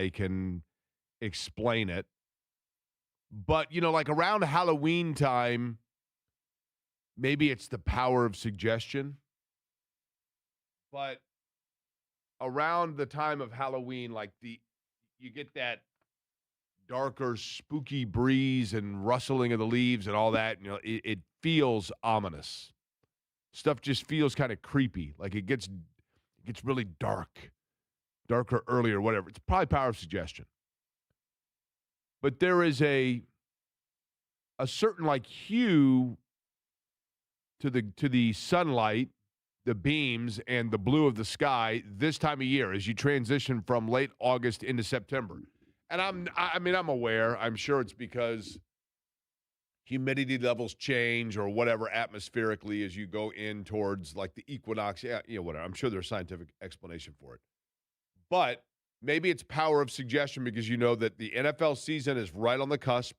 I can explain it. But, like around Halloween time, maybe it's the power of suggestion. But around the time of Halloween, like you get that darker, spooky breeze and rustling of the leaves and all that. It feels ominous. Stuff just feels kind of creepy. Like it gets really darker earlier, whatever. It's probably power of suggestion. But there is a certain like hue to the sunlight, the beams, and the blue of the sky this time of year as you transition from late August into September. And I'm aware. I'm sure it's because humidity levels change or whatever atmospherically as you go in towards like the equinox. Yeah, whatever. I'm sure there's a scientific explanation for it. But maybe it's power of suggestion because you know that the NFL season is right on the cusp.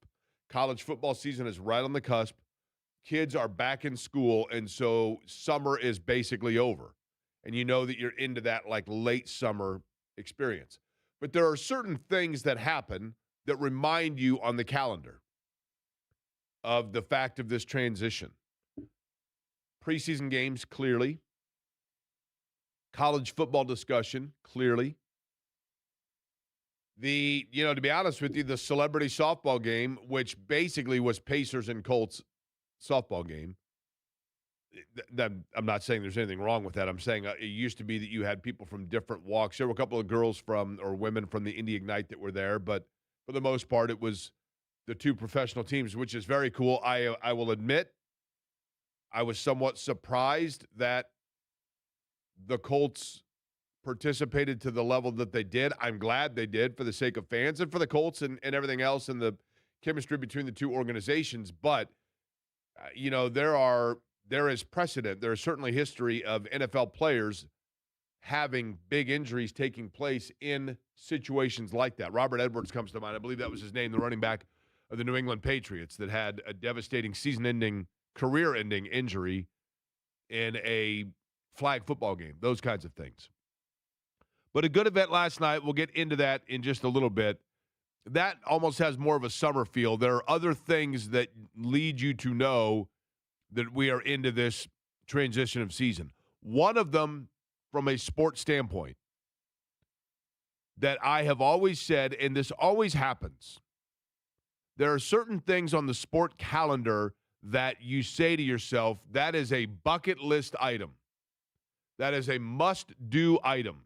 College football season is right on the cusp. Kids are back in school, and so summer is basically over. And you know that you're into that like late summer experience. But there are certain things that happen that remind you on the calendar of the fact of this transition. Preseason games, clearly. College football discussion, clearly. To be honest with you, the celebrity softball game, which basically was Pacers and Colts softball game. I'm not saying there's anything wrong with that. I'm saying it used to be that you had people from different walks. There were a couple of girls or women from the Indy Ignite that were there, but for the most part, it was the two professional teams, which is very cool. I will admit, I was somewhat surprised that the Colts participated to the level that they did. I'm glad they did for the sake of fans and for the Colts and everything else and the chemistry between the two organizations. But, there is precedent. There is certainly history of NFL players having big injuries taking place in situations like that. Robert Edwards comes to mind. I believe that was his name, the running back of the New England Patriots that had a devastating season-ending, career-ending injury in a flag football game, those kinds of things. But a good event last night. We'll get into that in just a little bit. That almost has more of a summer feel. There are other things that lead you to know that we are into this transition of season. One of them, from a sports standpoint, that I have always said, and this always happens, there are certain things on the sport calendar that you say to yourself, that is a bucket list item. That is a must-do item.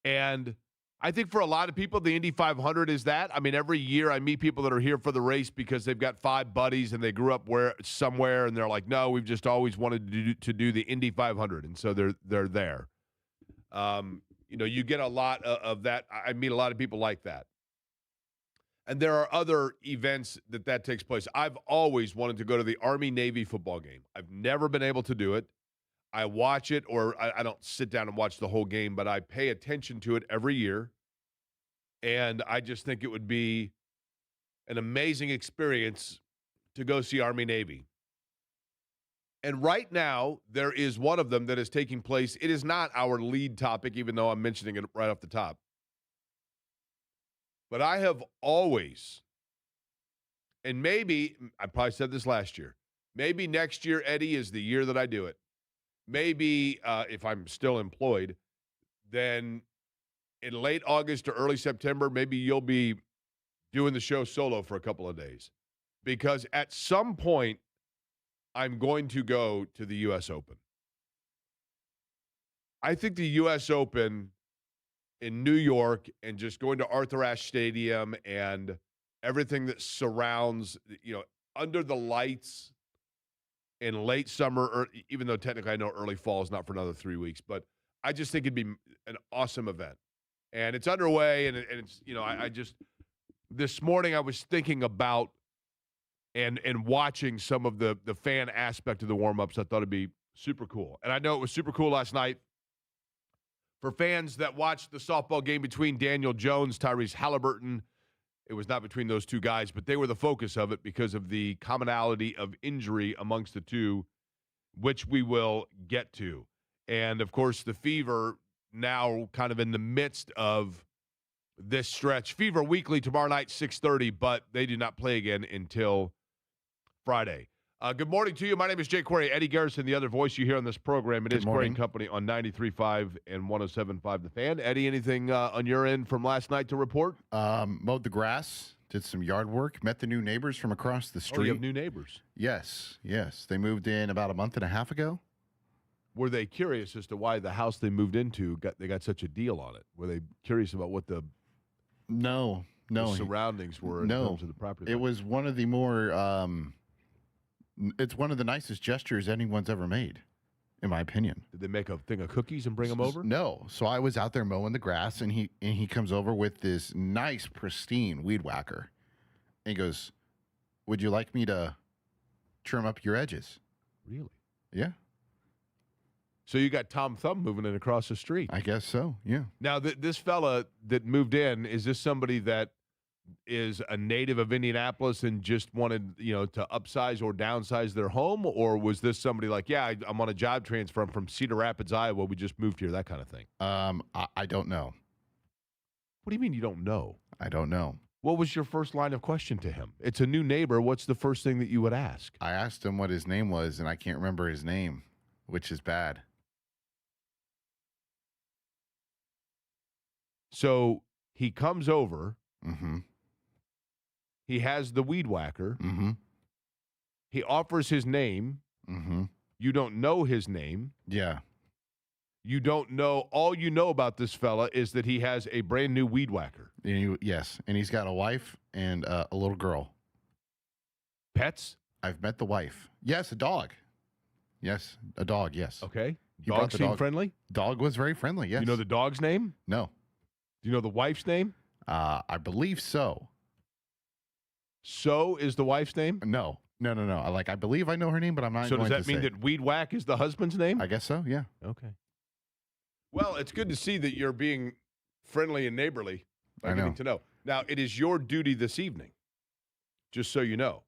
And I think for a lot of people, the Indy 500 is that. I mean, every year I meet people that are here for the race because they've got 5 buddies and they grew up somewhere, and they're like, no, we've just always wanted to do the Indy 500, and so they're there. You get a lot of that. I meet a lot of people like that. And there are other events that takes place. I've always wanted to go to the Army-Navy football game. I've never been able to do it. I watch it, or I don't sit down and watch the whole game, but I pay attention to it every year. And I just think it would be an amazing experience to go see Army-Navy. And right now, there is one of them that is taking place. It is not our lead topic, even though I'm mentioning it right off the top. But I have always, and maybe, I probably said this last year, maybe next year, Eddie, is the year that I do it. Maybe if I'm still employed, then in late August or early September, maybe you'll be doing the show solo for a couple of days. Because at some point, I'm going to go to the U.S. Open. I think the U.S. Open in New York and just going to Arthur Ashe Stadium and everything that surrounds, under the lights in late summer, or even though technically I know early fall is not for another 3 weeks, but I just think it'd be an awesome event. And it's underway, and it's, I just, this morning I was thinking about and watching some of the fan aspect of the warm-ups. I thought it'd be super cool. And I know it was super cool last night for fans that watched the softball game between Daniel Jones, Tyrese Halliburton. It was not between those two guys, but they were the focus of it because of the commonality of injury amongst the two, which we will get to. And, of course, the Fever now kind of in the midst of this stretch. Fever Weekly tomorrow night, 6:30, but they do not play again until Friday. Good morning to you. My name is Jay Query. Eddie Garrison, the other voice you hear on this program. It is Query and Company on 93.5 and 107.5 The Fan. Eddie, anything on your end from last night to report? Mowed the grass, did some yard work, met the new neighbors from across the street. Oh, you have new neighbors? Yes. They moved in about a month and a half ago. Were they curious as to why the house they moved into they got such a deal on it? Were they curious about what the surroundings were in terms of the property? It was one of the more it's one of the nicest gestures anyone's ever made, in my opinion. Did they make a thing of cookies and bring them over? No. So I was out there mowing the grass, and he comes over with this nice, pristine weed whacker. And he goes, "Would you like me to trim up your edges?" Really? Yeah. So you got Tom Thumb moving in across the street. I guess so, yeah. Now, this fella that moved in, is this somebody that is a native of Indianapolis and just wanted, to upsize or downsize their home? Or was this somebody like, I'm on a job transfer from Cedar Rapids, Iowa. We just moved here, that kind of thing? I don't know. What do you mean you don't know? I don't know. What was your first line of question to him? It's a new neighbor. What's the first thing that you would ask? I asked him what his name was, and I can't remember his name, which is bad. So he comes over. Mm-hmm. He has the weed whacker. Mm-hmm. He offers his name. Mm-hmm. You don't know his name. Yeah. You don't know. All you know about this fella is that he has a brand new weed whacker. Yes, and he's got a wife and a little girl. Pets? I've met the wife. Yes, a dog. Yes, a dog, yes. Okay. Dog seemed friendly? Dog was very friendly, yes. You know the dog's name? No. Do you know the wife's name? I believe so. So is the wife's name? No. I believe I know her name, but I'm not going to say. So does that mean that Weed Whack is the husband's name? I guess so, yeah. Okay. Well, it's good to see that you're being friendly and neighborly by getting to know. Now, it is your duty this evening, just so you know.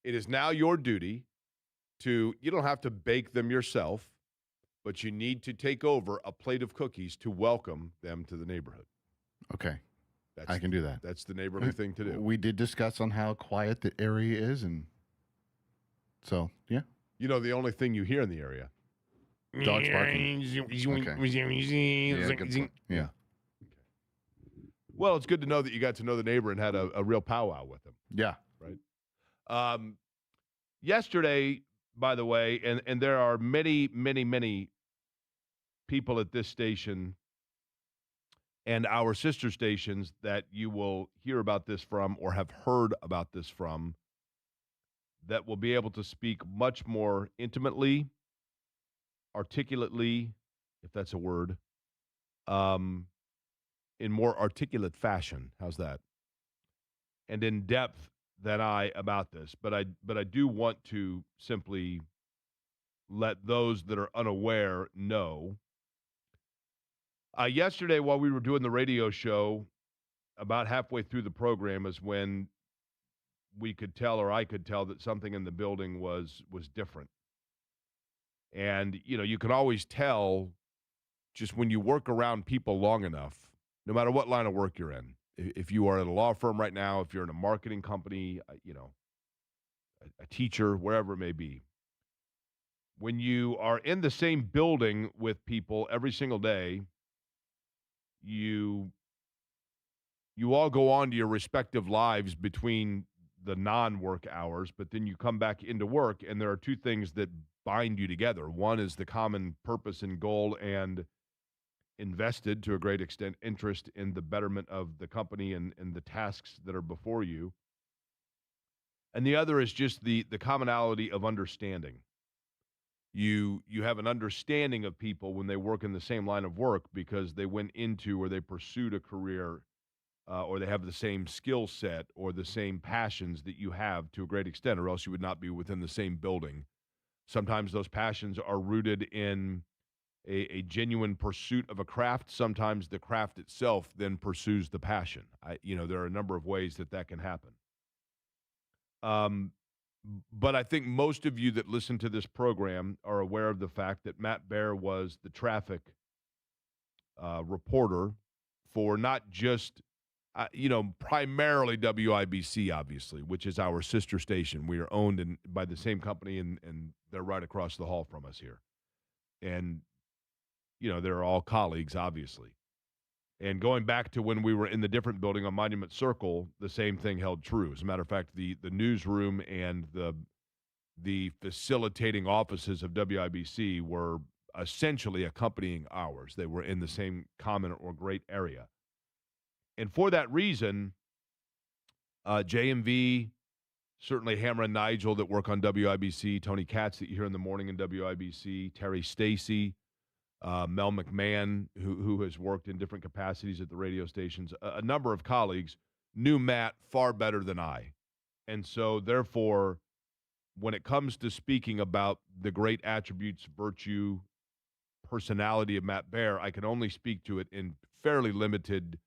It is now your duty you don't have to bake them yourself, but you need to take over a plate of cookies to welcome them to the neighborhood. Okay. I can do that. That's the neighborly thing to do. We did discuss on how quiet the area is, and so, yeah. The only thing you hear in the area. Dogs barking. Okay. Yeah. Well, it's good to know that you got to know the neighbor and had a real powwow with him. Yeah. Right. Yesterday, by the way, and there are many, many, many people at this station and our sister stations that you will hear about this from or have heard about this from that will be able to speak much more intimately, articulately, if that's a word, in more articulate fashion. How's that? And in depth than I about this. But I do want to simply let those that are unaware know. Yesterday, while we were doing the radio show, about halfway through the program is when we could tell, or I could tell, that something in the building was different. And, you can always tell just when you work around people long enough, no matter what line of work you're in. If you are at a law firm right now, if you're in a marketing company, a teacher, wherever it may be, when you are in the same building with people every single day, you all go on to your respective lives between the non-work hours, but then you come back into work, and there are two things that bind you together. One is the common purpose and goal and invested, to a great extent, interest in the betterment of the company and the tasks that are before you. And the other is just the commonality of understanding. You have an understanding of people when they work in the same line of work because they went into or they pursued a career or they have the same skill set or the same passions that you have to a great extent, or else you would not be within the same building. Sometimes those passions are rooted in a genuine pursuit of a craft. Sometimes the craft itself then pursues the passion. There are a number of ways that can happen. But I think most of you that listen to this program are aware of the fact that Matt Baer was the traffic reporter for not just primarily WIBC, obviously, which is our sister station. We are owned by the same company, and they're right across the hall from us here. And, they're all colleagues, obviously. And going back to when we were in the different building on Monument Circle, the same thing held true. As a matter of fact, the newsroom and the facilitating offices of WIBC were essentially accompanying ours. They were in the same common or great area. And for that reason, JMV, certainly Hammer and Nigel that work on WIBC, Tony Katz that you hear in the morning in WIBC, Terry Stacy, Mel McMahon, who has worked in different capacities at the radio stations, a number of colleagues knew Matt far better than I. And so, therefore, when it comes to speaking about the great attributes, virtue, personality of Matt Baer, I can only speak to it in fairly limited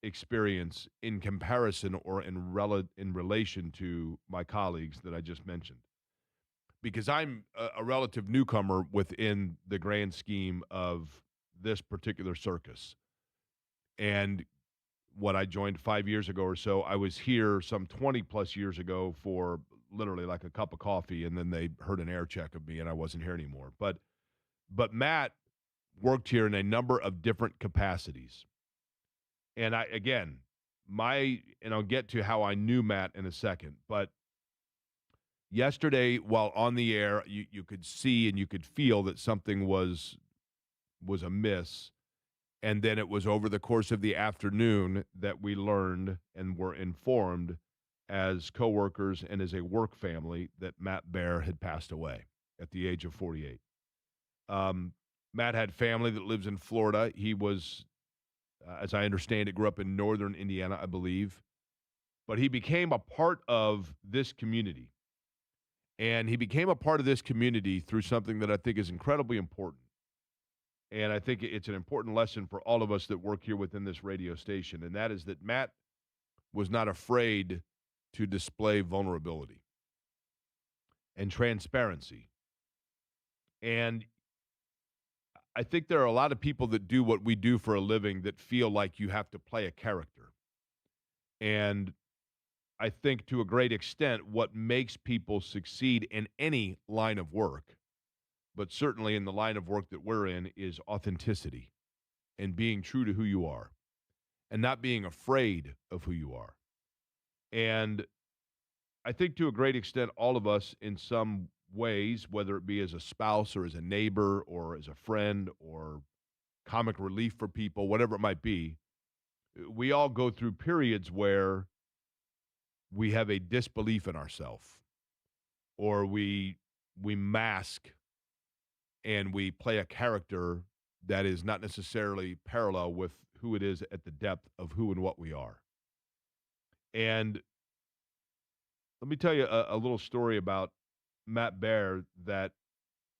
experience in comparison or in relation to my colleagues that I just mentioned. Because I'm a relative newcomer within the grand scheme of this particular circus. And when I joined 5 years ago or so, I was here some 20 plus years ago for literally like a cup of coffee, and then they heard an air check of me and I wasn't here anymore. But Matt worked here in a number of different capacities. And I'll get to how I knew Matt in a second, but yesterday while on the air, you could see and you could feel that something was amiss. And then it was over the course of the afternoon that we learned and were informed as coworkers and as a work family that Matt Baer had passed away at the age of 48. Matt had family that lives in Florida. He was, as I understand it, grew up in northern Indiana, I believe. But he became a part of this community. And he became a part of this community through something that I think is incredibly important. And I think it's an important lesson for all of us that work here within this radio station. And that is that Matt was not afraid to display vulnerability and transparency. And I think there are a lot of people that do what we do for a living that feel like you have to play a character. And I think to a great extent, what makes people succeed in any line of work, but certainly in the line of work that we're in, is authenticity and being true to who you are and not being afraid of who you are. And I think to a great extent, all of us in some ways, whether it be as a spouse or as a neighbor or as a friend or comic relief for people, whatever it might be, we all go through periods where we have a disbelief in ourselves, or we mask and we play a character that is not necessarily parallel with who it is at the depth of who and what we are. And let me tell you a little story about Matt Baer that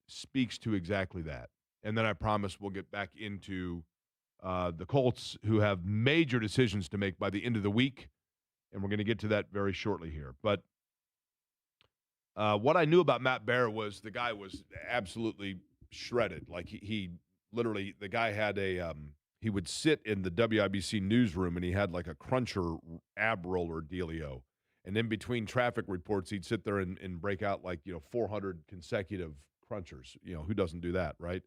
speaks to exactly that. And then I promise we'll get back into the Colts, who have major decisions to make by the end of the week. And we're going to get to that very shortly here. But what I knew about Matt Baer was the guy was absolutely shredded. Like he literally, the guy had he would sit in the WIBC newsroom and he had like a cruncher ab roller dealio. And in between traffic reports, he'd sit there and break out like, 400 consecutive crunchers. Who doesn't do that, right?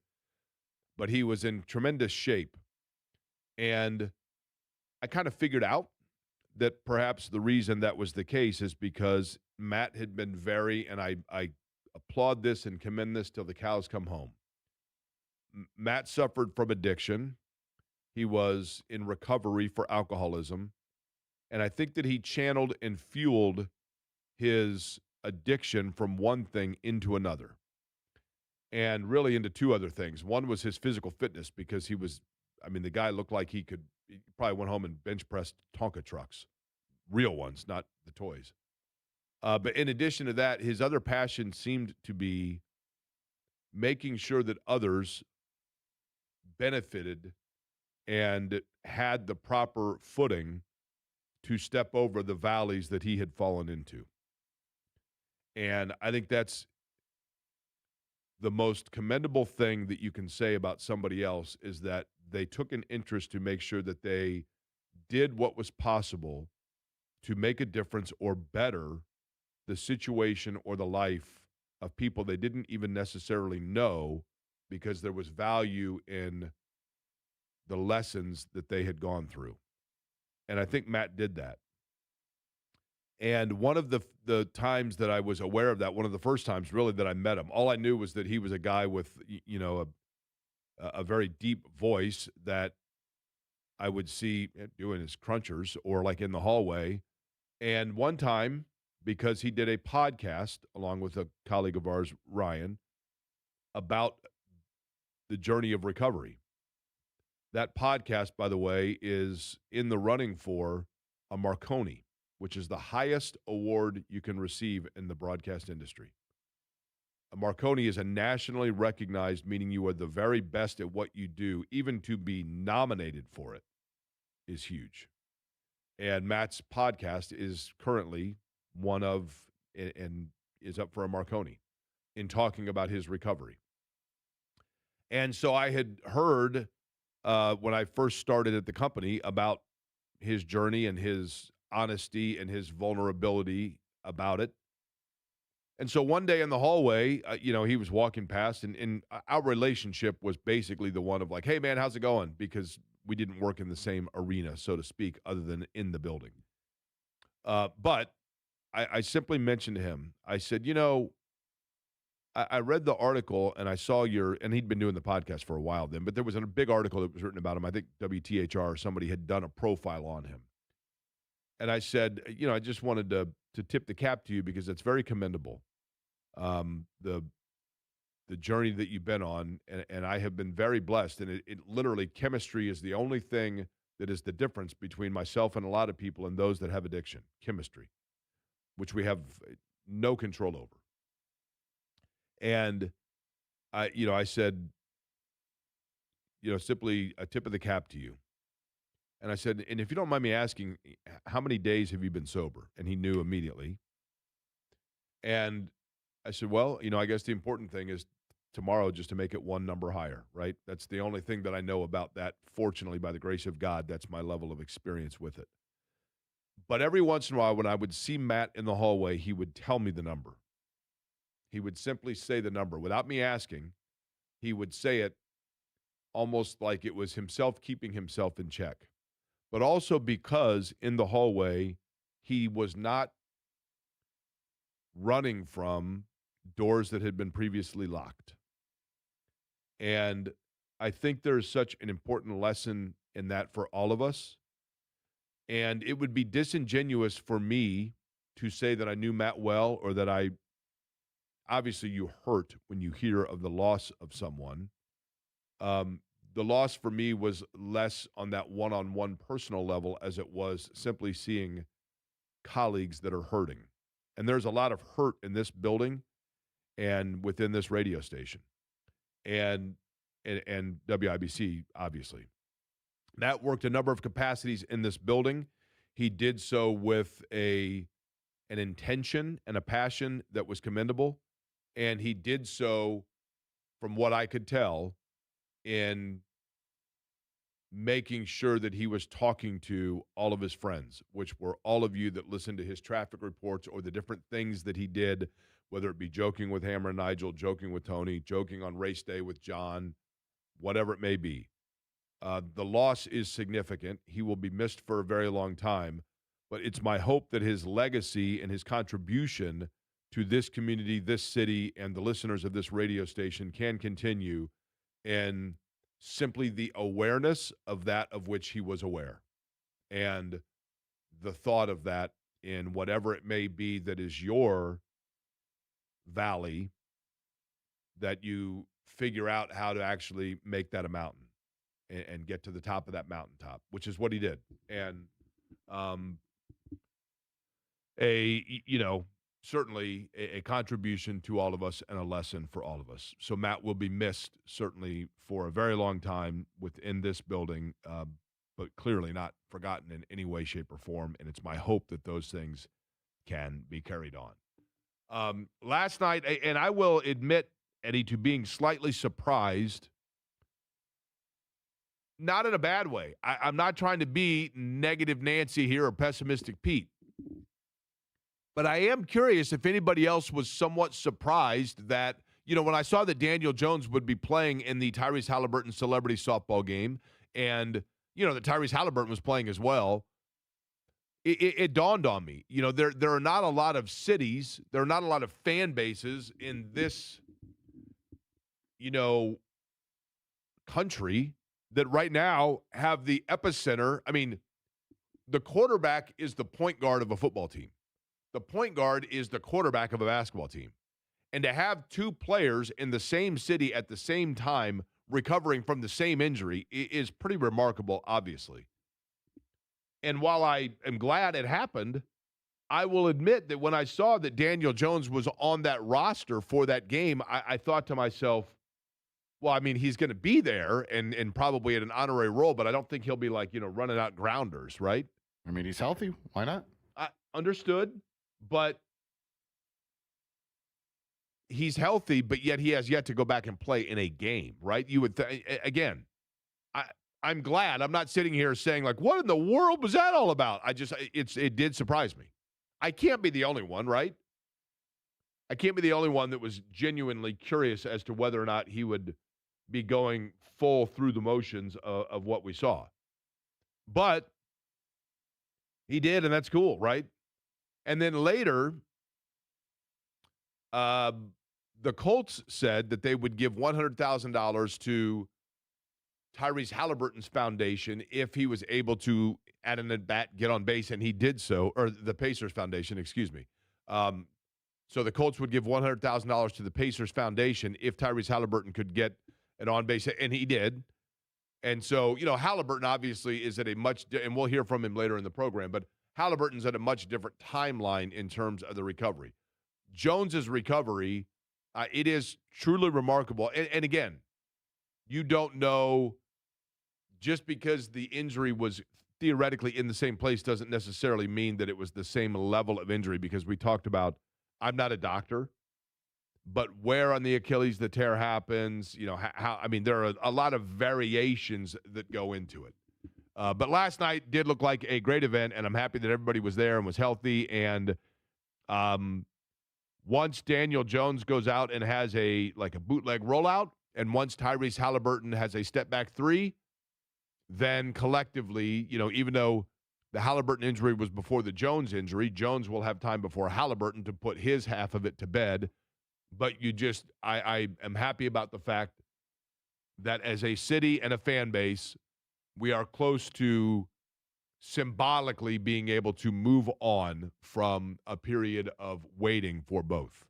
But he was in tremendous shape. And I kind of figured out that perhaps the reason that was the case is because Matt had been and I applaud this and commend this till the cows come home. Matt suffered from addiction. He was in recovery for alcoholism. And I think that he channeled and fueled his addiction from one thing into another. And really into two other things. One was his physical fitness, because the guy looked like he probably went home and bench pressed Tonka trucks. Real ones, not the toys. But in addition to that, his other passion seemed to be making sure that others benefited and had the proper footing to step over the valleys that he had fallen into. And I think that's the most commendable thing that you can say about somebody else, is that they took an interest to make sure that they did what was possible to make a difference or better the situation or the life of people they didn't even necessarily know because there was value in the lessons that they had gone through. And I think Matt did that. And one of the times that I was aware of that, one of the first times really that I met him, all I knew was that he was a guy with a very deep voice that I would see doing his crunchers or like in the hallway. And one time, because he did a podcast along with a colleague of ours, Ryan, about the journey of recovery. That podcast, by the way, is in the running for a Marconi, which is the highest award you can receive in the broadcast industry. A Marconi is a nationally recognized, meaning you are the very best at what you do. Even to be nominated for it is huge. And Matt's podcast is currently one of, and is up for a Marconi in talking about his recovery. And so I had heard when I first started at the company about his journey and his honesty and his vulnerability about it. And so one day in the hallway, he was walking past, and our relationship was basically the one of like, hey, man, how's it going? Because we didn't work in the same arena, so to speak, other than in the building. But I simply mentioned to him, I said, I read the article and I saw and he'd been doing the podcast for a while then, but there was a big article that was written about him. I think WTHR or somebody had done a profile on him. And I said, I just wanted to tip the cap to you because it's very commendable. The journey that you've been on, and I have been very blessed. And it literally, chemistry is the only thing that is the difference between myself and a lot of people and those that have addiction. Chemistry, which we have no control over. And I said, simply a tip of the cap to you. And I said, and if you don't mind me asking, how many days have you been sober? And he knew immediately. And I said, well, I guess the important thing is tomorrow just to make it one number higher, right? That's the only thing that I know about that. Fortunately, by the grace of God, that's my level of experience with it. But every once in a while, when I would see Matt in the hallway, he would tell me the number. He would simply say the number without me asking. He would say it almost like it was himself keeping himself in check. But also because in the hallway, he was not running from doors that had been previously locked. And I think there's such an important lesson in that for all of us. And it would be disingenuous for me to say that I knew Matt well or that obviously you hurt when you hear of the loss of someone. The loss for me was less on that one-on-one personal level as it was simply seeing colleagues that are hurting. And there's a lot of hurt in this building and within this radio station and WIBC, obviously. Matt worked a number of capacities in this building. He did so with an intention and a passion that was commendable. And he did so, from what I could tell, in making sure that he was talking to all of his friends, which were all of you that listened to his traffic reports or the different things that he did, whether it be joking with Hammer and Nigel, joking with Tony, joking on race day with John, whatever it may be. The loss is significant. He will be missed for a very long time, but it's my hope that his legacy and his contribution to this community, this city, and the listeners of this radio station can continue, and simply the awareness of that of which he was aware, and the thought of that in whatever it may be that is your valley, that you figure out how to actually make that a mountain and get to the top of that mountaintop, which is what he did. And certainly a contribution to all of us and a lesson for all of us. So Matt will be missed certainly for a very long time within this building, but clearly not forgotten in any way, shape, or form. And it's my hope that those things can be carried on. Last night, and I will admit, Eddie, to being slightly surprised Not in a bad way. I'm not trying to be negative Nancy here or pessimistic Pete. But I am curious if anybody else was somewhat surprised that, when I saw that Daniel Jones would be playing in the Tyrese Halliburton celebrity softball game and, that Tyrese Halliburton was playing as well, it dawned on me. There are not a lot of cities, there are not a lot of fan bases in this, country that right now have the epicenter. I mean, the quarterback is the point guard of a football team. The point guard is the quarterback of a basketball team. And to have two players in the same city at the same time recovering from the same injury is pretty remarkable, obviously. And while I am glad it happened, I will admit that when I saw that Daniel Jones was on that roster for that game, I thought to myself, well, I mean, he's going to be there and probably at an honorary role, but I don't think he'll be running out grounders, right? I mean, he's healthy. Why not? I understood, but he's healthy, but yet he has yet to go back and play in a game, right? You would again, I'm glad. I'm not sitting here saying what in the world was that all about? It did surprise me. I can't be the only one, right? I can't be the only one that was genuinely curious as to whether or not he would be going full through the motions of what we saw. But he did, and that's cool, right? And then later, the Colts said that they would give $100,000 to Tyrese Halliburton's foundation if he was able to, at an at-bat, get on base, and he did so, or the Pacers Foundation, excuse me. So the Colts would give $100,000 to the Pacers Foundation if Tyrese Halliburton could get an on-base, and he did. And so, Halliburton obviously is at a much, and we'll hear from him later in the program, but Halliburton's at a much different timeline in terms of the recovery. Jones's recovery, it is truly remarkable. And again, you don't know, just because the injury was theoretically in the same place doesn't necessarily mean that it was the same level of injury, because we talked about, I'm not a doctor, but where on the Achilles the tear happens, how, I mean, there are a lot of variations that go into it. But last night did look like a great event, and I'm happy that everybody was there and was healthy. And once Daniel Jones goes out and has a bootleg rollout, and once Tyrese Halliburton has a step back three, then collectively, even though the Halliburton injury was before the Jones injury, Jones will have time before Halliburton to put his half of it to bed. But I am happy about the fact that as a city and a fan base, we are close to symbolically being able to move on from a period of waiting for both.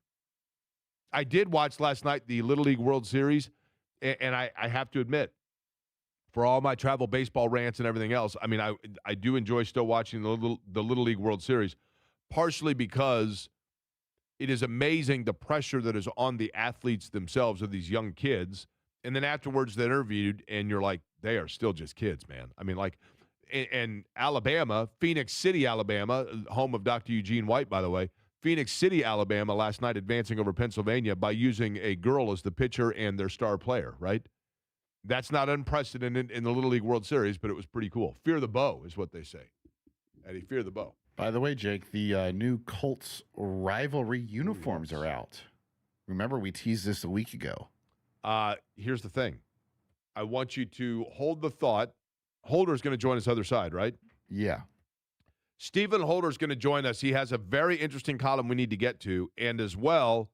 I did watch last night the Little League World Series, and I have to admit, for all my travel baseball rants and everything else, I mean, I do enjoy still watching the Little League World Series, partially because it is amazing the pressure that is on the athletes themselves, of these young kids. And then afterwards they're interviewed, and you're like, they are still just kids, man. I mean, and Alabama, Phoenix City, Alabama, home of Dr. Eugene White, by the way, Phoenix City, Alabama, last night advancing over Pennsylvania by using a girl as the pitcher and their star player, right? That's not unprecedented in the Little League World Series, but it was pretty cool. Fear the bow is what they say. Eddie, fear the bow. By the way, Jake, the new Colts rivalry uniforms are out. Remember, we teased this a week ago. Here's the thing. I want you to hold the thought. Holder's going to join us other side, right? Yeah. Stephen Holder's going to join us. He has a very interesting column we need to get to. And as well,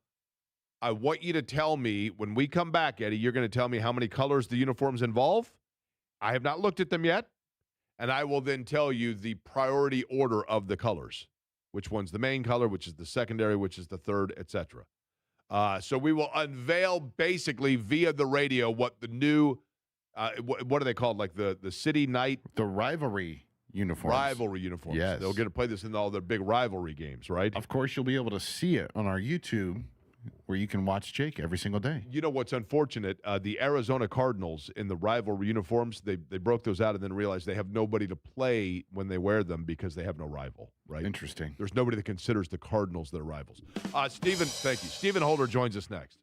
I want you to tell me, when we come back, Eddie, you're going to tell me how many colors the uniforms involve. I have not looked at them yet. And I will then tell you the priority order of the colors, which one's the main color, which is the secondary, which is the third, etc. So we will unveil basically via the radio what the new, what are they called? Like the city night? The rivalry uniforms. Rivalry uniforms. Yes. They'll get to play this in all their big rivalry games, right? Of course, you'll be able to see it on our YouTube, where you can watch Jake every single day. You know what's unfortunate? The Arizona Cardinals in the rivalry uniforms, they broke those out and then realized they have nobody to play when they wear them because they have no rival, right? Interesting. There's nobody that considers the Cardinals their rivals. Stephen, thank you. Stephen Holder joins us next.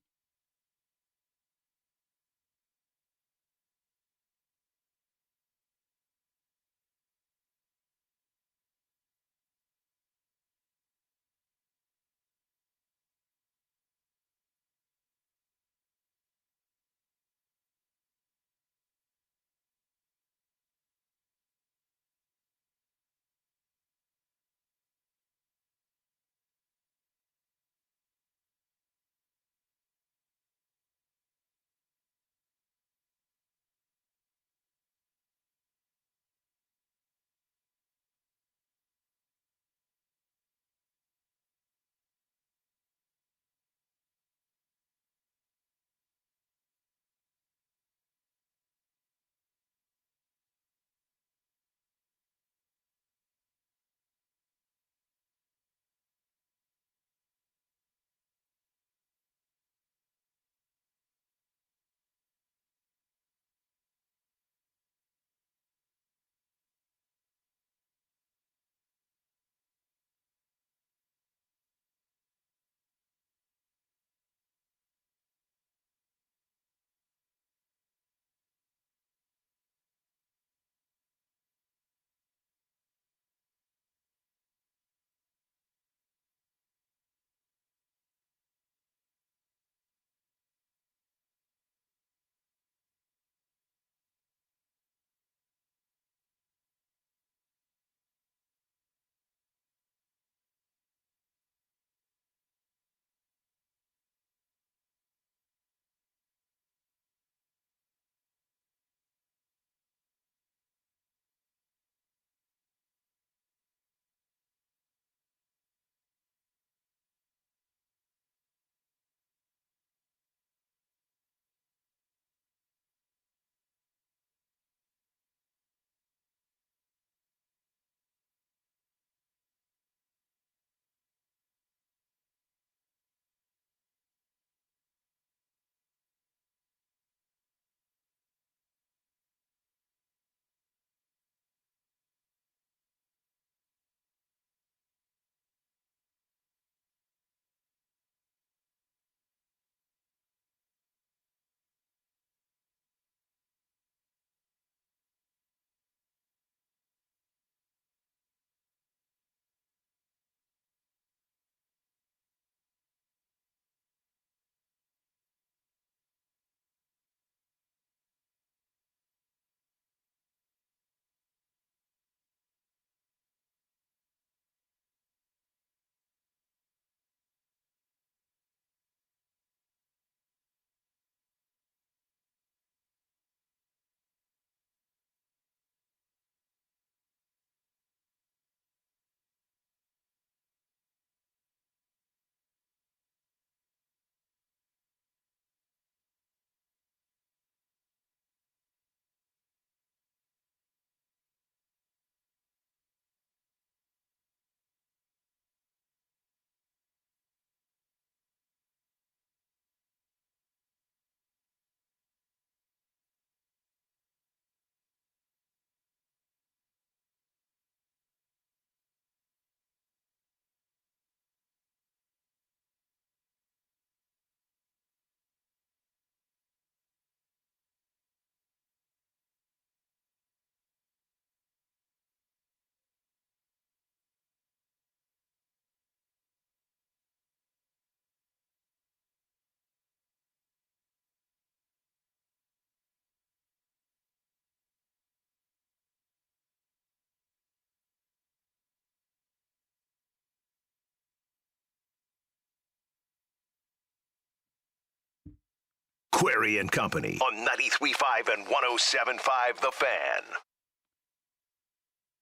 Query and Company on 93.5 and 107.5 The Fan.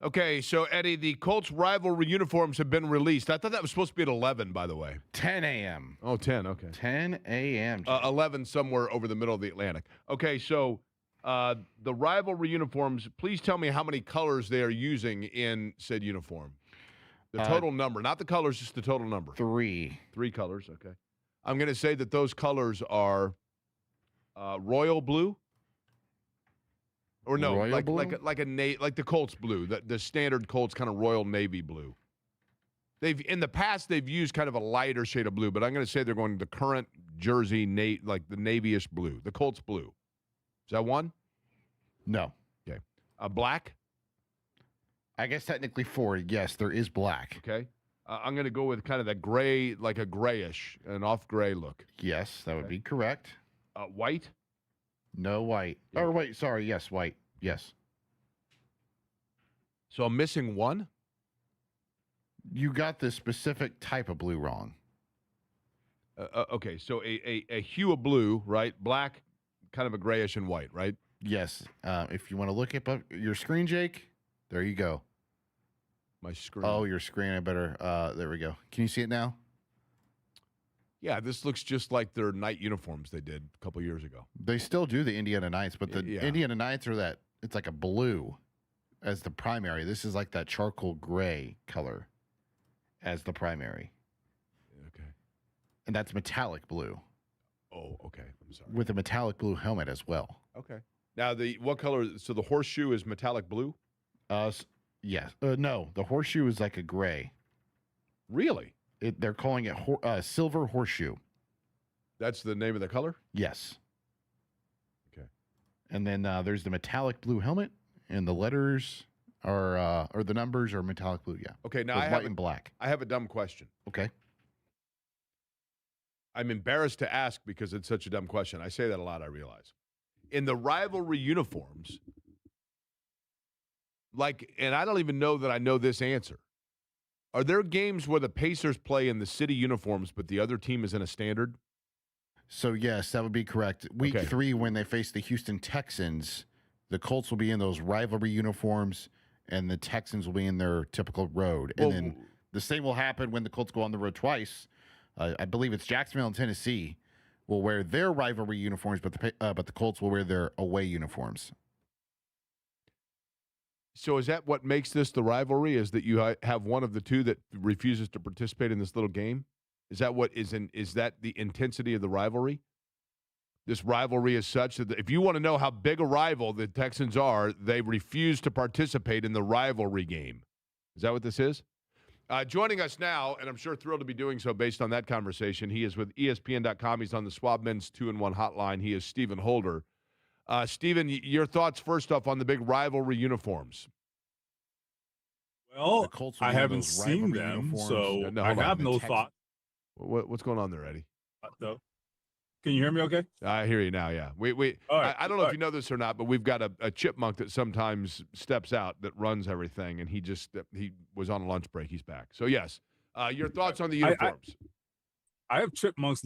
Okay, so Eddie, the Colts rivalry uniforms have been released. I thought that was supposed to be at 11, by the way. 10 a.m. Oh, 10, okay. 10 a.m. 11 somewhere over the middle of the Atlantic. Okay, so the rivalry uniforms, please tell me how many colors they are using in said uniform. The total number, not the colors, just the total number. 3. 3 colors, okay. I'm going to say that those colors are royal blue. Or no, Royal like blue? like the Colts blue, the standard Colts kind of royal navy blue. In the past they've used kind of a lighter shade of blue, but I'm going to say they're going the current jersey like the navyish blue, the Colts blue. Is that one? No. Okay. Black? I guess technically 4. Yes, there is black. Okay. I'm going to go with kind of that gray, like a grayish, an off gray look. Yes, that would be correct. White? No white. Yeah. Or wait, sorry. Yes, white. Yes. So I'm missing one? You got the specific type of blue wrong. Okay, so a hue of blue, right? Black, kind of a grayish and white, right? Yes. If you want to look up your screen, Jake, there you go. My screen. Oh, your screen. I better. There we go. Can you see it now? Yeah, this looks just like their night uniforms they did a couple years ago. They still do the Indiana Knights, but the Yeah. Indiana Knights are that it's like a blue as the primary. This is like that charcoal gray color as the primary. Okay. And that's metallic blue Oh, okay. I'm sorry. with a metallic blue helmet as well. Okay. Now, what color? So the horseshoe is metallic blue? Yes. No, the horseshoe is like a gray. Really? They're calling it silver horseshoe. That's the name of the color? Yes. Okay. And then there's the metallic blue helmet, and the letters are or the numbers are metallic blue. Yeah. Okay. Now With white and black. I have a dumb question. Okay. I'm embarrassed to ask because it's such a dumb question. I say that a lot, I realize. In the rivalry uniforms, and I don't even know that I know this answer. Are there games where the Pacers play in the city uniforms, but the other team is in a standard? So, yes, that would be correct. Week 3, when they face the Houston Texans, the Colts will be in those rivalry uniforms, and the Texans will be in their typical road. And then the same will happen when the Colts go on the road twice. I believe it's Jacksonville and Tennessee will wear their rivalry uniforms, but the Colts will wear their away uniforms. So is that what makes this the rivalry, is that you have one of the two that refuses to participate in this little game? Is that is that the intensity of the rivalry? This rivalry is such that if you want to know how big a rival the Texans are, they refuse to participate in the rivalry game. Is that what this is? Joining us now, and I'm sure thrilled to be doing so based on that conversation, he is with ESPN.com. He's on the Schwab Men's 2-in-1 hotline. He is Stephen Holder. Stephen, your thoughts first off on the big rivalry uniforms. Well, I haven't seen them, so I have no thought. What's going on there, Eddie? No. Can you hear me okay? I hear you now, yeah. I don't know if you know this or not, but we've got a chipmunk that sometimes steps out that runs everything, and he was on a lunch break. He's back. So, yes, your thoughts on the uniforms. I have chipmunks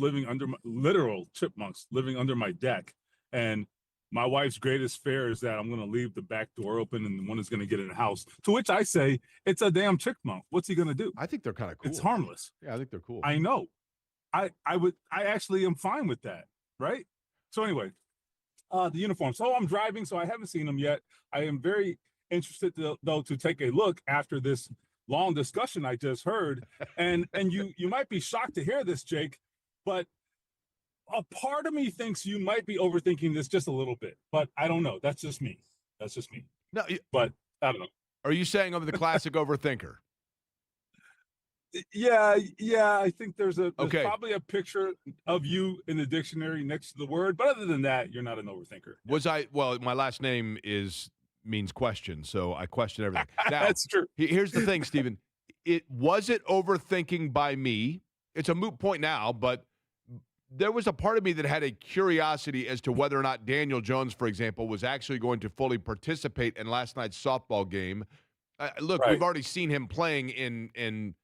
literal chipmunks living under my deck, and my wife's greatest fear is that I'm going to leave the back door open and one is going to get in the house. To which I say, it's a damn chipmunk. What's he going to do? I think they're kind of cool. It's harmless. Yeah, I think they're cool. I know. I actually am fine with that, right? So anyway, the uniform. So I'm driving, so I haven't seen them yet. I am very interested, though, to take a look after this long discussion I just heard. And you might be shocked to hear this, Jake, but a part of me thinks you might be overthinking this just a little bit, but I don't know. That's just me. No, but I don't know. Are you saying I'm the classic overthinker? Yeah. I think there's probably a picture of you in the dictionary next to the word, but other than that, you're not an overthinker. Well, my last name means question, so I question everything. Now, that's true. Here's the thing, Stephen. Was it overthinking by me? It's a moot point now, but there was a part of me that had a curiosity as to whether or not Daniel Jones, for example, was actually going to fully participate in last night's softball game. Look, right. We've already seen him playing in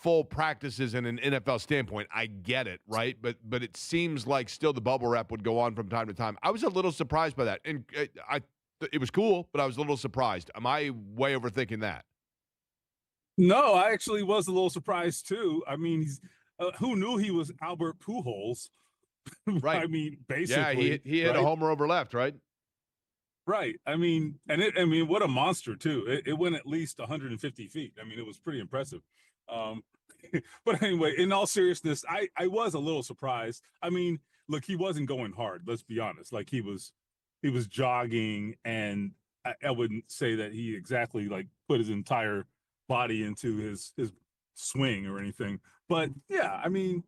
full practices in an NFL standpoint. I get it, right? But it seems like still the bubble wrap would go on from time to time. I was a little surprised by that, and it was cool, but I was a little surprised. Am I way overthinking that? No, I actually was a little surprised too. I mean, who knew he was Albert Pujols? Right. I mean, basically. Yeah, he hit a homer over left, right? Right. I mean, what a monster too. It went at least 150 feet. I mean, it was pretty impressive. But anyway, in all seriousness, I was a little surprised. I mean, look, he wasn't going hard. Let's be honest. Like he was jogging, and I wouldn't say that he exactly like put his entire body into his swing or anything. But yeah, I mean,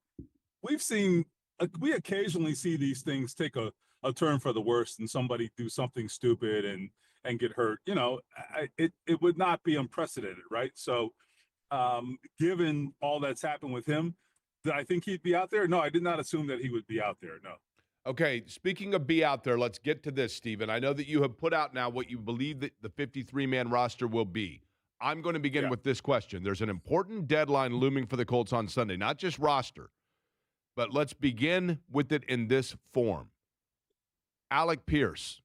we occasionally see these things take a turn for the worst and somebody do something stupid and get hurt. You know, it would not be unprecedented, right? So given all that's happened with him, did I think he'd be out there? No, I did not assume that he would be out there. No. Okay, speaking of be out there, let's get to this, Steven. I know that you have put out now what you believe that the 53-man roster will be. I'm going to begin with this question. There's an important deadline looming for the Colts on Sunday, not just roster, but let's begin with it in this form. Alec Pierce.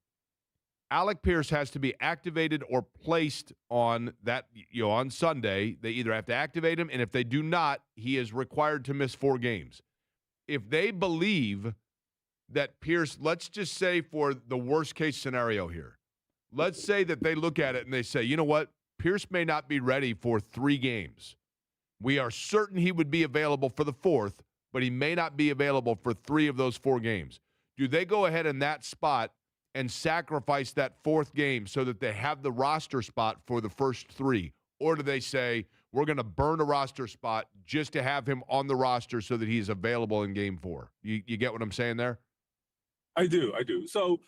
Alec Pierce has to be activated or placed on that, on Sunday. They either have to activate him, and if they do not, he is required to miss 4 games. If they believe that Pierce, let's just say for the worst case scenario here, let's say that they look at it and they say, you know what, Pierce may not be ready for 3 games. We are certain he would be available for the 4th, but he may not be available for 3 of those 4 games. Do they go ahead in that spot and sacrifice that 4th game so that they have the roster spot for the first 3? Or do they say, we're going to burn a roster spot just to have him on the roster so that he's available in game 4? You get what I'm saying there? I do. So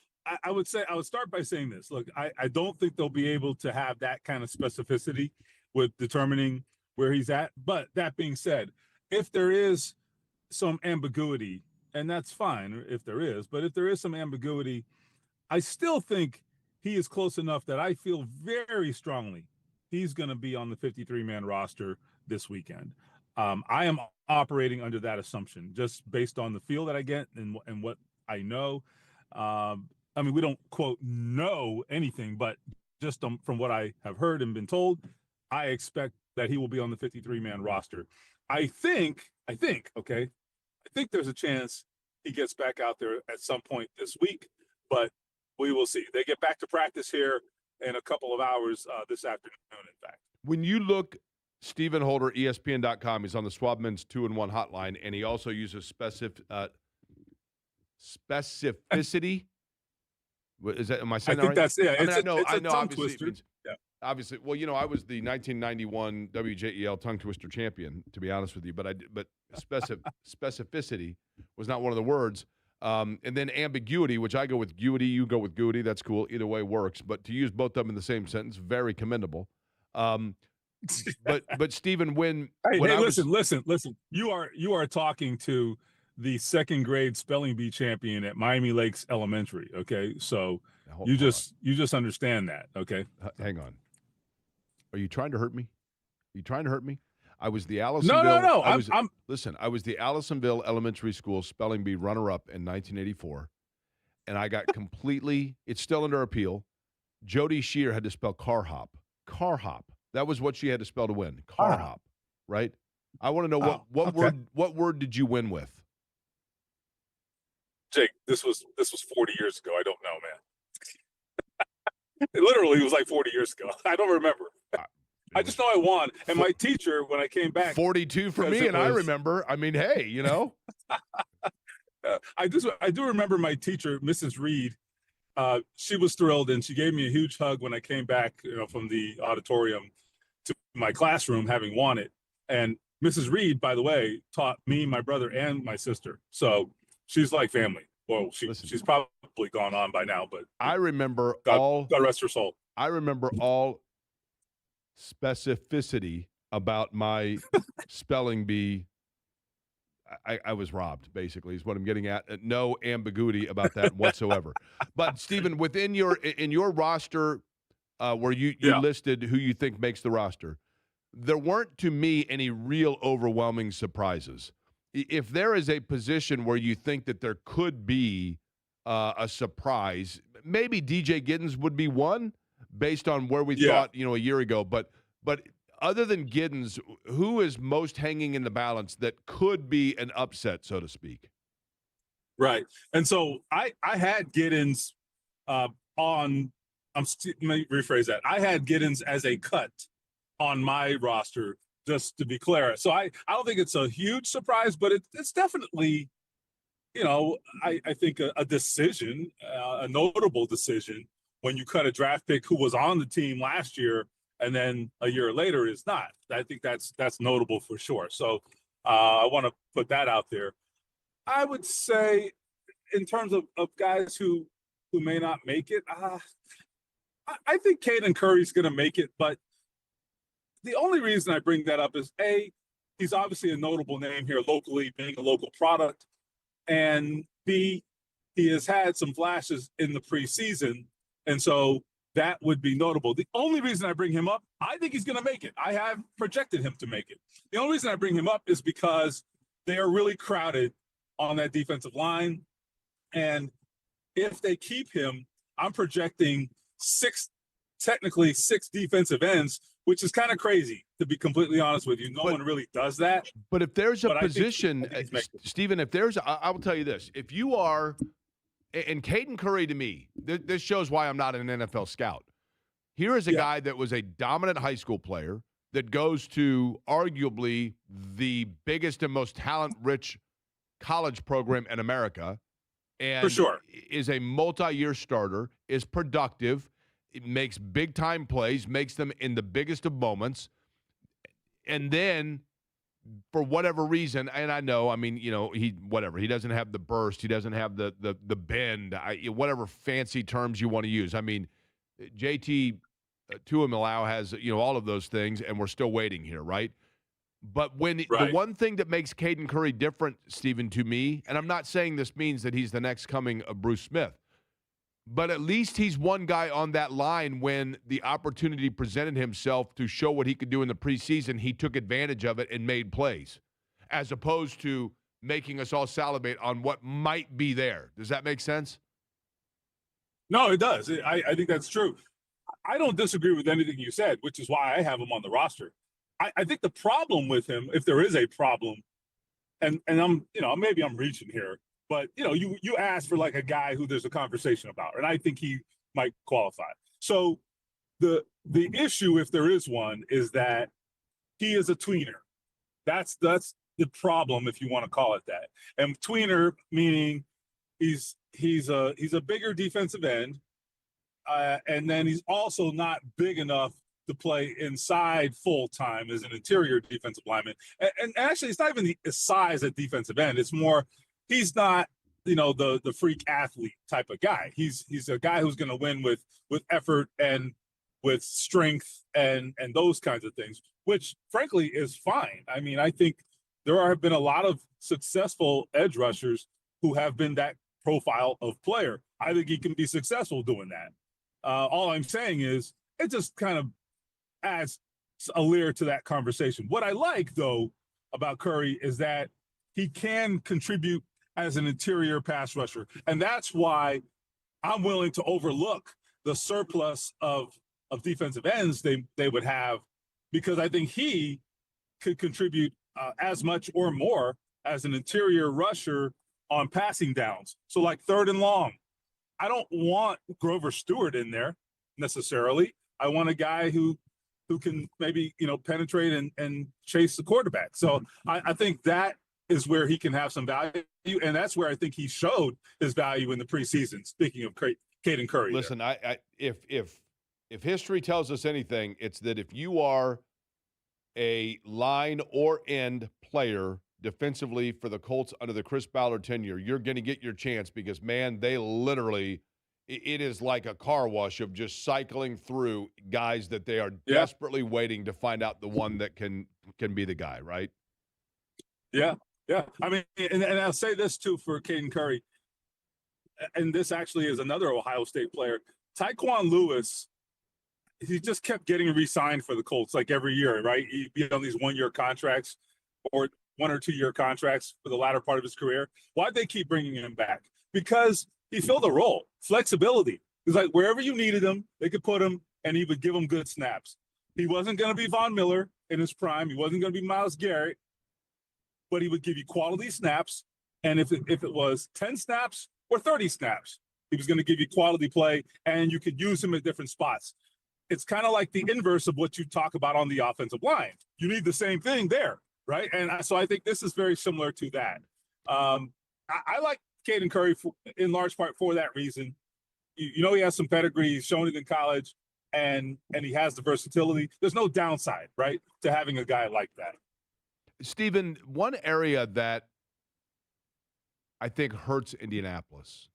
I would start by saying this. Look, I don't think they'll be able to have that kind of specificity with determining where he's at. But that being said, if there is some ambiguity, and that's fine if there is, but if there is some ambiguity, I still think he is close enough that I feel very strongly he's going to be on the 53-man roster this weekend. I am operating under that assumption just based on the feel that I get and what I know. I mean, we don't quote know anything, but just from what I have heard and been told, I expect that he will be on the 53-man roster. I think there's a chance he gets back out there at some point this week, but we will see. They get back to practice here in a couple of hours this afternoon, in fact. When you look, Stephen Holder, ESPN.com, he's on the Swabman's 2-1 hotline, and he also uses specificity. Is that, am I saying that right? That's, yeah. I know, obviously. Obviously, well, I was the 1991 WJEL tongue twister champion, to be honest with you, but specificity was not one of the words. And then ambiguity, which I go with guity, you go with gooty. That's cool. Either way works. But to use both of them in the same sentence, very commendable. But Stephen, listen. You are talking to the 2nd grade spelling bee champion at Miami Lakes Elementary. Okay, so you just understand that. Okay, hang on. Are you trying to hurt me? I was the Allisonville. No. I was the Allisonville Elementary School spelling bee runner-up in 1984, and I got completely. It's still under appeal. Jody Shear had to spell car hop. Car hop. That was what she had to spell to win. Car hop. Right. I want to know what word did you win with? Jake, this was 40 years ago. I don't know, man. It literally was like 40 years ago. I don't remember. I just know I won. And my teacher, when I came back, 42 for me, and I remember. I mean, hey, I do remember my teacher, Mrs. Reed. She was thrilled, and she gave me a huge hug when I came back, from the auditorium to my classroom, having won it. And Mrs. Reed, by the way, taught me, my brother, and my sister. So she's like family. Well, she's probably gone on by now, but I remember God rest her soul. I remember all specificity about my spelling bee. I was robbed, basically, is what I'm getting at. No ambiguity about that whatsoever. But Stephen, within your roster, where you listed who you think makes the roster, there weren't, to me, any real overwhelming surprises. If there is a position where you think that there could be a surprise, maybe DJ Giddens would be one based on where we thought, a year ago. But other than Giddens, who is most hanging in the balance that could be an upset, so to speak? Right. And so I had Giddens let me rephrase that. I had Giddens as a cut on my roster, just to be clear. So I don't think it's a huge surprise, but it's definitely, I think a decision, a notable decision when you cut a draft pick who was on the team last year and then a year later is not. I think that's notable for sure. So I want to put that out there. I would say in terms of guys who may not make it, I think Caden Curry's going to make it, but the only reason I bring that up is A, he's obviously a notable name here locally, being a local product, and B, he has had some flashes in the preseason, and so that would be notable. The only reason I bring him up, I think he's going to make it. I have projected him to make it. The only reason I bring him up is because they are really crowded on that defensive line, and if they keep him, I'm projecting six defensive ends, which is kind of crazy, to be completely honest with you. No one really does that. But if there's a position, Stephen, I will tell you this. If you are, and Caden Curry to me, this shows why I'm not an NFL scout. Here is a guy that was a dominant high school player that goes to arguably the biggest and most talent-rich college program in America, and for sure is a multi-year starter, is productive, it makes big-time plays, makes them in the biggest of moments, and then for whatever reason, and I know, he doesn't have the burst, he doesn't have the bend, whatever fancy terms you want to use. I mean, JT Tuimoloau has, all of those things, and we're still waiting here, right? But the one thing that makes Caden Curry different, Stephen, to me, and I'm not saying this means that he's the next coming of Bruce Smith, but at least he's one guy on that line when the opportunity presented himself to show what he could do in the preseason, he took advantage of it and made plays, as opposed to making us all salivate on what might be there. Does that make sense? No, it does. I think that's true. I don't disagree with anything you said, which is why I have him on the roster. I think the problem with him, if there is a problem, and I'm, maybe I'm reaching here, but you asked for like a guy who there's a conversation about, and I think he might qualify. So the issue, if there is one, is that he is a tweener. That's the problem, if you want to call it that. And tweener meaning he's a bigger defensive end, and then he's also not big enough to play inside full time as an interior defensive lineman. And actually, it's not even the size at defensive end. It's more, he's not, the freak athlete type of guy. He's a guy who's going to win with effort and with strength and those kinds of things, which frankly is fine. I mean, I think there have been a lot of successful edge rushers who have been that profile of player. I think he can be successful doing that. All I'm saying is it just kind of adds a layer to that conversation. What I like, though, about Curry is that he can contribute as an interior pass rusher. And that's why I'm willing to overlook the surplus of defensive ends they would have, because I think he could contribute as much or more as an interior rusher on passing downs. So like third and long. I don't want Grover Stewart in there necessarily. I want a guy who can maybe, penetrate and chase the quarterback. So I think that is where he can have some value. And that's where I think he showed his value in the preseason. Speaking of Caden Curry. Listen, if history tells us anything, it's that if you are a line or end player defensively for the Colts under the Chris Ballard tenure, you're going to get your chance because, man, they literally – it is like a car wash of just cycling through guys that they are desperately waiting to find out the one that can be the guy, right? Yeah. I mean, and I'll say this, too, for Caden Curry, and this actually is another Ohio State player. Tyquan Lewis he just kept getting re-signed for the Colts like every year, right? He'd be on these 1-year contracts or 1 or 2 year contracts for the latter part of his career. Why'd they keep bringing him back? Because he filled a role, flexibility. It's like wherever you needed him, they could put him, and he would give them good snaps. He wasn't going to be Von Miller in his prime. He wasn't going to be Myles Garrett, but he would give you quality snaps. And if it was 10 snaps or 30 snaps, he was going to give you quality play, and you could use him at different spots. It's kind of like the inverse of what you talk about on the offensive line. You need the same thing there, right? And so I think this is very similar to that. I like Caden Curry in large part for that reason. You know, he has some pedigree. He's shown it in college, and he has the versatility. There's no downside, right, to having a guy like that. Stephen, one area that I think hurts Indianapolis,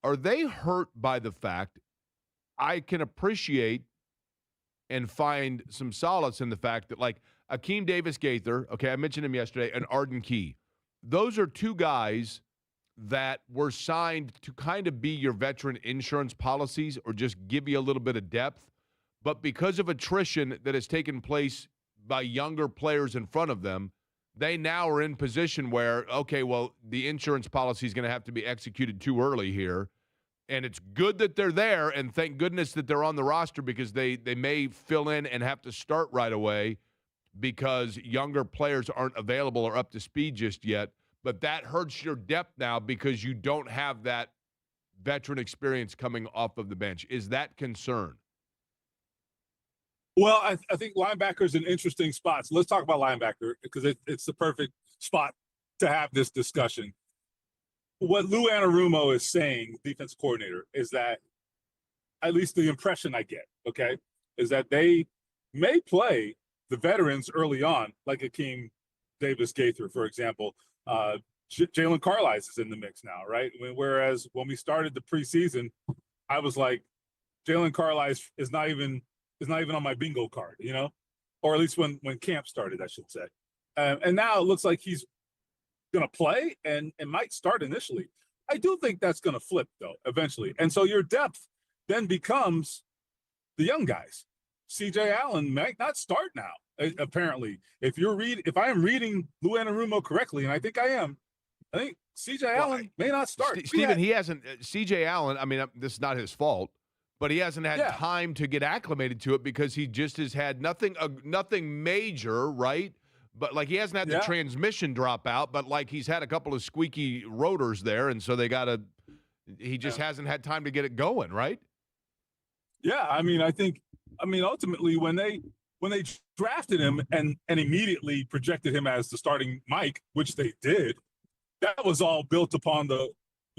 are they hurt by the fact I can appreciate and find some solace in the fact that, like, Akeem Davis-Gaither, okay, I mentioned him yesterday, and Arden Key, those are two guys that were signed to kind of be your veteran insurance policies or just give you a little bit of depth. But because of attrition that has taken place by younger players in front of them, they now are in position where, okay, well, the insurance policy is going to have to be executed too early here. And it's good that they're there, and thank goodness that they're on the roster because they may fill in and have to start right away because younger players aren't available or up to speed just yet. But that hurts your depth now because you don't have that veteran experience coming off of the bench. Is that concern? Well, I think linebacker is an interesting spot. So let's talk about linebacker because it's the perfect spot to have this discussion. What Lou Anarumo is saying, defensive coordinator, is that at least the impression I get, okay, is that they may play the veterans early on, like Akeem Davis-Gaither, for example. Jalen Carlisle is in the mix now, right? Whereas when we started the preseason, I was like, Jalen Carlisle is not even on my bingo card, you know, or at least when camp started, I should say. And now it looks like he's going to play and might start initially. I do think that's going to flip though eventually, and so your depth then becomes the young guys. CJ Allen might not start now. Apparently, if I am reading Lou Anarumo correctly, and I think I am, I think CJ Allen may not start. Stephen, he hasn't. CJ Allen. I mean, this is not his fault, but he hasn't had time to get acclimated to it because he just has had nothing major, right? But like he hasn't had the transmission drop out, but like he's had a couple of squeaky rotors there, and so he just hasn't had time to get it going, right? Yeah, I mean, ultimately when they drafted him and immediately projected him as the starting Mike, which they did, that was all built upon the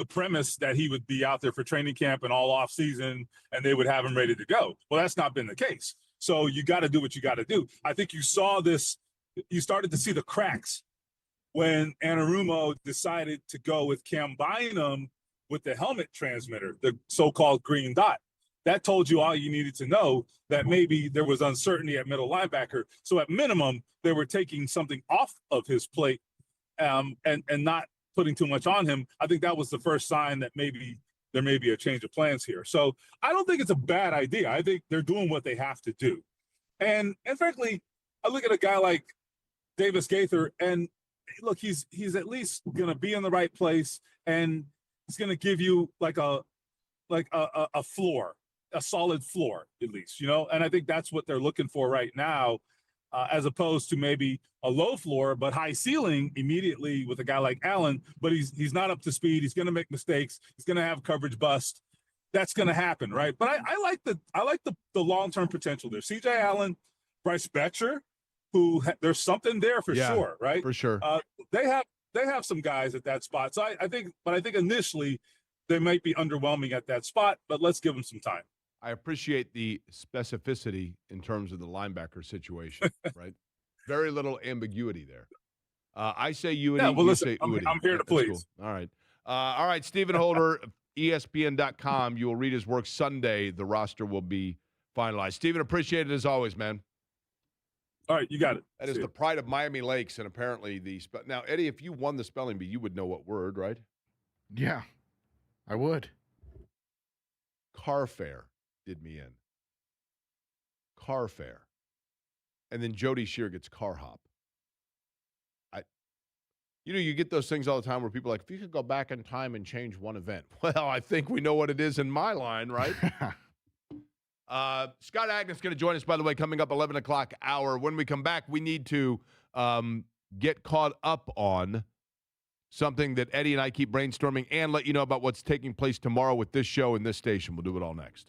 premise that he would be out there for training camp and all off season, and they would have him ready to go. Well, that's not been the case. So you got to do what you got to do. I think you saw this. You started to see the cracks when Anarumo decided to go with Cam Bynum with the helmet transmitter, the so-called green dot. That told you all you needed to know, that maybe there was uncertainty at middle linebacker. So at minimum, they were taking something off of his plate and not putting too much on him. I think that was the first sign that maybe there may be a change of plans here. So I don't think it's a bad idea. I think they're doing what they have to do. And frankly, I look at a guy like Davis-Gaither, and look, he's at least going to be in the right place, and he's going to give you like a floor, a solid floor at least, you know. And I think that's what they're looking for right now, as opposed to maybe a low floor but high ceiling immediately with a guy like Allen. But he's not up to speed. He's going to make mistakes. He's going to have coverage bust. That's going to happen, right? But I like the long-term potential there. CJ Allen, Bryce Betcher, there's something there for sure, right? For sure. They have some guys at that spot. So I think initially they might be underwhelming at that spot, but let's give them some time. I appreciate the specificity in terms of the linebacker situation, right? Very little ambiguity there. I say Uity, yeah, well, listen, say Uity. I'm here to please. Cool. All right, Stephen Holder, ESPN.com. You will read his work Sunday. The roster will be finalized. Stephen, appreciate it as always, man. All right, you got it. That is the pride of Miami Lakes, and apparently now, Eddie, if you won the spelling bee, you would know what word, right? Yeah, I would. Carfare did me in. car fare, and then Jody Shear gets car hop. You get those things all the time where people are like, if you could go back in time and change one event. Well, I think we know what it is in my line, right? Scott Agness going to join us, by the way, coming up 11 o'clock hour. When we come back, we need to get caught up on something that Eddie and I keep brainstorming and let you know about what's taking place tomorrow with this show and this station. We'll do it all next.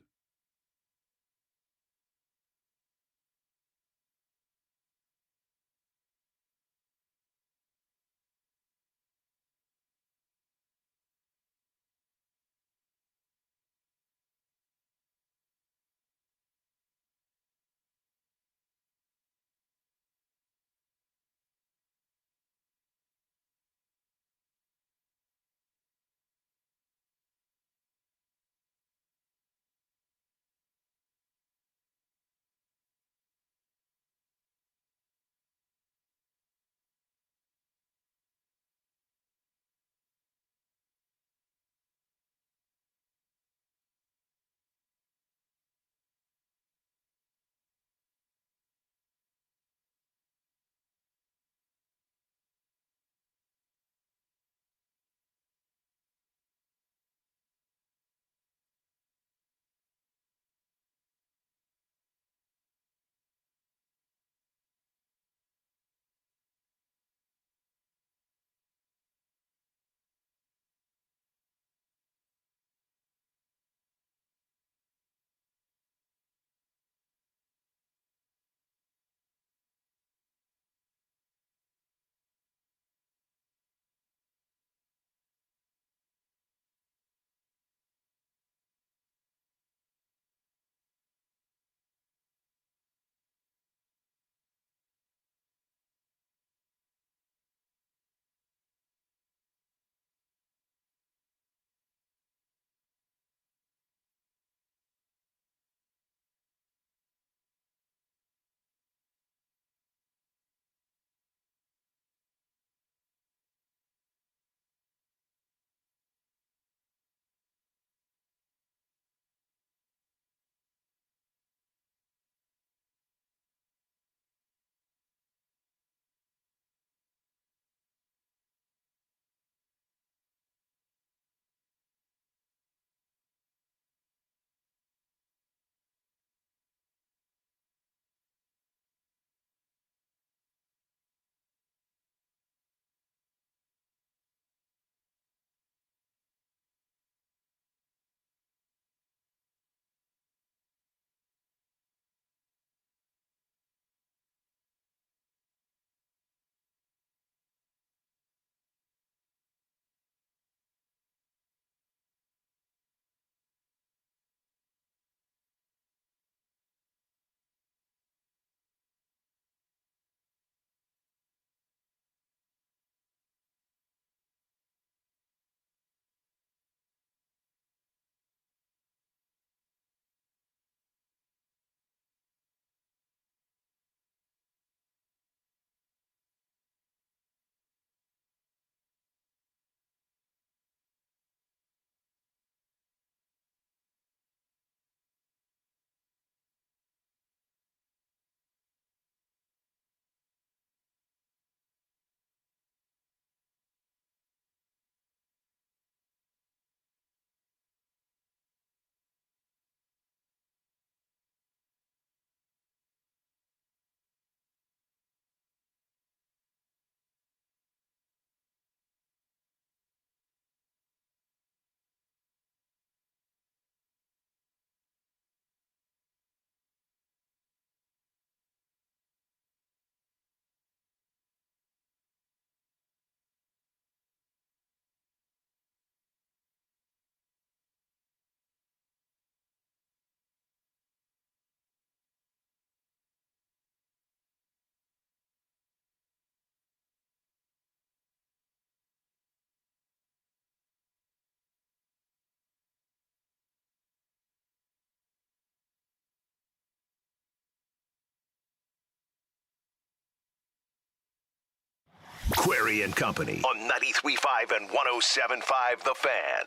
Query and Company on 93.5 and 107.5 The Fan.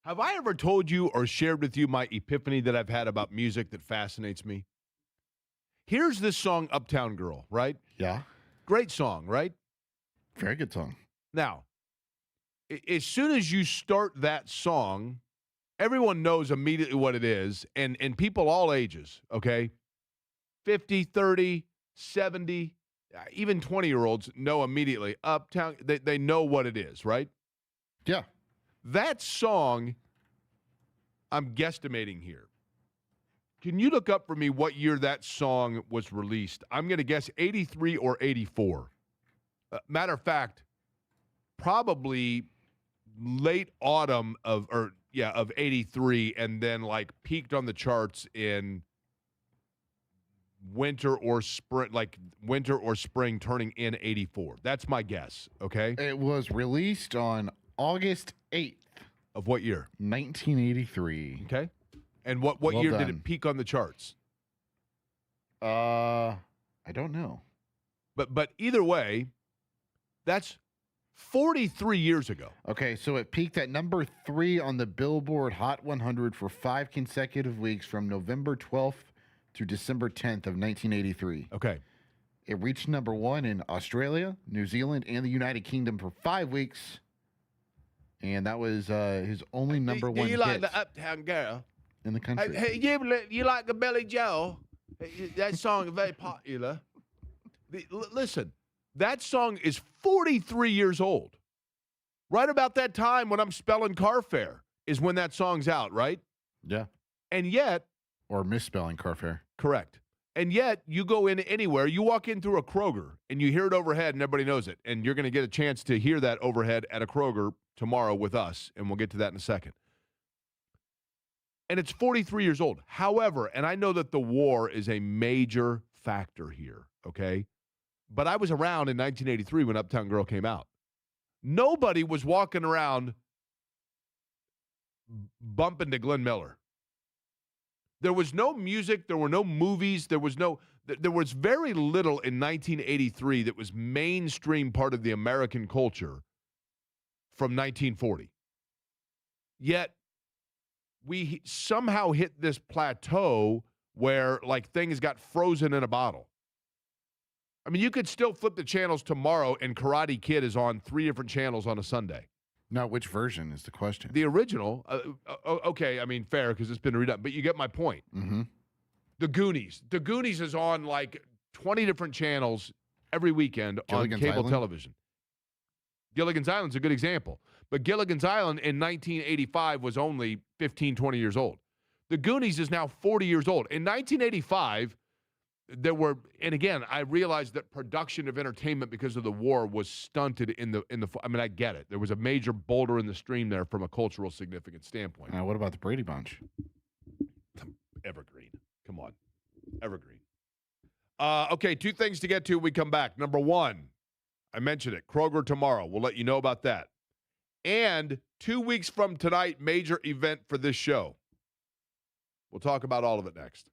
Have I ever told you or shared with you my epiphany that I've had about music that fascinates me? Here's this song, Uptown Girl, right? Yeah. Great song, right? Very good song. Now, as soon as you start that song, everyone knows immediately what it is, and people all ages, okay? 50, 30, 70, even 20-year-olds know immediately. Uptown, they know what it is, right? Yeah. That song, I'm guesstimating here. Can you look up for me what year that song was released? I'm going to guess 83 or 84. Matter of fact, probably late autumn of 83, and then like peaked on the charts in winter or spring turning in 84. That's my guess, okay? It was released on August 8th. Of what year? 1983. Okay. And what Well year did done. it peak on the charts? I don't know. But either way, that's 43 years ago. Okay, so it peaked at number 3 on the Billboard Hot 100 for 5 consecutive weeks from November 12th to December 10th of 1983. Okay. It reached number 1 in Australia, New Zealand, and the United Kingdom for 5 weeks. And that was his only number 1 Do you like hit the Uptown Girl? in the country. Hey, you like the Billy Joel? That song is very popular. Listen, that song is 43 years old. Right about that time when I'm spelling car fare is when that song's out, right? Yeah. And yet, Or misspelling carfare. correct. And yet, you go in anywhere, you walk in through a Kroger, and you hear it overhead, and everybody knows it. And you're going to get a chance to hear that overhead at a Kroger tomorrow with us, and we'll get to that in a second. And it's 43 years old. However, and I know that the war is a major factor here, okay? But I was around in 1983 when Uptown Girl came out. Nobody was walking around bumping to Glenn Miller. There was no music. There were no movies. There was very little in 1983 that was mainstream part of the American culture from 1940. Yet, we somehow hit this plateau where, like, things got frozen in a bottle. I mean, you could still flip the channels tomorrow, and Karate Kid is on 3 different channels on a Sunday. Now, which version is the question? The original, okay, I mean, fair, because it's been redone, but you get my point. Mm-hmm. The Goonies. The Goonies is on, like, 20 different channels every weekend Gilligan's on cable Island? television. Gilligan's Island's a good example. But Gilligan's Island in 1985 was only 15, 20 years old. The Goonies is now 40 years old. In 1985, there were, and again, I realized that production of entertainment because of the war was stunted in the. I mean, I get it. There was a major boulder in the stream there from a cultural significance standpoint. What about the Brady Bunch? Evergreen. Come on. Evergreen. Okay, 2 things to get to when we come back. Number 1, I mentioned it, Kroger tomorrow. We'll let you know about that. And 2 weeks from tonight, major event for this show. We'll talk about all of it next.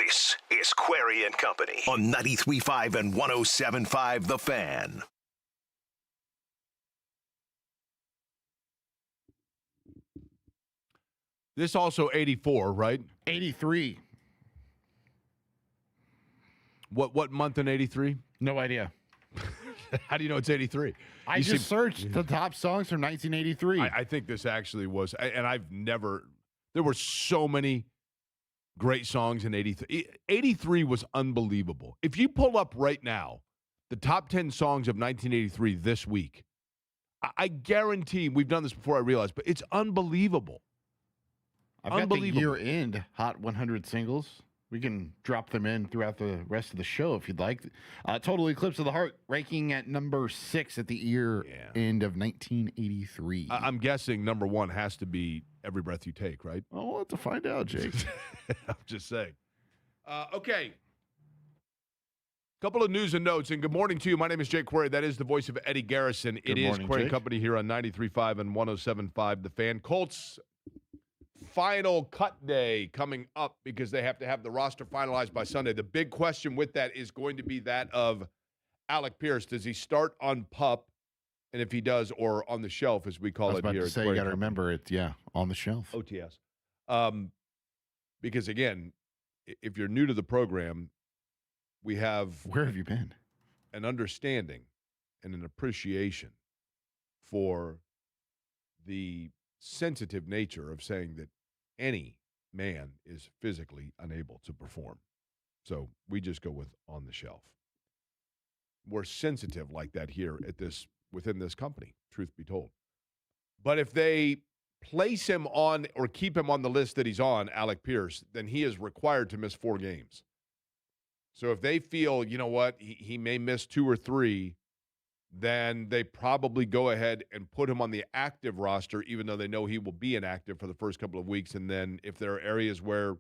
This is Query and Company on 93.5 and 107.5 The Fan. This also 84, right? 83. What month in 83? No idea. How do you know it's 83? I just searched the top songs from 1983. I think this actually was, and there were so many great songs in 83. 83 was unbelievable. If you pull up right now the top 10 songs of 1983 this week, I guarantee, we've done this before I realized, but it's unbelievable. I've got the year-end Hot 100 singles. We can drop them in throughout the rest of the show if you'd like. Total Eclipse of the Heart ranking at number 6 at the year-end of 1983. I'm guessing number 1 has to be Every Breath You Take, right? Oh, we'll have to find out, Jake. I'm just saying. Okay. Couple of news and notes, and good morning to you. My name is Jake Query. That is the voice of Eddie Garrison. It is Query Company here on 93.5 and 107.5 The Fan. Colts final cut day coming up because they have to have the roster finalized by Sunday. The big question with that is going to be that of Alec Pierce. Does he start on PUP? And if he does, or on the shelf, as we call it here. I was about to say, you got to remember it's, on the shelf. OTS. Because, again, if you're new to the program, we have... Where have you been? An understanding and an appreciation for the sensitive nature of saying that any man is physically unable to perform. So we just go with on the shelf. We're sensitive like that here within this company, truth be told. But if they place him on or keep him on the list that he's on, Alec Pierce, then he is required to miss 4 games. So if they feel, you know what, he may miss 2 or 3, then they probably go ahead and put him on the active roster, even though they know he will be inactive for the first couple of weeks. And then if there are areas where,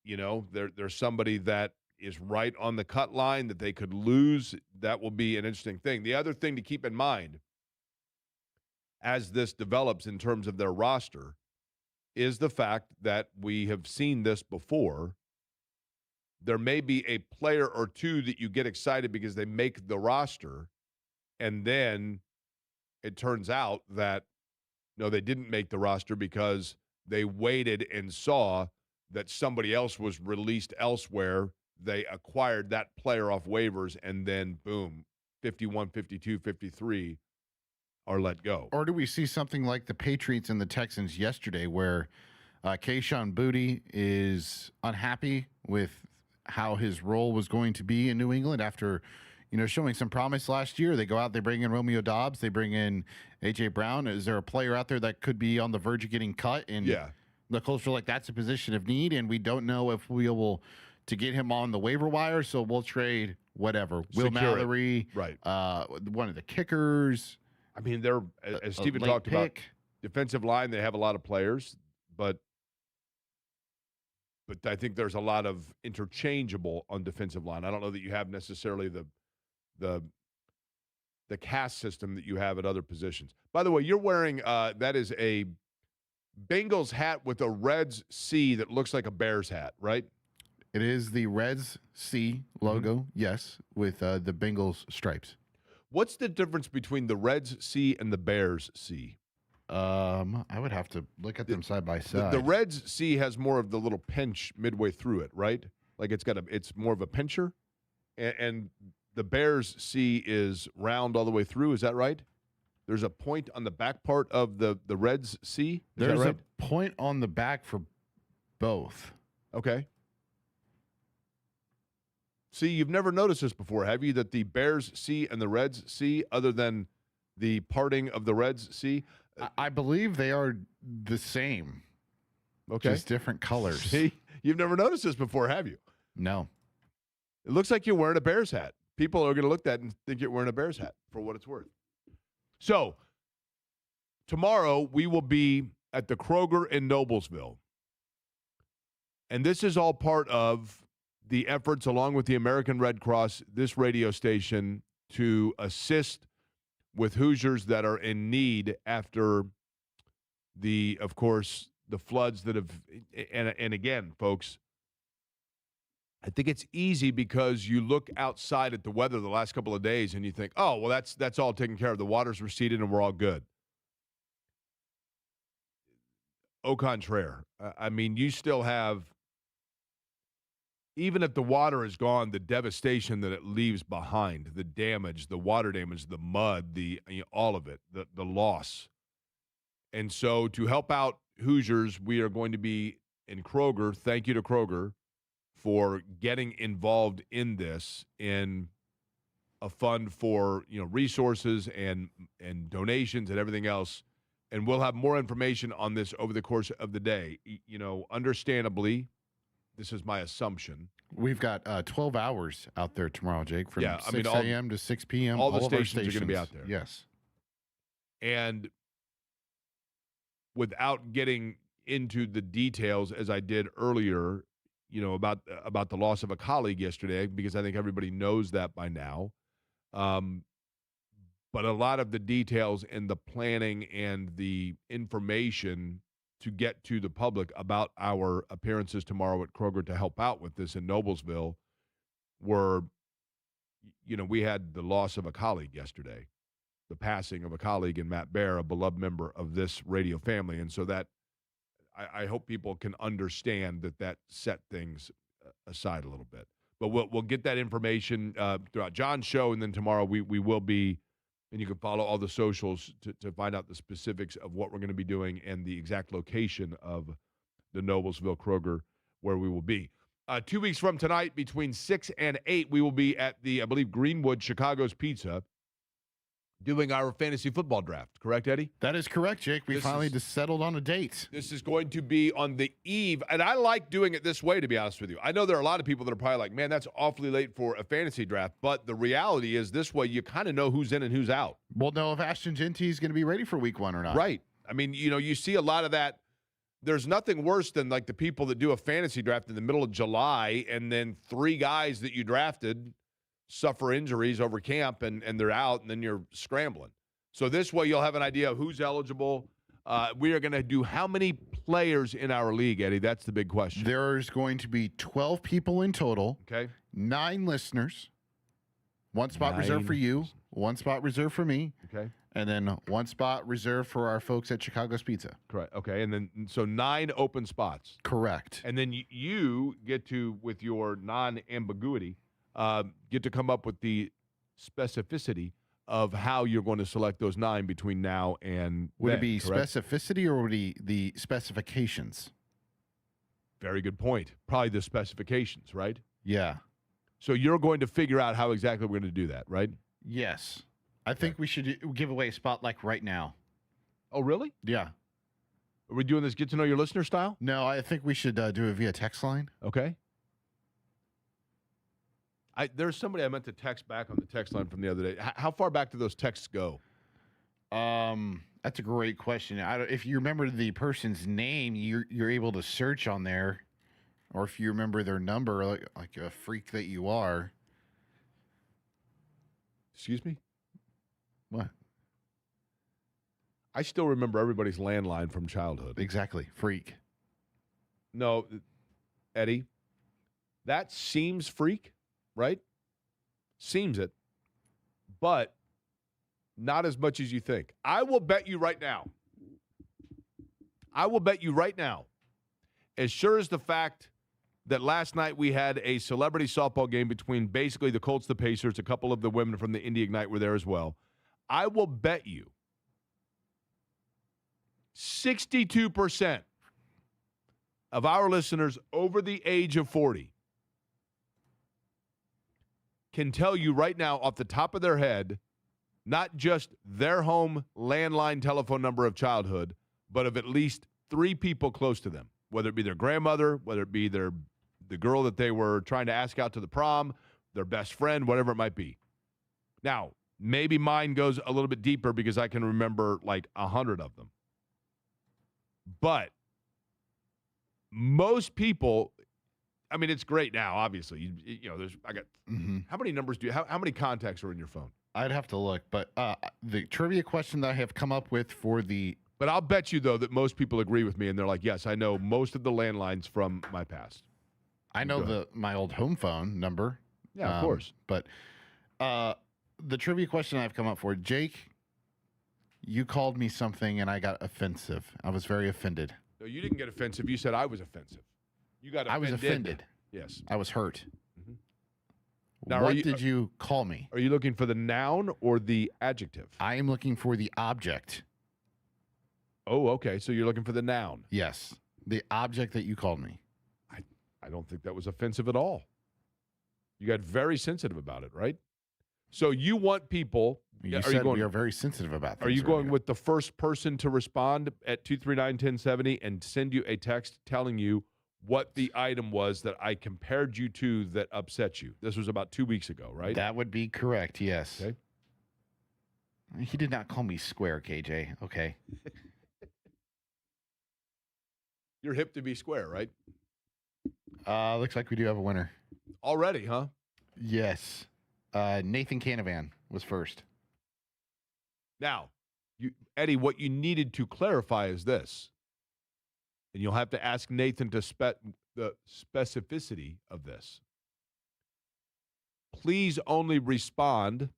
there's somebody that is right on the cut line that they could lose, that will be an interesting thing. The other thing to keep in mind as this develops in terms of their roster is the fact that we have seen this before. There may be a player or two that you get excited because they make the roster, and then it turns out that, no, they didn't make the roster because they waited and saw that somebody else was released elsewhere. They acquired that player off waivers, and then, boom, 51, 52, 53 are let go. Or do we see something like the Patriots and the Texans yesterday where Kayshon Boutte is unhappy with how his role was going to be in New England after, showing some promise last year? They go out, they bring in Romeo Doubs, they bring in A.J. Brown. Is there a player out there that could be on the verge of getting cut? And the Colts are like, that's a position of need, and we don't know if we will to get him on the waiver wire, so we'll trade whatever. Will Mallory, right? One of the kickers. I mean, they're, as Steven talked about, defensive line, they have a lot of players, but I think there's a lot of interchangeable on defensive line. I don't know that you have necessarily the cast system that you have at other positions. By the way, you're wearing that is a Bengals hat with a Reds C that looks like a Bears hat, right? It is the Reds C logo, yes, with the Bengals stripes. What's the difference between the Reds C and the Bears C? I would have to look at them side by side. The Reds C has more of the little pinch midway through it, right? Like it's more of a pincher, and the Bears C is round all the way through. Is that right? There's a point on the back part of the Reds C. There's a point on the back for both. Okay. See, you've never noticed this before, have you? That the Bears C and the Reds C, other than the parting of the Reds C, I believe they are the same. Okay. Just different colors. See? You've never noticed this before, have you? No. It looks like you're wearing a Bears hat. People are going to look at that and think you're wearing a Bears hat, for what it's worth. So, tomorrow we will be at the Kroger in Noblesville. And this is all part of the efforts, along with the American Red Cross, this radio station, to assist with Hoosiers that are in need after of course, the floods that have, and again, folks, I think it's easy because you look outside at the weather the last couple of days and you think, oh, well, that's all taken care of. The water's receded and we're all good. Au contraire. I mean, you still have, even if the water is gone, the devastation that it leaves behind, the damage, the water damage, the mud, all of it, the loss. And so to help out Hoosiers, we are going to be in Kroger. Thank you to Kroger for getting involved in this in a fund for resources and donations and everything else. And we'll have more information on this over the course of the day. Understandably, this is my assumption. We've got 12 hours out there tomorrow, Jake, from 6 a.m. to 6 p.m. All the stations are going to be out there. Yes. And without getting into the details, as I did earlier, about the loss of a colleague yesterday, because I think everybody knows that by now. But a lot of the details and the planning and the information to get to the public about our appearances tomorrow at Kroger to help out with this in Noblesville were, we had the loss of a colleague yesterday, the passing of a colleague in Matt Baer, a beloved member of this radio family. And so that I hope people can understand that set things aside a little bit. But we'll get that information throughout John's show, and then tomorrow we will be, and you can follow all the socials to find out the specifics of what we're going to be doing and the exact location of the Noblesville Kroger where we will be. 2 weeks from tonight, between 6 and 8, we will be at the, I believe, Greenwood Chicago's Pizza doing our fantasy football draft. Correct, Eddie? That is correct, Jake. We finally just settled on a date. This is going to be on the eve, and I like doing it this way, to be honest with you. I know there are a lot of people that are probably like, man, that's awfully late for a fantasy draft, but the reality is this way you kind of know who's in and who's out. We'll know if Ashton Genty is going to be ready for week 1 or not. Right. I mean, you see a lot of that. There's nothing worse than like the people that do a fantasy draft in the middle of July and then 3 guys that you drafted suffer injuries over camp and they're out, and then you're scrambling. So this way you'll have an idea of who's eligible. We are going to do how many players in our league, Eddie? That's the big question. There's going to be 12 people in total. Okay. 9 listeners. 1 spot reserved for you. 1 spot reserved for me. Okay. And then 1 spot reserved for our folks at Chicago's Pizza. Correct. Okay. And then so 9 open spots. Correct. And then you get to, with your non-ambiguity, get to come up with the specificity of how you're going to select those 9 between now and Would then, it be correct? specificity or would it be the specifications? Very good point. Probably the specifications, right? Yeah. So you're going to figure out how exactly we're going to do that, right? Yes. I think we should give away a spot like right now. Oh, really? Yeah. Are we doing this get to know your listener style? No, I think we should do it via text line. Okay. There's somebody I meant to text back on the text line from the other day. How far back do those texts go? That's a great question. If you remember the person's name, you're able to search on there, or if you remember their number, like a freak that you are. Excuse me? What? I still remember everybody's landline from childhood. Exactly, freak. No, Eddie, that seems freak, right? Seems it, but not as much as you think. I will bet you right now. As sure as the fact that last night we had a celebrity softball game between basically the Colts, the Pacers, a couple of the women from the Indy Ignite were there as well. I will bet you 62% of our listeners over the age of 40 can tell you right now off the top of their head, not just their home landline telephone number of childhood, but of at least 3 people close to them, whether it be their grandmother, whether it be the girl that they were trying to ask out to the prom, their best friend, whatever it might be. Now, maybe mine goes a little bit deeper because I can remember like 100 of them. But most people, I mean, it's great now, obviously. How many numbers do you how many contacts are in your phone? I'd have to look, but the trivia question that I have come up with for the... But I'll bet you, though, that most people agree with me, and they're like, yes, I know most of the landlines from my past. I know my old home phone number. Yeah, of course. But the trivia question I've come up for, Jake, you called me something and I got offensive. I was very offended. No, you didn't get offensive. You said I was offensive. You got offended. I was offended. Yes. I was hurt. Mm-hmm. Now, what did you call me? Are you looking for the noun or the adjective? I am looking for the object. Oh, okay. So you're looking for the noun. Yes. The object that you called me. I don't think that was offensive at all. You got very sensitive about it, right? So you want people. You said we are very sensitive about things. Are you going with the first person to respond at 239-1070 and send you a text telling you what the item was that I compared you to that upset you? This was about 2 weeks ago, right? That would be correct, yes. Okay. He did not call me square, KJ. Okay. You're hip to be square, right? Looks like we do have a winner. Already, huh? Yes. Nathan Canavan was first. Now, Eddie, what you needed to clarify is this, and you'll have to ask Nathan to the specificity of this. Please only respond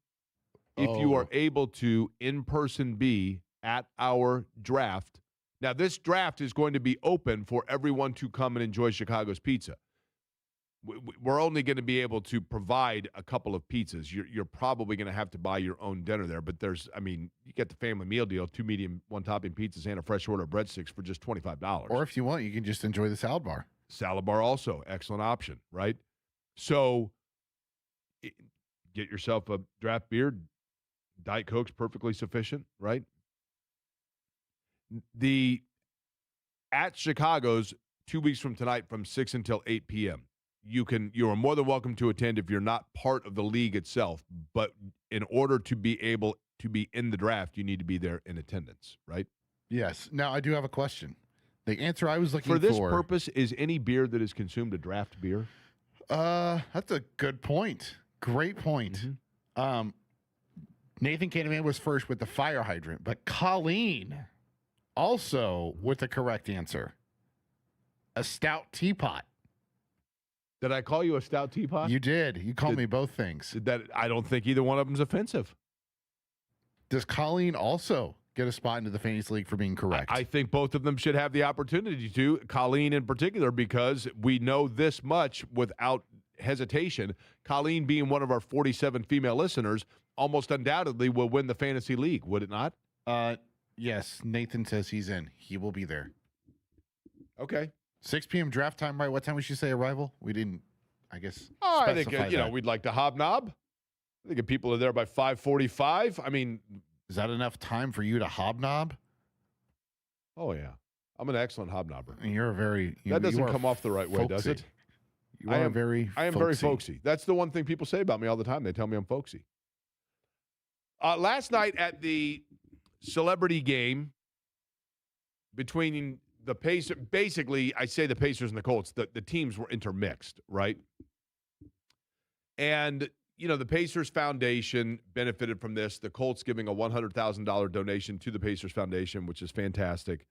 if you are able to in person be at our draft. Now, this draft is going to be open for everyone to come and enjoy Chicago's pizza. We're only going to be able to provide a couple of pizzas. You're probably going to have to buy your own dinner there, but you get the family meal deal, 2 medium, 1 topping pizzas and a fresh order of breadsticks for just $25. Or if you want, you can just enjoy the salad bar. Salad bar also, excellent option, right? So get yourself a draft beer. Diet Coke's perfectly sufficient, right? At Chicago's 2 weeks from tonight from 6 until 8 p.m. You are more than welcome to attend if you're not part of the league itself, but in order to be able to be in the draft, you need to be there in attendance, right? Yes. Now, I do have a question. The answer I was looking for... For this purpose, is any beer that is consumed a draft beer? That's a good point. Great point. Mm-hmm. Nathan Canavan was first with the fire hydrant, but Colleen also with the correct answer. A stout teapot. Did I call you a stout teapot? You did. You called me both things. I don't think either one of them is offensive. Does Colleen also get a spot into the fantasy league for being correct? I think both of them should have the opportunity to. Colleen in particular, because we know this much without hesitation. Colleen, being one of our 47 female listeners, almost undoubtedly will win the fantasy league, would it not? Yes. Nathan says he's in. He will be there. Okay. 6 p.m. draft time, right? What time we should say arrival? We didn't, I guess. I think we'd like to hobnob. I think if people are there by 5:45, is that enough time for you to hobnob? Oh yeah, I'm an excellent hobnobber. And you're that doesn't come off the right way, does it? I am very folksy. That's the one thing people say about me all the time. They tell me I'm folksy. Last night at the celebrity game between the Pacers, basically, I say the Pacers and the Colts, the teams were intermixed, right? And, the Pacers Foundation benefited from this. The Colts giving a $100,000 donation to the Pacers Foundation, which is fantastic.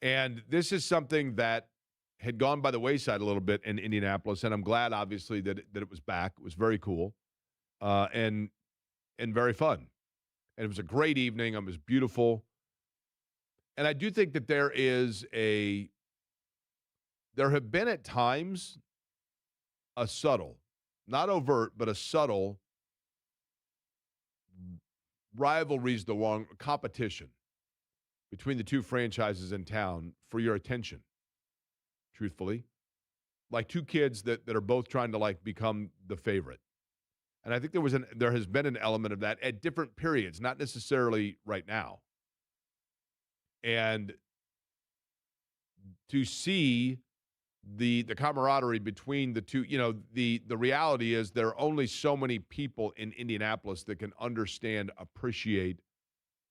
And this is something that had gone by the wayside a little bit in Indianapolis, and I'm glad, obviously, that it was back. It was very cool and very fun. And it was a great evening. It was beautiful. And I do think that there have been at times a subtle, not overt, but a subtle rivalries, the wrong competition between the two franchises in town for your attention, truthfully. Like two kids that are both trying to become the favorite. And I think there has been an element of that at different periods, not necessarily right now. And to see the camaraderie between the two, the reality is there are only so many people in Indianapolis that can understand, appreciate,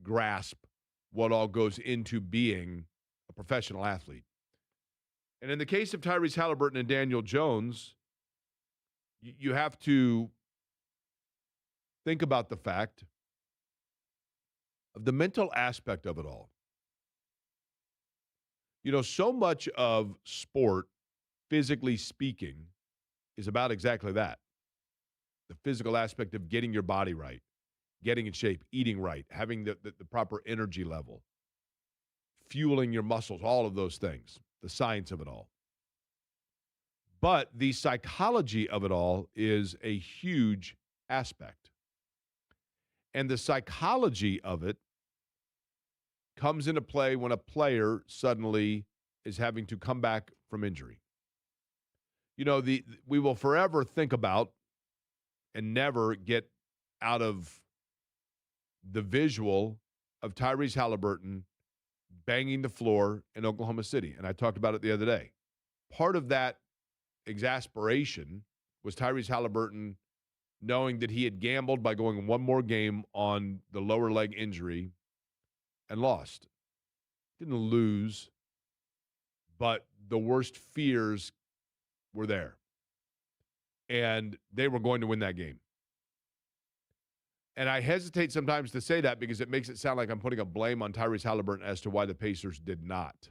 grasp what all goes into being a professional athlete. And in the case of Tyrese Halliburton and Daniel Jones, you have to think about the fact of the mental aspect of it all. So much of sport physically speaking, is about exactly that. The physical aspect of getting your body right, getting in shape, eating right, having the proper energy level, fueling your muscles, all of those things, the science of it all. But the psychology of it all is a huge aspect. And the psychology of it comes into play when a player suddenly is having to come back from injury. You know, we will forever think about and never get out of the visual of Tyrese Halliburton banging the floor in Oklahoma City. And I talked about it the other day. Part of that exasperation was Tyrese Halliburton knowing that he had gambled by going one more game on the lower leg injury and lost. Didn't lose, but the worst fears were there. And they were going to win that game. And I hesitate sometimes to say that because it makes it sound like I'm putting a blame on Tyrese Halliburton as to why the Pacers did not.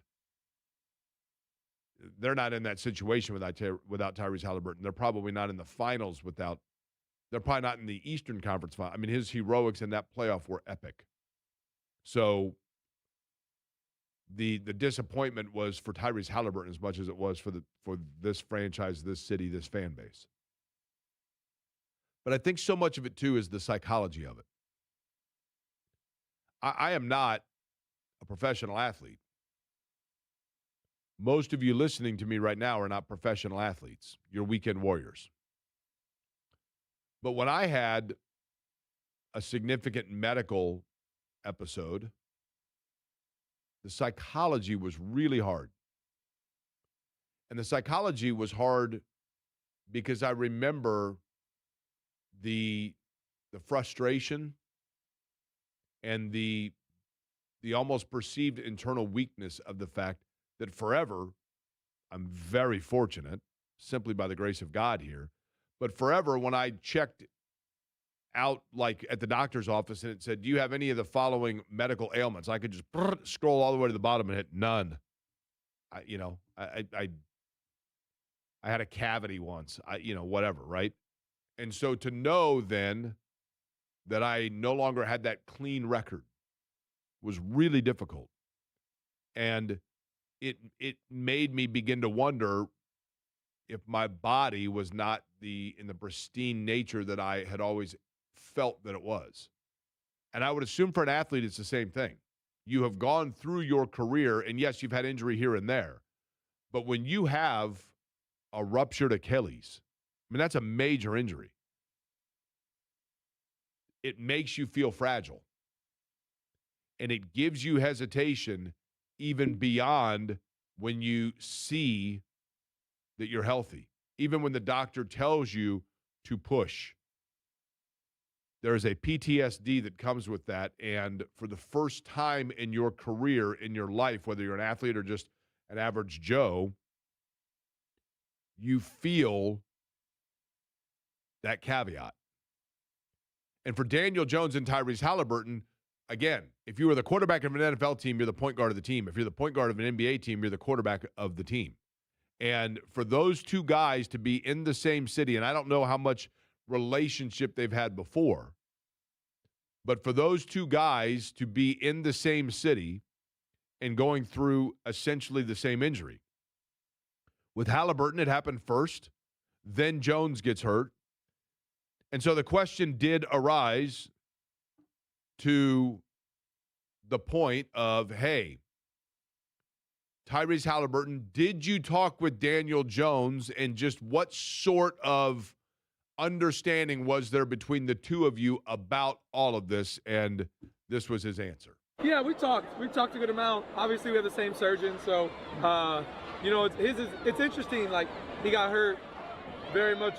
They're not in that situation without Tyrese Halliburton. They're probably not in the finals without. They're probably not in the Eastern Conference final. I mean, his heroics in that playoff were epic. So the disappointment was for Tyrese Halliburton as much as it was for this franchise, this city, this fan base. But I think so much of it, too, is the psychology of it. I am not a professional athlete. Most of you listening to me right now are not professional athletes. You're weekend warriors. But when I had a significant medical episode, the psychology was really hard. And the psychology was hard because I remember the frustration and the almost perceived internal weakness of the fact that forever, I'm very fortunate, simply by the grace of God here, but forever when I checked out like at the doctor's office and it said, do you have any of the following medical ailments? I could just scroll all the way to the bottom and hit none. I had a cavity once, whatever, right? And so to know then that I no longer had that clean record was really difficult. And it made me begin to wonder if my body was not in the pristine nature that I had always felt that it was. And I would assume for an athlete, it's the same thing. You have gone through your career, and yes, you've had injury here and there. But when you have a ruptured Achilles, I mean, that's a major injury. It makes you feel fragile. And it gives you hesitation even beyond when you see that you're healthy. Even when the doctor tells you to push. There is a PTSD that comes with that. And for the first time in your career, in your life, whether you're an athlete or just an average Joe, you feel that caveat. And for Daniel Jones and Tyrese Halliburton, again, if you were the quarterback of an NFL team, you're the point guard of the team. If you're the point guard of an NBA team, you're the quarterback of the team. And for those two guys to be in the same city, and I don't know how much relationship they've had before, but for those two guys to be in the same city and going through essentially the same injury. With Halliburton, it happened first. Then Jones gets hurt. And so the question did arise to the point of, hey, Tyrese Halliburton, did you talk with Daniel Jones, and just what sort of understanding was there between the two of you about all of this? And this was his answer. Yeah, we talked. We talked a good amount. Obviously, we have the same surgeon, so it's interesting. Like, he got hurt very much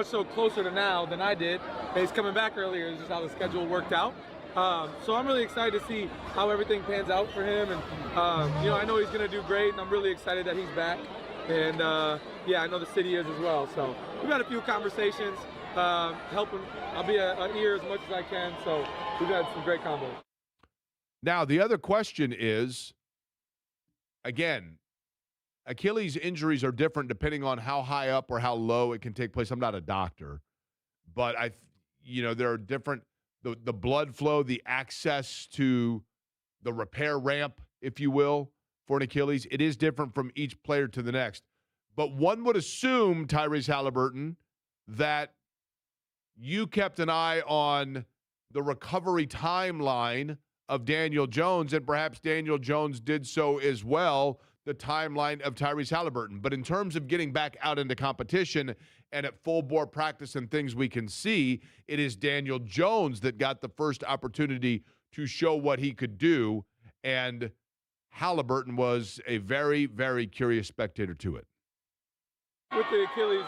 so closer to now than I did. And he's coming back earlier. It's just how the schedule worked out. So I'm really excited to see how everything pans out for him. And I know he's going to do great, and I'm really excited that he's back. And I know the city is as well. So we've had a few conversations. Helping. I'll be an ear as much as I can. So we've had some great combos. Now, the other question is, again, Achilles injuries are different depending on how high up or how low it can take place. I'm not a doctor, but there are different the blood flow, the access to the repair ramp, if you will, for an Achilles. It is different from each player to the next. But one would assume, Tyrese Halliburton, that you kept an eye on the recovery timeline of Daniel Jones, and perhaps Daniel Jones did so as well, the timeline of Tyrese Halliburton. But in terms of getting back out into competition and at full bore practice and things we can see, it is Daniel Jones that got the first opportunity to show what he could do, and Halliburton was a very, very curious spectator to it. With the Achilles,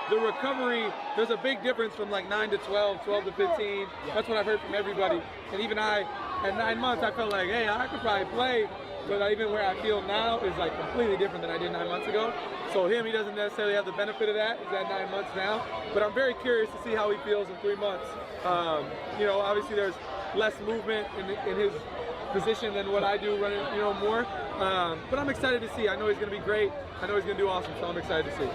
the recovery, there's a big difference from 9 to 12, 12 to 15. That's what I've heard from everybody. And even I, at 9 months, I felt like, hey, I could probably play. But even where I feel now is completely different than I did 9 months ago. So he doesn't necessarily have the benefit of that. He's at 9 months now. But I'm very curious to see how he feels in 3 months. Obviously there's less movement in his position than what I do running, more. But I'm excited to see. I know he's going to be great. I know he's going to do awesome, so I'm excited to see.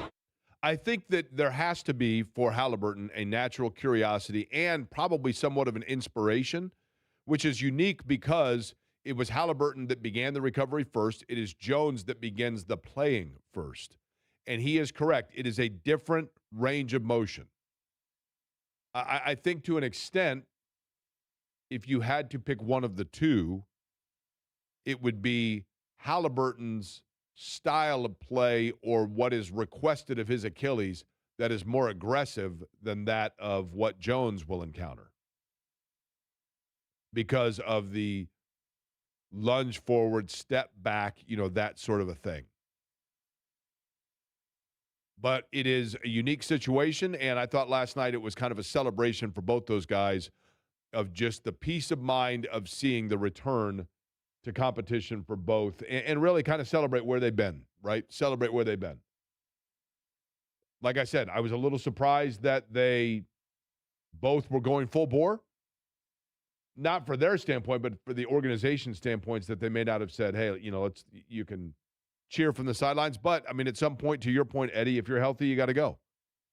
I think that there has to be, for Halliburton, a natural curiosity and probably somewhat of an inspiration, which is unique because it was Halliburton that began the recovery first. It is Jones that begins the playing first. And he is correct. It is a different range of motion. I think to an extent, if you had to pick one of the two, it would be Halliburton's style of play or what is requested of his Achilles that is more aggressive than that of what Jones will encounter because of the lunge forward, step back, that sort of a thing. But it is a unique situation, and I thought last night it was kind of a celebration for both those guys of just the peace of mind of seeing the return to competition for both and really kind of celebrate where they've been, right? Celebrate where they've been. Like I said, I was a little surprised that they both were going full bore. Not for their standpoint, but for the organization standpoints that they may not have said, hey, you can cheer from the sidelines. But, at some point, to your point, Eddie, if you're healthy, you got to go.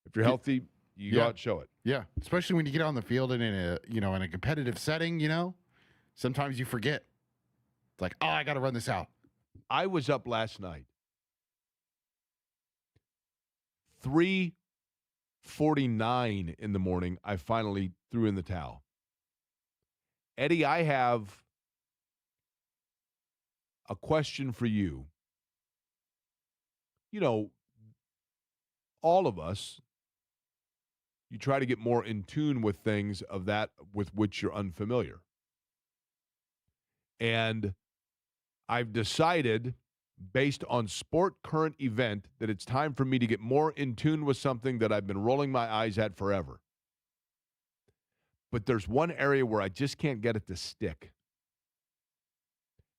If you're healthy, you go out and show it. Yeah, especially when you get on the field and in a competitive setting, sometimes you forget. It's like, I got to run this out. I was up last night, 3:49 in the morning. I finally threw in the towel. Eddie, I have a question for you. All of us, you try to get more in tune with things of that with which you're unfamiliar. And I've decided, based on sport current event, that it's time for me to get more in tune with something that I've been rolling my eyes at forever. But there's one area where I just can't get it to stick.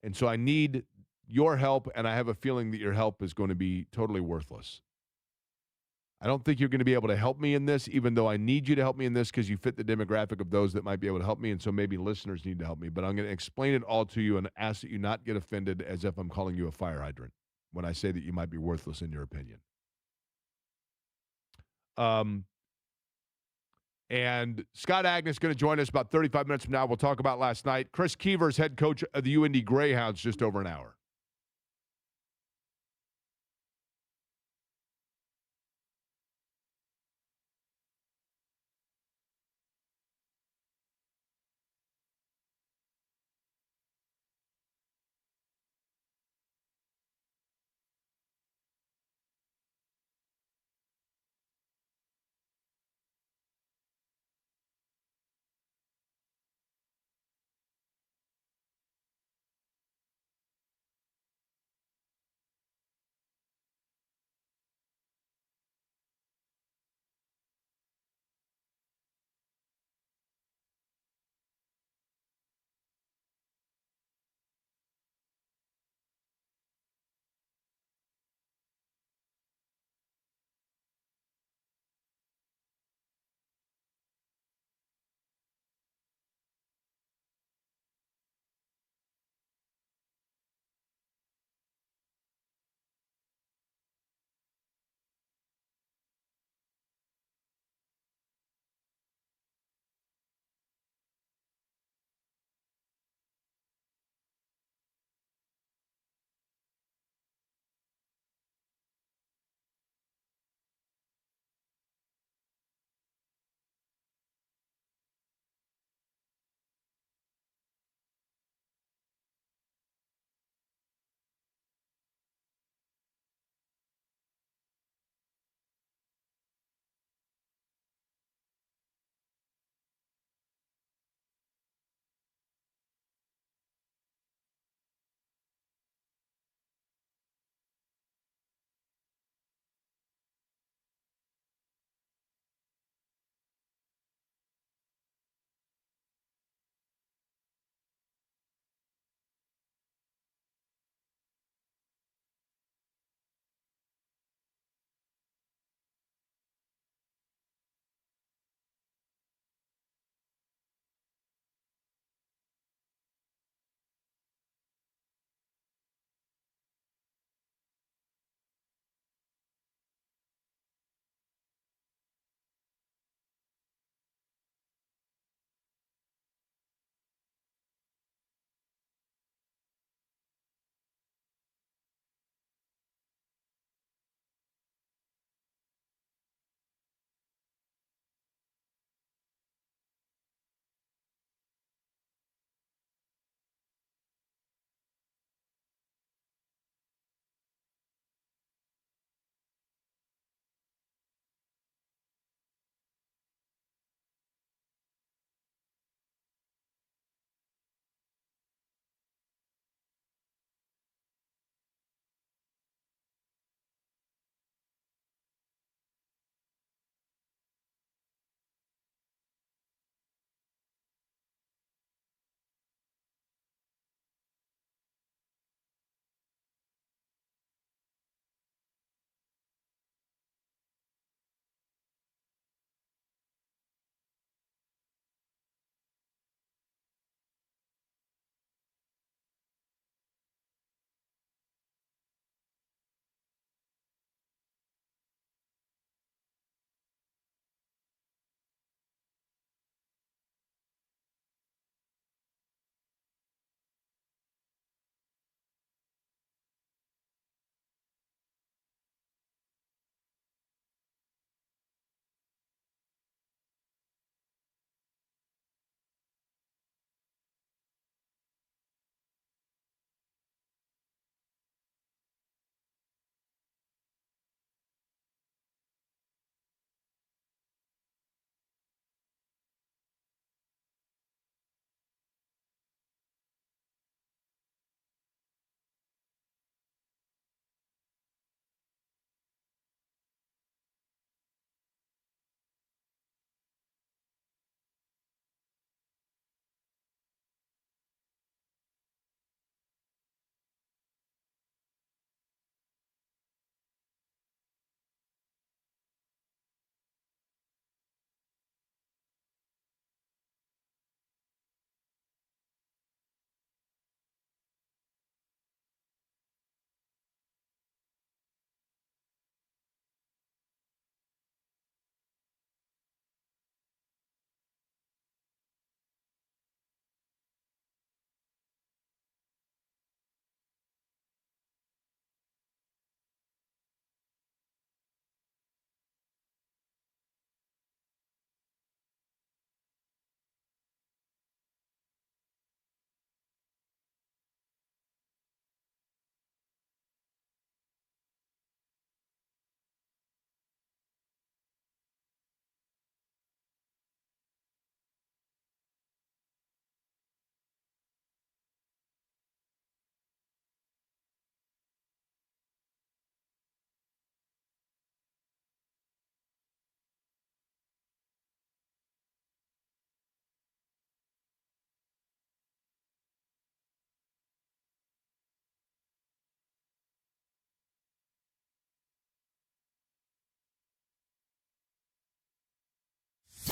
And so I need your help, and I have a feeling that your help is going to be totally worthless. I don't think you're going to be able to help me in this, even though I need you to help me in this because you fit the demographic of those that might be able to help me, and so maybe listeners need to help me. But I'm going to explain it all to you and ask that you not get offended as if I'm calling you a fire hydrant when I say that you might be worthless in your opinion. And Scott Agness is going to join us about 35 minutes from now. We'll talk about last night. Chris Keevers, head coach of the Indy Greyhounds, just over an hour.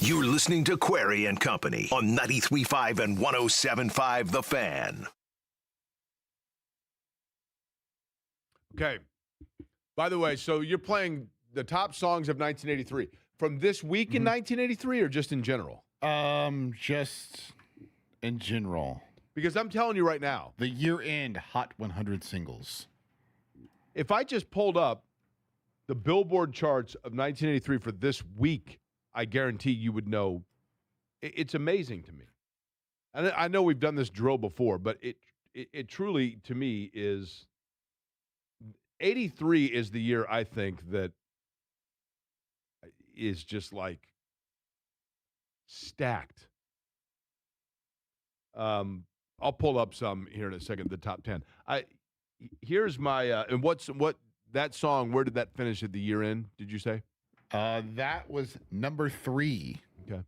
You're listening to Query and Company on 93.5 and 107.5 The Fan. Okay. By the way, so you're playing the top songs of 1983 from this week in 1983 or just in general? Just in general. Because I'm telling you right now, the year-end Hot 100 singles. If I just pulled up the Billboard charts of 1983 for this week, I guarantee you would know. It's amazing to me. And I know we've done this drill before, but it truly, to me, is 83 is the year I think that is just like stacked. I'll pull up some here in a second, the top 10. Here's my and what that song, where did that finish at the year end, did you say? That was number 3. Okay.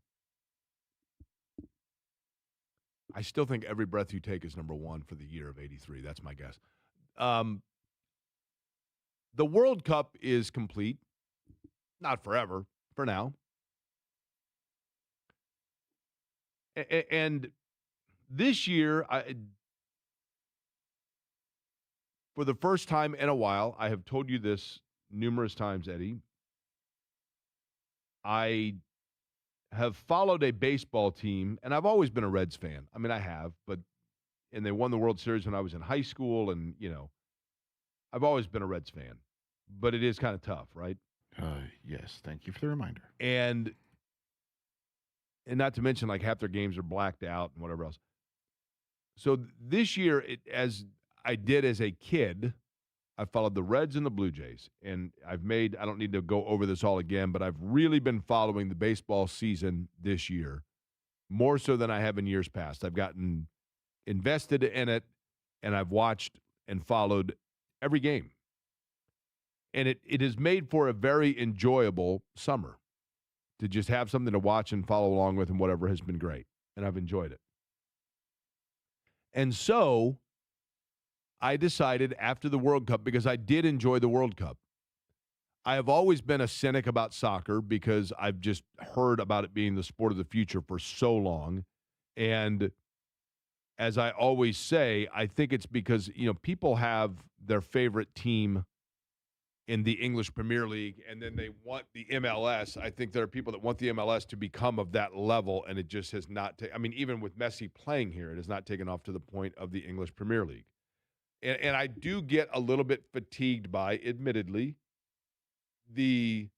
I still think Every Breath You Take is number 1 for the year of 83. That's my guess. The World Cup is complete. Not forever, for now. And this year, for the first time in a while, I have told you this numerous times, Eddie, I have followed a baseball team, and I've always been a Reds fan. I mean, I have, and they won the World Series when I was in high school, and, I've always been a Reds fan. But it is kind of tough, right? Yes, thank you for the reminder. And not to mention, like, half their games are blacked out and whatever else. So this year, as I did as a kid, I followed the Reds and the Blue Jays. And I don't need to go over this all again, but I've really been following the baseball season this year, more so than I have in years past. I've gotten invested in it, and I've watched and followed every game. And it has made for a very enjoyable summer to just have something to watch and follow along with, and whatever has been great. And I've enjoyed it. And so I decided after the World Cup, because I did enjoy the World Cup. I have always been a cynic about soccer because I've just heard about it being the sport of the future for so long. And as I always say, I think it's because, people have their favorite team in the English Premier League, and then they want the MLS. I think there are people that want the MLS to become of that level, and it just has not even with Messi playing here, it has not taken off to the point of the English Premier League. And I do get a little bit fatigued by, admittedly, the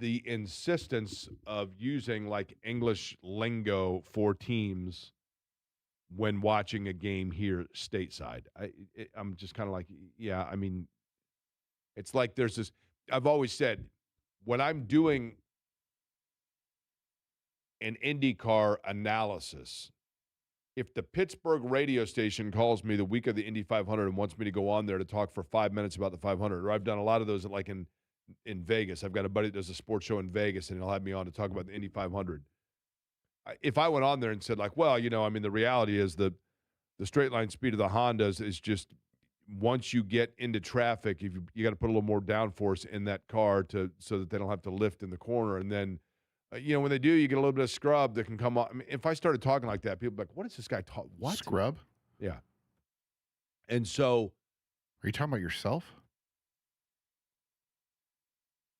insistence of using, like, English lingo for teams when watching a game here stateside. I'm just kind of like, yeah, it's like there's this, I've always said, when I'm doing an IndyCar analysis, if the Pittsburgh radio station calls me the week of the Indy 500 and wants me to go on there to talk for 5 minutes about the 500, or I've done a lot of those like in Vegas. I've got a buddy that does a sports show in Vegas, and he'll have me on to talk about the Indy 500. If I went on there and said, like, well, the reality is the straight line speed of the Hondas is just, once you get into traffic, you got to put a little more downforce in that car so that they don't have to lift in the corner. And then, when they do, you get a little bit of scrub that can come off. If I started talking like that, people would be like, what is this guy talking? What? Scrub? Yeah. And so. Are you talking about yourself?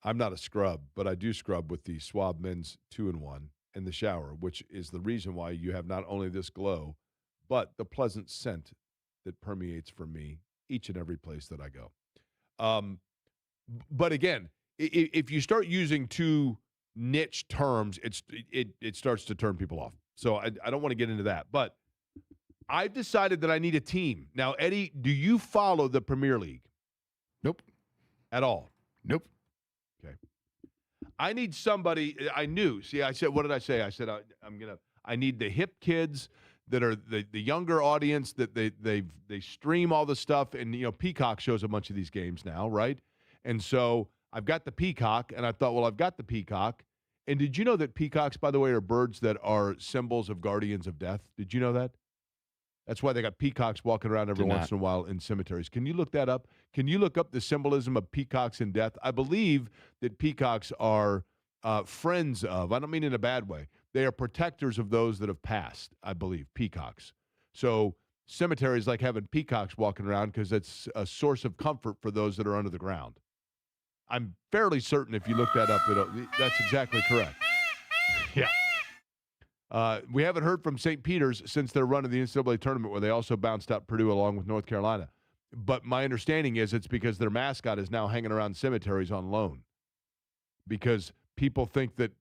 I'm not a scrub, but I do scrub with the Swab Men's 2-in-1 in the shower, which is the reason why you have not only this glow, but the pleasant scent that permeates from me each and every place that I go. But again, if you start using too niche terms, it starts to turn people off. So I don't want to get into that. But I've decided that I need a team. Now, Eddie, do you follow the Premier League? Nope. At all? Nope. Okay. I need somebody. I knew. See, I said, what did I say? I said, I need the hip kids that are the younger audience, that they stream all the stuff, and Peacock shows a bunch of these games now, right? And so I've got the Peacock, and I thought, well, I've got the Peacock. And did you know that peacocks, by the way, are birds that are symbols of guardians of death? Did you know that? That's why they got peacocks walking around every once in a while in cemeteries. Can you look that up? Can you look up the symbolism of peacocks in death? I believe that peacocks are friends of, I don't mean in a bad way, they are protectors of those that have passed, I believe, peacocks. So cemeteries like having peacocks walking around because it's a source of comfort for those that are under the ground. I'm fairly certain if you look that up, that's exactly correct. Yeah. We haven't heard from St. Peter's since their run of the NCAA tournament where they also bounced out Purdue along with North Carolina. But my understanding is it's because their mascot is now hanging around cemeteries on loan because people think that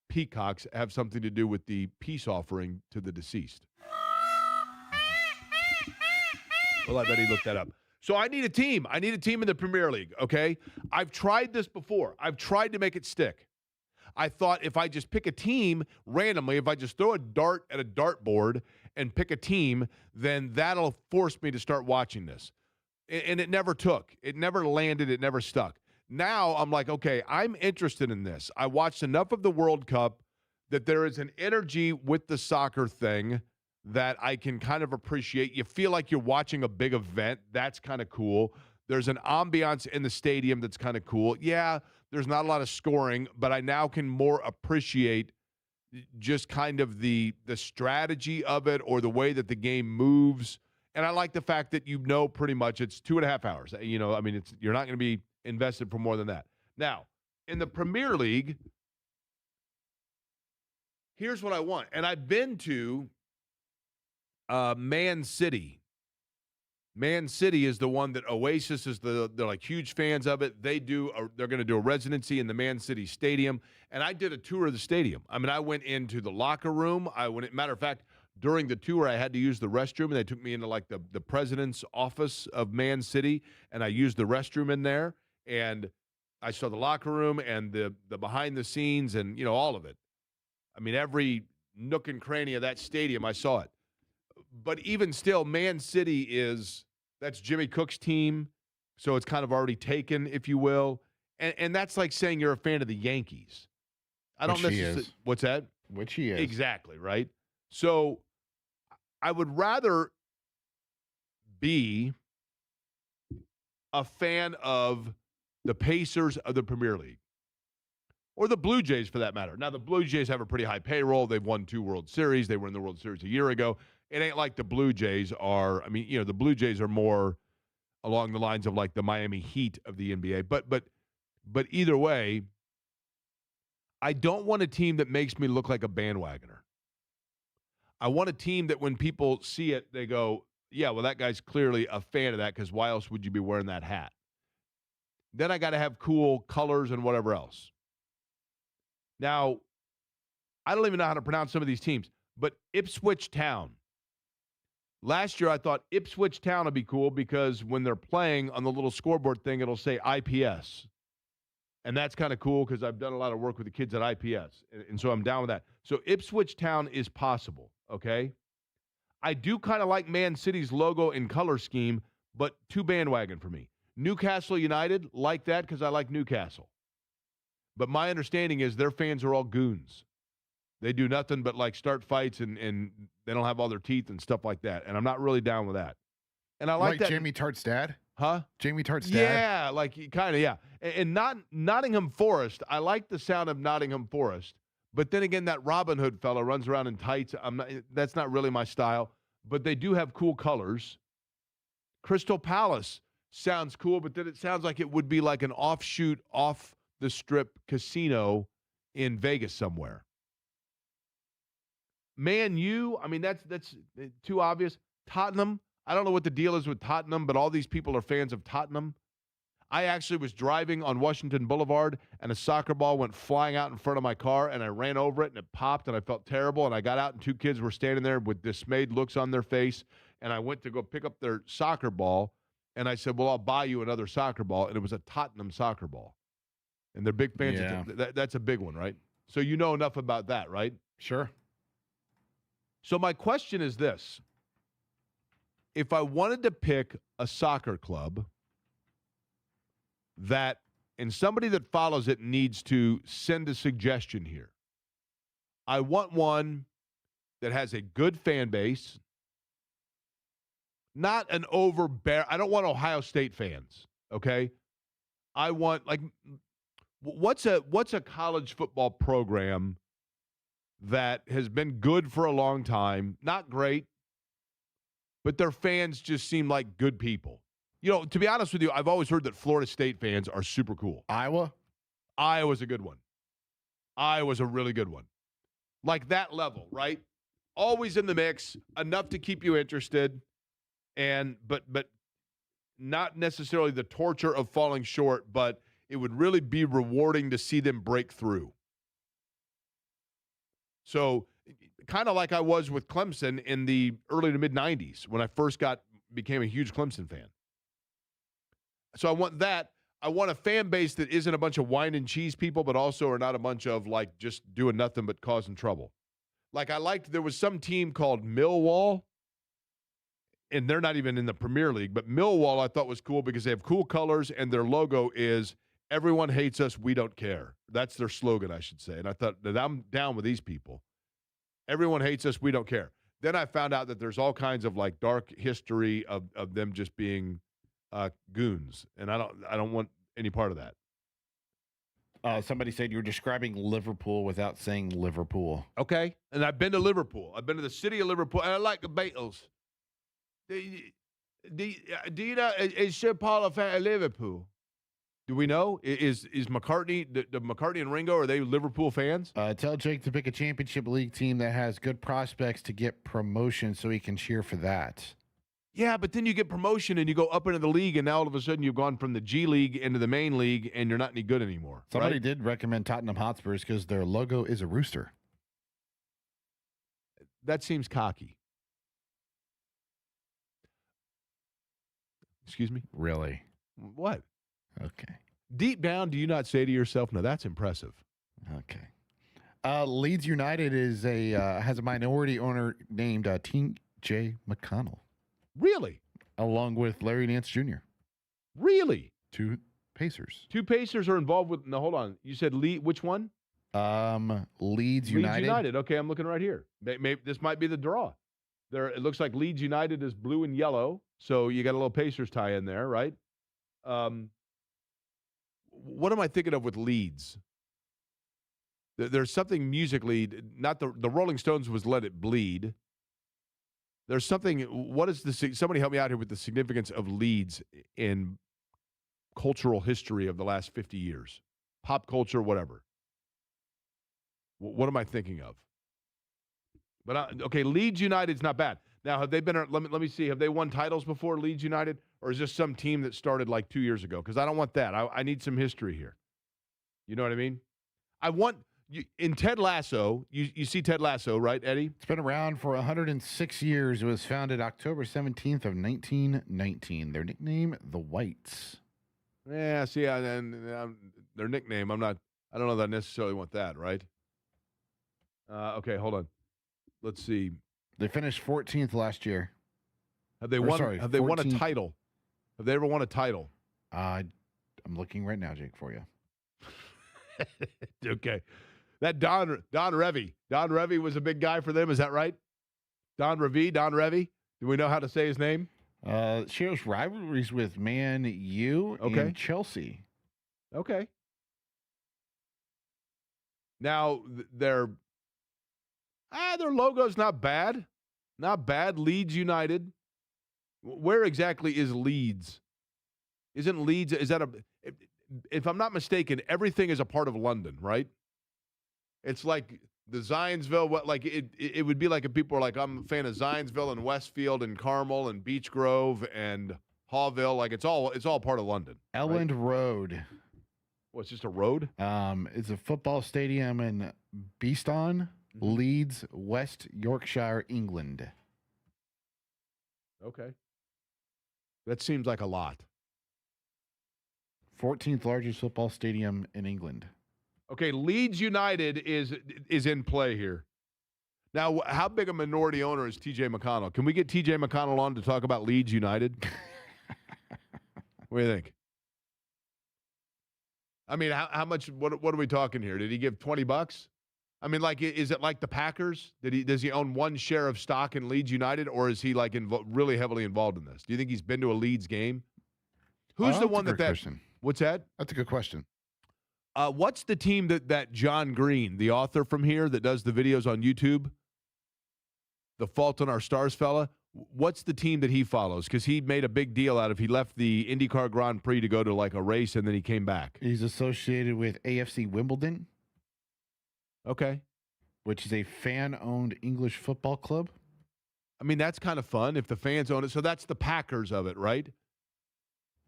peacocks have something to do with the peace offering to the deceased. Well, I bet he looked that up. So I need a team. I need a team in the Premier League, okay? I've tried this before. I've tried to make it stick. I thought if I just pick a team randomly, if I just throw a dart at a dartboard and pick a team, then that'll force me to start watching this. And it never took. It never landed. It never stuck. Now I'm like, okay, I'm interested in this. I watched enough of the World Cup that there is an energy with the soccer thing that I can kind of appreciate. You feel like you're watching a big event. That's kind of cool. There's an ambiance in the stadium that's kind of cool. Yeah, there's not a lot of scoring, but I now can more appreciate just kind of the strategy of it or the way that the game moves. And I like the fact that pretty much it's 2.5 hours. You're not going to be invested for more than that. Now, in the Premier League, here's what I want. And I've been to Man City. Man City is the one that Oasis is they're like huge fans of it. They're going to do a residency in the Man City Stadium. And I did a tour of the stadium. I went into the locker room. Matter of fact, during the tour, I had to use the restroom, and they took me into like the president's office of Man City, and I used the restroom in there, and I saw the locker room and the behind the scenes and, all of it. Every nook and cranny of that stadium, I saw it. But even still, Man City that's Jimmy Cook's team, so it's kind of already taken, if you will. And that's like saying you're a fan of the Yankees. I don't necessarily. What's that? Which he is. Exactly, right? So I would rather be a fan of the Pacers of the Premier League or the Blue Jays for that matter. Now, the Blue Jays have a pretty high payroll. They've won 2 World Series. They were in the World Series a year ago. It ain't like the Blue Jays are. The Blue Jays are more along the lines of like the Miami Heat of the NBA. But either way, I don't want a team that makes me look like a bandwagoner. I want a team that when people see it, they go, yeah, well, that guy's clearly a fan of that because why else would you be wearing that hat? Then I got to have cool colors and whatever else. Now, I don't even know how to pronounce some of these teams, but Ipswich Town. Last year, I thought Ipswich Town would be cool because when they're playing on the little scoreboard thing, it'll say IPS. And that's kind of cool because I've done a lot of work with the kids at IPS. And so I'm down with that. So Ipswich Town is possible, okay? I do kind of like Man City's logo and color scheme, but too bandwagon for me. Newcastle United, like that because I like Newcastle. But my understanding is their fans are all goons. They do nothing but like start fights and they don't have all their teeth and stuff like that. And I'm not really down with that. And I like that. Jamie Tartt's dad? Huh? Jamie Tartt's dad? Yeah, like kind of, yeah. And not Nottingham Forest. I like the sound of Nottingham Forest. But then again, that Robin Hood fella runs around in tights. That's not really my style. But they do have cool colors. Crystal Palace sounds cool, but then it sounds like it would be like an offshoot off the strip casino in Vegas somewhere. Man U, that's too obvious. Tottenham, I don't know what the deal is with Tottenham, but all these people are fans of Tottenham. I actually was driving on Washington Boulevard, and a soccer ball went flying out in front of my car, and I ran over it, and it popped, and I felt terrible, and I got out, and 2 kids were standing there with dismayed looks on their face, and I went to go pick up their soccer ball, and I said, well, I'll buy you another soccer ball, and it was a Tottenham soccer ball. And they're big fans. Yeah. That's a big one, right? So you know enough about that, right? Sure. So my question is this. If I wanted to pick a soccer club and somebody that follows it needs to send a suggestion here. I want one that has a good fan base, not an I don't want Ohio State fans, okay? I want, like, What's a college football program that has been good for a long time, not great, but their fans just seem like good people? You know, to be honest with you, I've always heard that Florida State fans are super cool. Iowa's a good one. Iowa's a really good one. Like that level, right? Always in the mix, enough to keep you interested, but not necessarily the torture of falling short, but it would really be rewarding to see them break through. So kind of like I was with Clemson in the early to mid-'90s when I first became a huge Clemson fan. So I want that. I want a fan base that isn't a bunch of wine and cheese people, but also are not a bunch of, like, just doing nothing but causing trouble. Like, there was some team called Millwall, and they're not even in the Premier League, but Millwall I thought was cool because they have cool colors, and their logo is, everyone hates us, we don't care. That's their slogan, I should say. And I thought that I'm down with these people. Everyone hates us, we don't care. Then I found out that there's all kinds of, like, dark history of them just being goons, and I don't want any part of that. Somebody said you were describing Liverpool without saying Liverpool. Okay, and I've been to Liverpool. I've been to the city of Liverpool, and I like the Beatles. Do you know, is Sir Paul a fan of Liverpool? Do we know? Is McCartney, the McCartney and Ringo, are they Liverpool fans? Tell Jake to pick a championship league team that has good prospects to get promotion so he can cheer for that. Yeah, but then you get promotion and you go up into the league, and now all of a sudden you've gone from the G League into the main league, and you're not any good anymore. Somebody did recommend Tottenham Hotspurs because their logo is a rooster. That seems cocky. Excuse me? Really? What? Okay. Deep down, do you not say to yourself, no, that's impressive? Okay. Leeds United has a minority owner named T.J. McConnell. Really? Along with Larry Nance Jr. Really? Two Pacers. Two Pacers are involved with, no, hold on. You said which one? Leeds United. Leeds United. Okay, I'm looking right here. This might be the draw. It looks like Leeds United is blue and yellow, so you got a little Pacers tie in there, right? What am I thinking of with Leeds? There's something musically, not the Rolling Stones was Let It Bleed. There's something, somebody help me out here with the significance of Leeds in cultural history of the last 50 years. Pop culture, whatever. What am I thinking of? But, okay, Leeds United's not bad. Now, have they been, let me see, have they won titles before, Leeds United? Or is this some team that started like 2 years ago? Because I don't want that. I need some history here. You know what I mean? In Ted Lasso, you see Ted Lasso, right, Eddie? It's been around for 106 years. It was founded October 17th of 1919. Their nickname, the Whites. Yeah, see, their nickname, I don't know that I necessarily want that, right? Okay, hold on. Let's see. They finished 14th last year. Have they won a title? Have they ever won a title? I'm looking right now, Jake, for you. Okay. That Don Revy. Don Revy was a big guy for them. Is that right? Don Revy? Do we know how to say his name? Shares rivalries with Man U and Chelsea. Okay. Now, their logo's not bad. Not bad. Leeds United. Where exactly is Leeds? Isn't Leeds, if I'm not mistaken, everything is a part of London, right? It's like the Zionsville, it would be like if people are like, I'm a fan of Zionsville and Westfield and Carmel and Beech Grove and Hawville. Like it's all part of London. Elland right? Road. Well, it's just a road? It's a football stadium in Beeston, Leeds, West Yorkshire, England. Okay. That seems like a lot. 14th largest football stadium in England. Okay, Leeds United is in play here. Now, how big a minority owner is T.J. McConnell? Can we get T.J. McConnell on to talk about Leeds United? What do you think? I mean, how much? What are we talking here? Did he give $20? I mean, like, is it like the Packers? Does he own one share of stock in Leeds United, or is he like really heavily involved in this? Do you think he's been to a Leeds game? Who's the one that? Question. What's that? That's a good question. What's the team that John Green, the author from here that does the videos on YouTube, the Fault in Our Stars fella, what's the team that he follows? Because he made a big deal out of he left the IndyCar Grand Prix to go to like a race, and then he came back. He's associated with AFC Wimbledon. Okay. Which is a fan-owned English football club. I mean, that's kind of fun if the fans own it. So that's the Packers of it, right?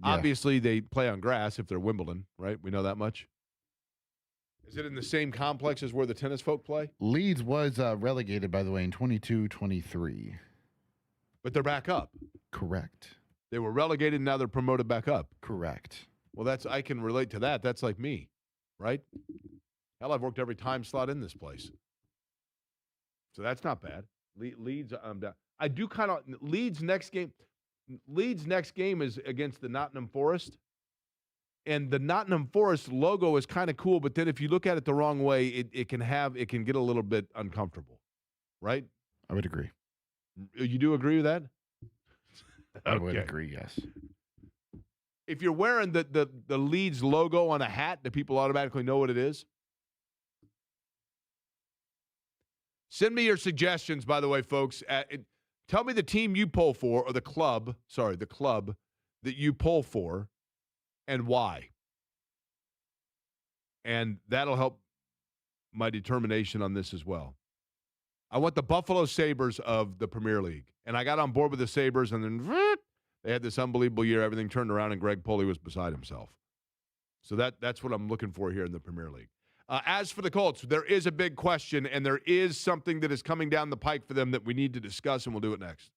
Yeah. Obviously, they play on grass if they're Wimbledon, right? We know that much. Is it in the same complex as where the tennis folk play? Leeds was relegated, by the way, in 22-23. But they're back up. Correct. They were relegated, and now they're promoted back up. Correct. Well, I can relate to that. That's like me, right? Hell, I've worked every time slot in this place. So that's not bad. Leeds, I'm down. I do kind of Leeds next game is against the Nottingham Forest. And the Nottingham Forest logo is kind of cool, but then if you look at it the wrong way, it can get a little bit uncomfortable, right? I would agree. You do agree with that? I would agree, yes. If you're wearing the Leeds logo on a hat, do people automatically know what it is? Send me your suggestions, by the way, folks. Tell me the team you pull for, or the club that you pull for, and why. And that'll help my determination on this as well. I want the Buffalo Sabres of the Premier League. And I got on board with the Sabres, and then they had this unbelievable year. Everything turned around, and Greg Pulley was beside himself. So that's what I'm looking for here in the Premier League. As for the Colts, there is a big question, and there is something that is coming down the pike for them that we need to discuss, and we'll do it next.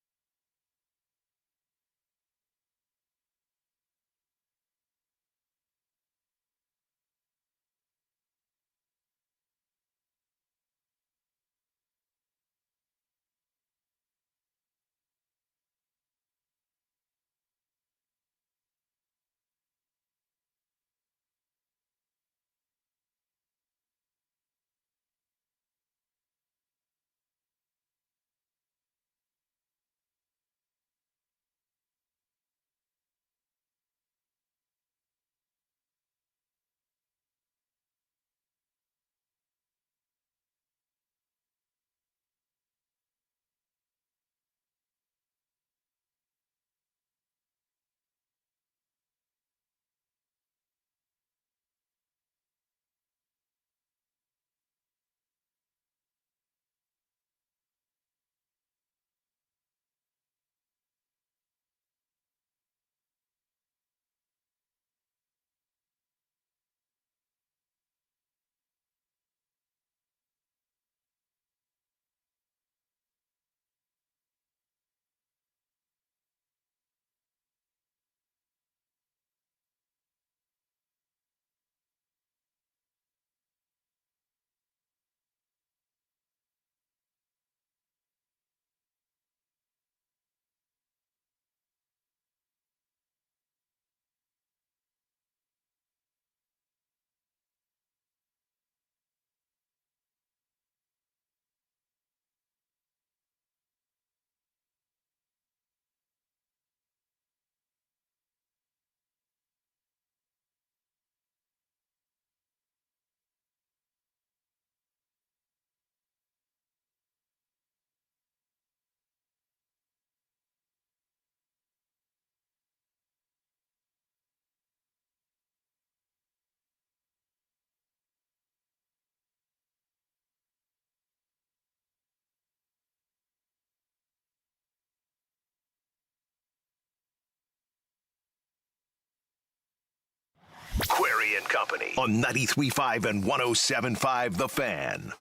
Query and Company on 93.5 and 107.5 The Fan.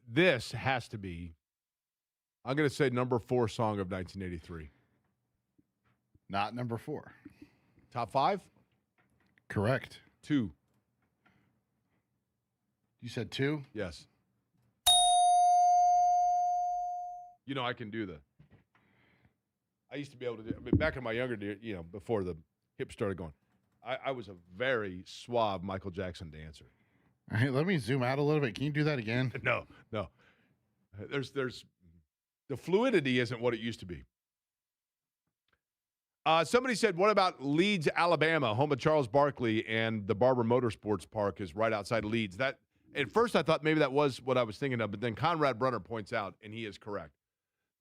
This has to be, I'm going to say, number 4 song of 1983. Not number 4. Top 5? Correct. 2. You said 2? Yes. You know, I can do I used to be able to do, back in my younger days, before the hips started going, I was a very suave Michael Jackson dancer. All right, let me zoom out a little bit. Can you do that again? No. There's the fluidity isn't what it used to be. Somebody said, what about Leeds, Alabama, home of Charles Barkley, and the Barber Motorsports Park is right outside Leeds. That at first I thought maybe that was what I was thinking of, but then Conrad Brunner points out, and he is correct.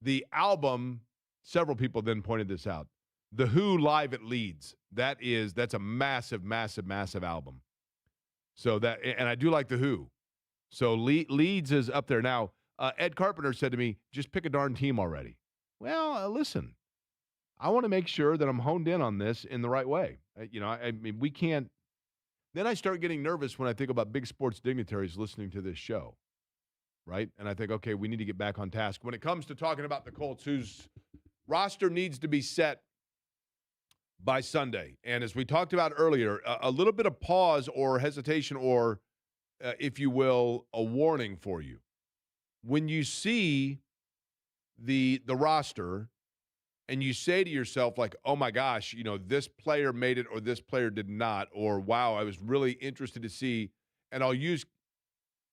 The album, several people then pointed this out, The Who Live at Leeds. That's a massive, massive, massive album. So that, and I do like The Who. So Leeds is up there. Now, Ed Carpenter said to me, just pick a darn team already. Well, listen, I want to make sure that I'm honed in on this in the right way. I mean, we can't. Then I start getting nervous when I think about big sports dignitaries listening to this show, right? And I think, okay, we need to get back on task. When it comes to talking about the Colts, whose roster needs to be set by Sunday. And as we talked about earlier, a little bit of pause or hesitation or, if you will, a warning for you. When you see the roster and you say to yourself, like, oh, my gosh, this player made it or this player did not, or, wow, I was really interested to see. And I'll use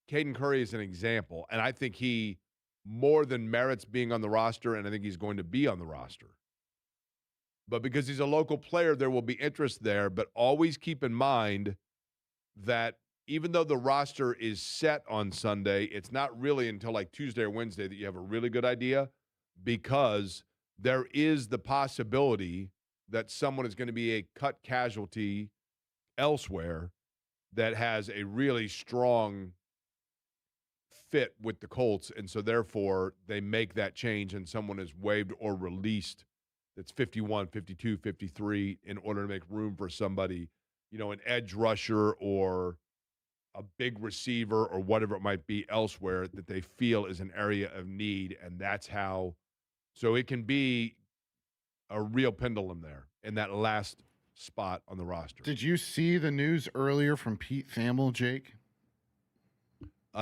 Caden Curry as an example, and I think he more than merits being on the roster, and I think he's going to be on the roster. But because he's a local player, there will be interest there, but always keep in mind that even though the roster is set on Sunday, it's not really until like Tuesday or Wednesday that you have a really good idea, because there is the possibility that someone is going to be a cut casualty elsewhere that has a really strong fit with the Colts, and so therefore they make that change and someone is waived or released that's 51, 52, 53 in order to make room for somebody, an edge rusher or a big receiver or whatever it might be elsewhere that they feel is an area of need, and that's how. So it can be a real pendulum there in that last spot on the roster. Did you see the news earlier from Pete Thamel, Jake?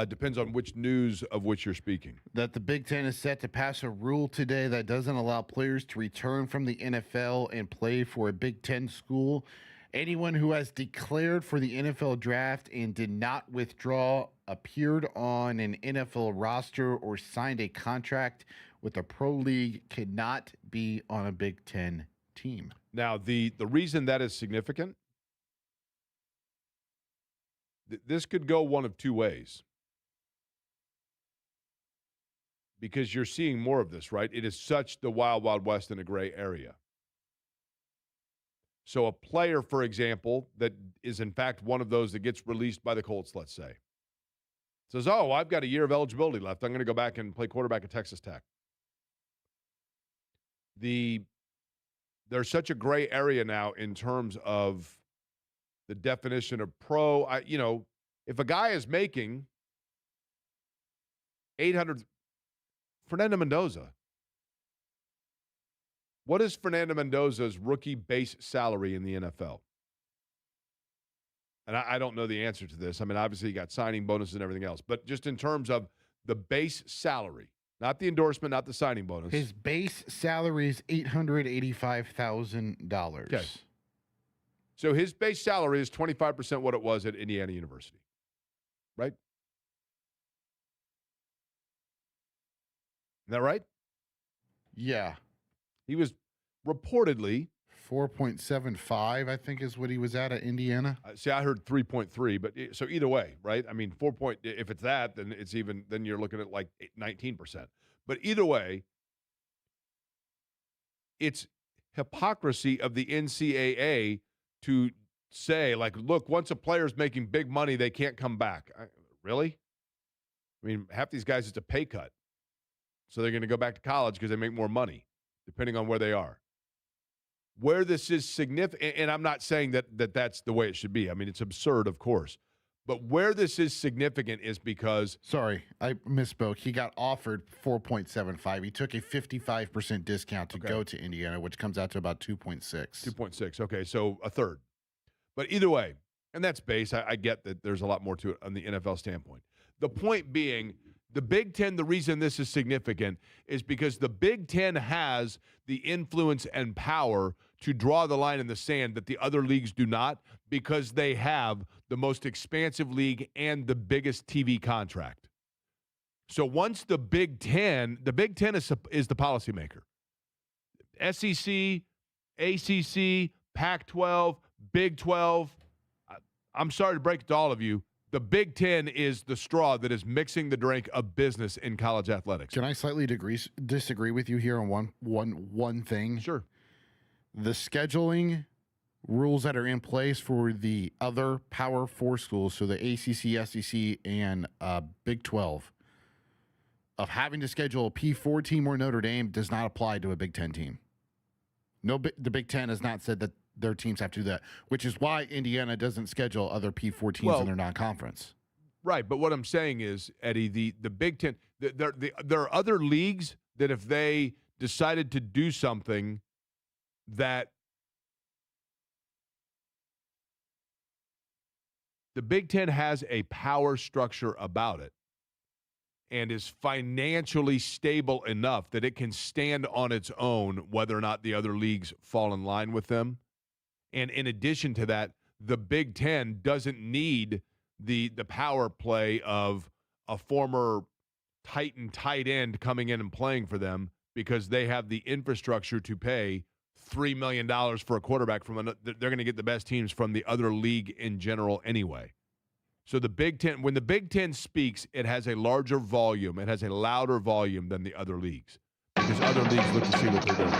Depends on which news of which you're speaking. That the Big Ten is set to pass a rule today that doesn't allow players to return from the NFL and play for a Big Ten school. Anyone who has declared for the NFL draft and did not withdraw, appeared on an NFL roster, or signed a contract with a pro league cannot be on a Big Ten team. Now, the reason that is significant, this could go one of two ways. Because you're seeing more of this, right? It is such the wild, wild west in a gray area. So a player, for example, that is in fact one of those that gets released by the Colts, let's say, says, oh, I've got a year of eligibility left. I'm going to go back and play quarterback at Texas Tech. There's such a gray area now in terms of the definition of pro. If a guy is making $800, Fernando Mendoza. What is Fernando Mendoza's rookie base salary in the NFL? And I don't know the answer to this. I mean, obviously, you got signing bonuses and everything else. But just in terms of the base salary, not the endorsement, not the signing bonus. His base salary is $885,000. Okay. So his base salary is 25% what it was at Indiana University, right? Isn't that right? Yeah. He was reportedly 4.75, I think, is what he was at Indiana. See, I heard 3.3, but so either way, right? I mean, 4 point. If it's that, then it's even. Then you're looking at like 19%. But either way, it's hypocrisy of the NCAA to say, like, look, once a player's making big money, they can't come back. Really? I mean, half these guys, it's a pay cut. So they're going to go back to college because they make more money, depending on where they are. Where this is significant, and I'm not saying that that's the way it should be. I mean, it's absurd, of course. But where this is significant is because... Sorry, I misspoke. He got offered 4.75. He took a 55% discount to go to Indiana, which comes out to about 2.6. 2.6, okay, so a third. But either way, and that's base. I get that there's a lot more to it on the NFL standpoint. The point being... The Big Ten, the reason this is significant is because the Big Ten has the influence and power to draw the line in the sand that the other leagues do not, because they have the most expansive league and the biggest TV contract. So once the Big Ten is the policymaker. SEC ACC, Pac-12, Big 12. I'm sorry to break it to all of you. The Big Ten is the straw that is mixing the drink of business in college athletics. Can I slightly disagree with you here on one thing? Sure. The scheduling rules that are in place for the other Power 4 schools, so the ACC, SEC, and Big 12, of having to schedule a P4 team or Notre Dame does not apply to a Big 10 team. The Big Ten has not said that their teams have to do that, which is why Indiana doesn't schedule other P4 teams in their non-conference. Right, but what I'm saying is, Eddie, the Big Ten, there are other leagues that if they decided to do something that the Big Ten has a power structure about it and is financially stable enough that it can stand on its own whether or not the other leagues fall in line with them. And in addition to that, the Big Ten doesn't need the power play of a former Titan tight end coming in and playing for them because they have the infrastructure to pay $3 million for a quarterback they're going to get the best teams from the other league in general anyway. So the Big Ten, when the Big Ten speaks, it has a larger volume. It has a louder volume than the other leagues because other leagues look to see what they're doing.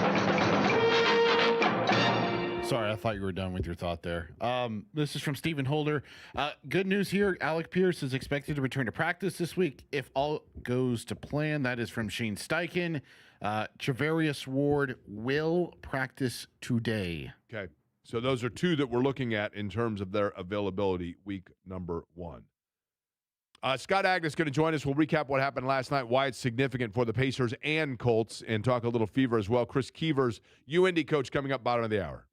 Sorry, I thought you were done with your thought there. This is from Stephen Holder. Good news here. Alec Pierce is expected to return to practice this week if all goes to plan. That is from Shane Steichen. Travarius Ward will practice today. Okay. So those are two that we're looking at in terms of their availability week number 1. Scott Agness is going to join us. We'll recap what happened last night, why it's significant for the Pacers and Colts, and talk a little Fever as well. Chris Keevers, Indy coach, coming up bottom of the hour.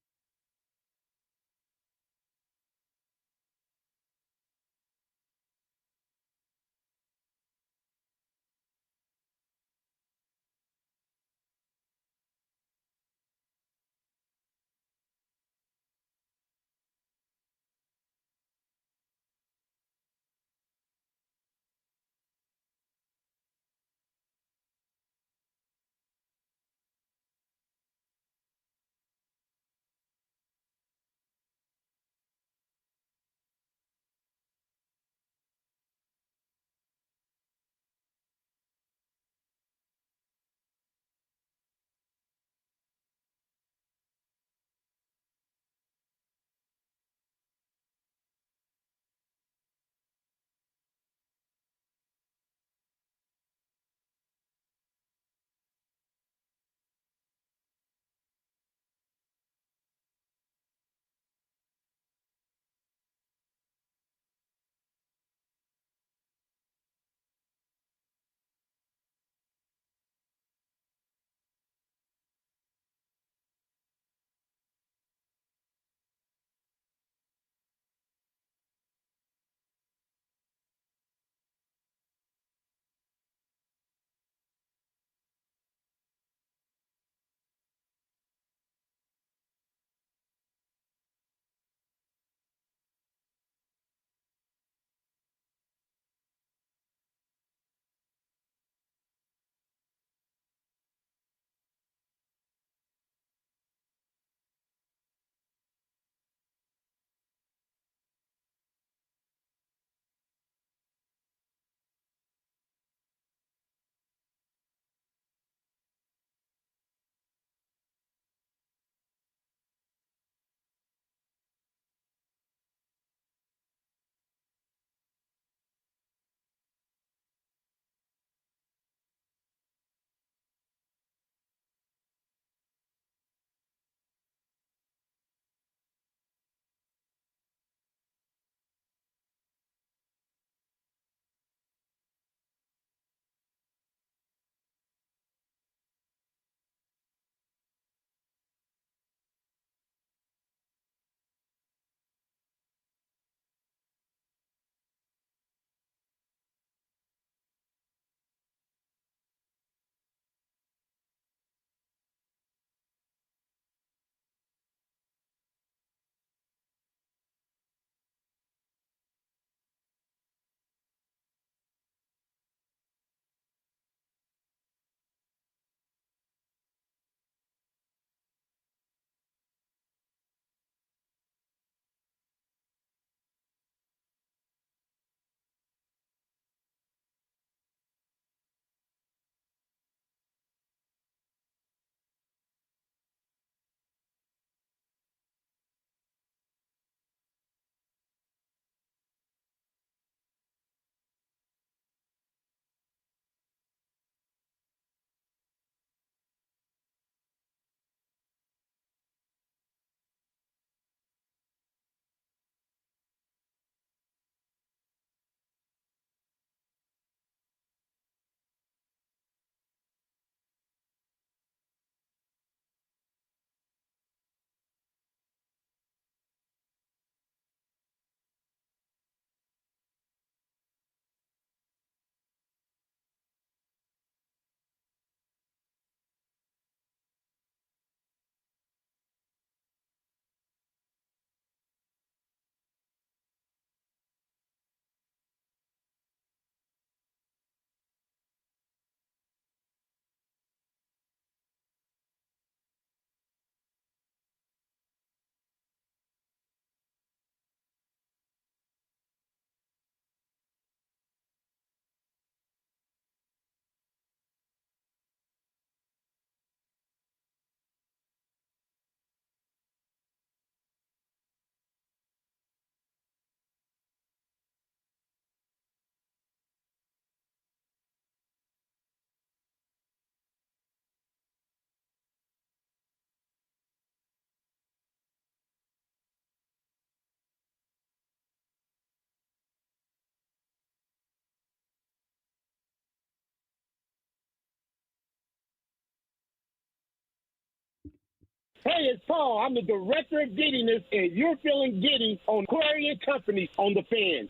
Hey, it's Paul. I'm the director of giddiness, and you're feeling giddy on Query and Company on the Fan.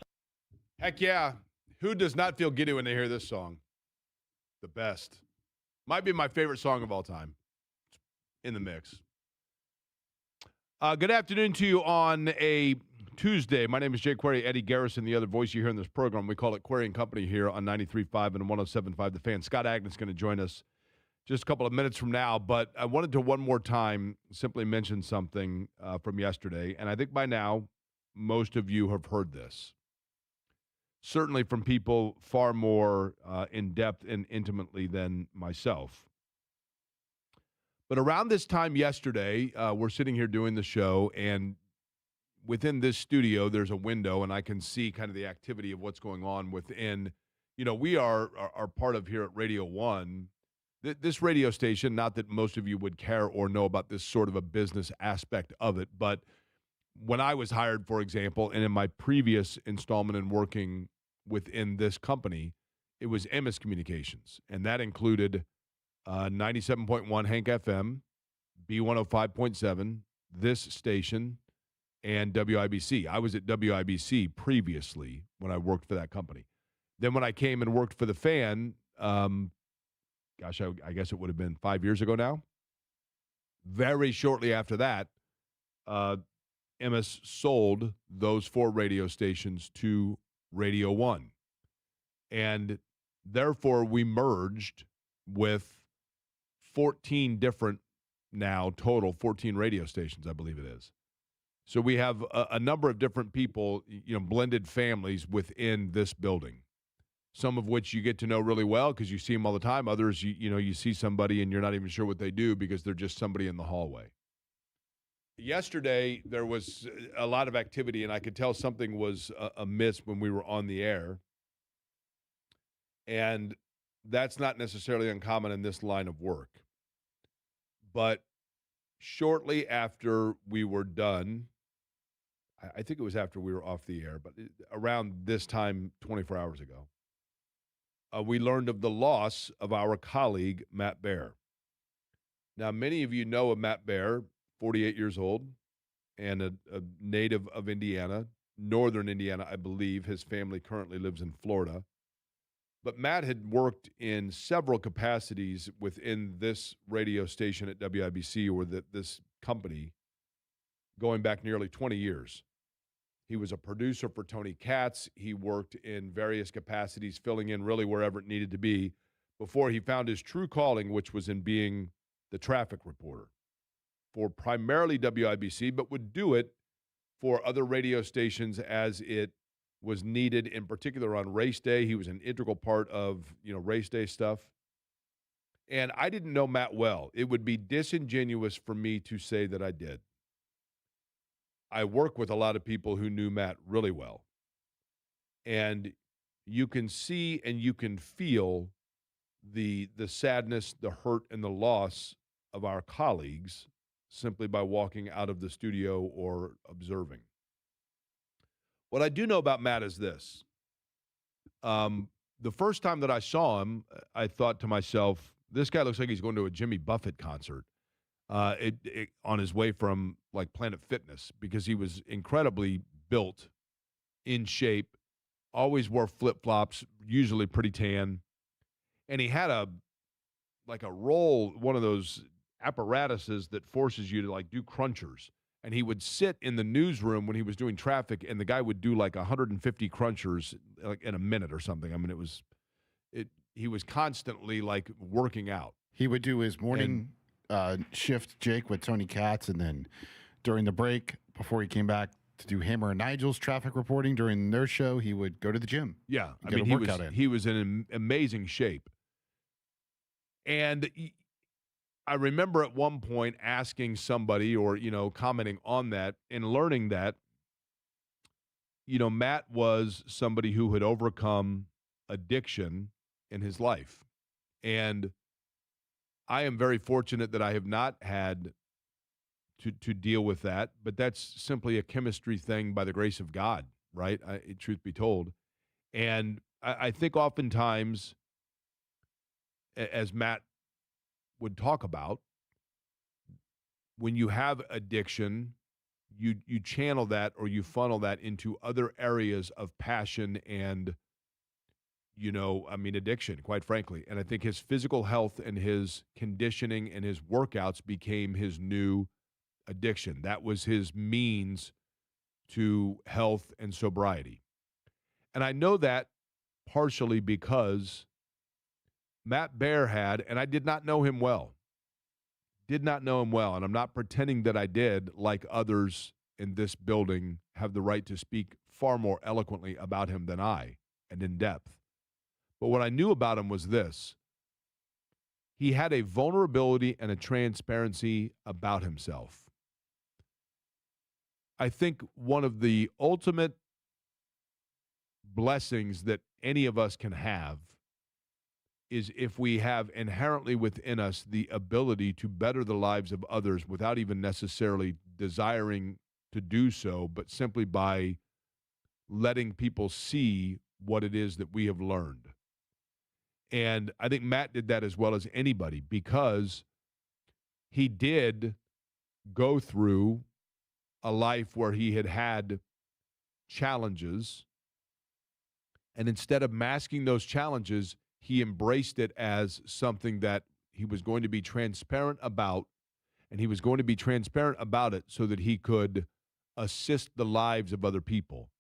Heck yeah. Who does not feel giddy when they hear this song? The best. Might be my favorite song of all time. In the mix. Good afternoon to you on a Tuesday. My name is Jay Query, Eddie Garrison, the other voice you hear in this program. We call it Query and Company here on 93.5 and 107.5 The Fan. Scott Agness is going to join us just a couple of minutes from now, but I wanted to one more time simply mention something from yesterday, and I think by now most of you have heard this. Certainly from people far more in depth and intimately than myself. But around this time yesterday, we're sitting here doing the show, and within this studio, there's a window, and I can see kind of the activity of what's going on within. You know, we are part of here at Radio 1. This radio station, not that most of you would care or know about this sort of a business aspect of it, but when I was hired, for example, and in my previous installment in working within this company, it was Agness Communications, and that included 97.1 Hank FM, B105.7, this station, and WIBC. I was at WIBC previously when I worked for that company. Then when I came and worked for the Fan, I guess it would have been 5 years ago now. Very shortly after that, Agness sold those 4 radio stations to Radio 1. And therefore, we merged with 14 different now total, 14 radio stations, I believe it is. So we have a number of different people, blended families within this building. Some of which you get to know really well because you see them all the time. Others, you see somebody and you're not even sure what they do because they're just somebody in the hallway. Yesterday, there was a lot of activity, and I could tell something was amiss when we were on the air. And that's not necessarily uncommon in this line of work. But shortly after we were done, I think it was after we were off the air, but around this time 24 hours ago, we learned of the loss of our colleague, Matt Baer. Now, many of you know of Matt Baer, 48 years old, and a native of Indiana, northern Indiana, I believe. His family currently lives in Florida. But Matt had worked in several capacities within this radio station at WIBC or this company going back nearly 20 years. He was a producer for Tony Katz. He worked in various capacities, filling in really wherever it needed to be before he found his true calling, which was in being the traffic reporter for primarily WIBC, but would do it for other radio stations as it was needed, in particular on race day. He was an integral part of, race day stuff. And I didn't know Matt well. It would be disingenuous for me to say that I did. I work with a lot of people who knew Matt really well. And you can see and you can feel the sadness, the hurt, and the loss of our colleagues simply by walking out of the studio or observing. What I do know about Matt is this. The first time that I saw him, I thought to myself, this guy looks like he's going to a Jimmy Buffett concert on his way from, like, Planet Fitness, because he was incredibly built, in shape, always wore flip-flops, usually pretty tan. And he had a roll, one of those apparatuses that forces you to, like, do crunchers. And he would sit in the newsroom when he was doing traffic, and the guy would do like 150 crunchers like in a minute or something. I mean, he was constantly like working out. He would do his morning shift, Jake, with Tony Katz, and then during the break, before he came back to do Hammer and Nigel's traffic reporting during their show, he would go to the gym. Yeah, I mean, he was in amazing shape. And I remember at one point asking somebody or, commenting on that and learning that, Matt was somebody who had overcome addiction in his life. And I am very fortunate that I have not had to deal with that, but that's simply a chemistry thing by the grace of God, right? Truth be told. And I think oftentimes, as Matt would talk about, when you have addiction, you channel that or you funnel that into other areas of passion and, addiction, quite frankly. And I think his physical health and his conditioning and his workouts became his new addiction. That was his means to health and sobriety. And I know that partially because Matt Baer had, and I did not know him well. And I'm not pretending that I did, like others in this building have the right to speak far more eloquently about him than I and in depth. But what I knew about him was this. He had a vulnerability and a transparency about himself. I think one of the ultimate blessings that any of us can have is if we have inherently within us the ability to better the lives of others without even necessarily desiring to do so, but simply by letting people see what it is that we have learned. And I think Matt did that as well as anybody because he did go through a life where he had challenges. And instead of masking those challenges, he embraced it as something that he was going to be transparent about, and he was going to be transparent about it so that he could assist the lives of other people.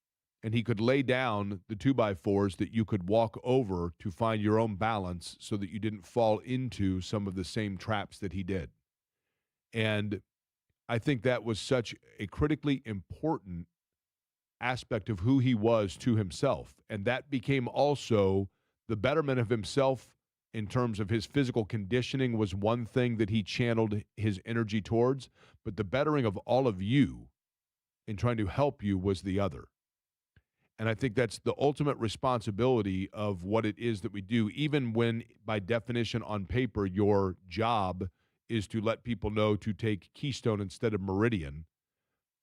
And he could lay down the 2x4s that you could walk over to find your own balance so that you didn't fall into some of the same traps that he did. And I think that was such a critically important aspect of who he was to himself. And that became also the betterment of himself in terms of his physical conditioning was one thing that he channeled his energy towards, but the bettering of all of you in trying to help you was the other. And I think that's the ultimate responsibility of what it is that we do, even when, by definition on paper, your job is to let people know to take Keystone instead of Meridian.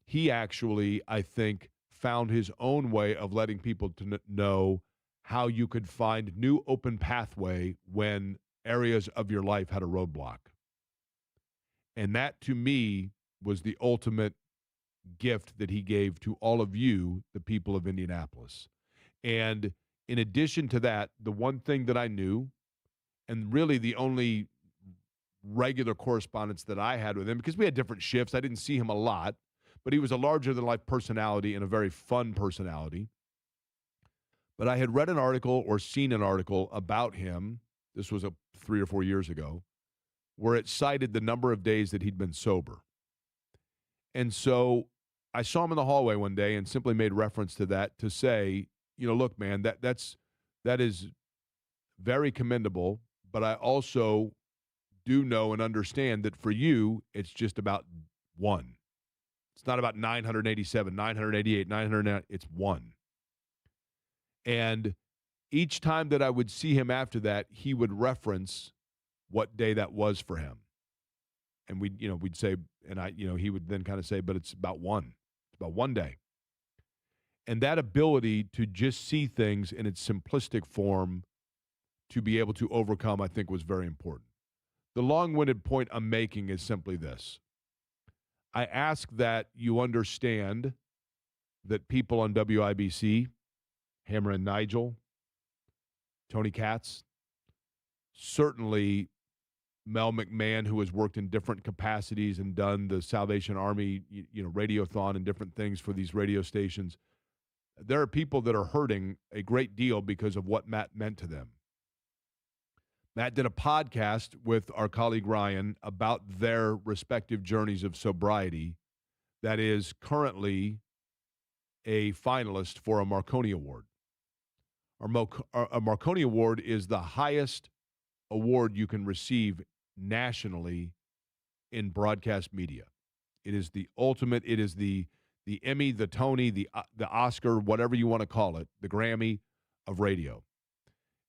He actually, I think, found his own way of letting people to know how you could find new open pathway when areas of your life had a roadblock. And that, to me, was the ultimate gift that he gave to all of you, the people of Indianapolis. And in addition to that, the one thing that I knew, and really the only regular correspondence that I had with him, because we had different shifts, I didn't see him a lot, but he was a larger-than-life personality and a very fun personality. But I had read an article or seen an article about him, this was 3 or 4 years ago, where it cited the number of days that he'd been sober. And so I saw him in the hallway one day and simply made reference to that to say, look, man, that is very commendable, but I also do know and understand that for you, it's just about one. It's not about 987, 988, 909. It's one. And each time that I would see him after that, he would reference what day that was for him. And we'd say, and he would then kind of say, but it's about one. It's about one day. And that ability to just see things in its simplistic form to be able to overcome, I think, was very important. The long-winded point I'm making is simply this. I ask that you understand that people on WIBC, Hammer and Nigel, Tony Katz, certainly Mel McMahon, who has worked in different capacities and done the Salvation Army, radiothon and different things for these radio stations. There are people that are hurting a great deal because of what Matt meant to them. Matt did a podcast with our colleague Ryan about their respective journeys of sobriety that is currently a finalist for a Marconi Award. A Marconi Award is the highest award you can receive nationally in broadcast media. It is the ultimate. It is the Emmy, the Tony, the Oscar, whatever you want to call it, the Grammy of radio.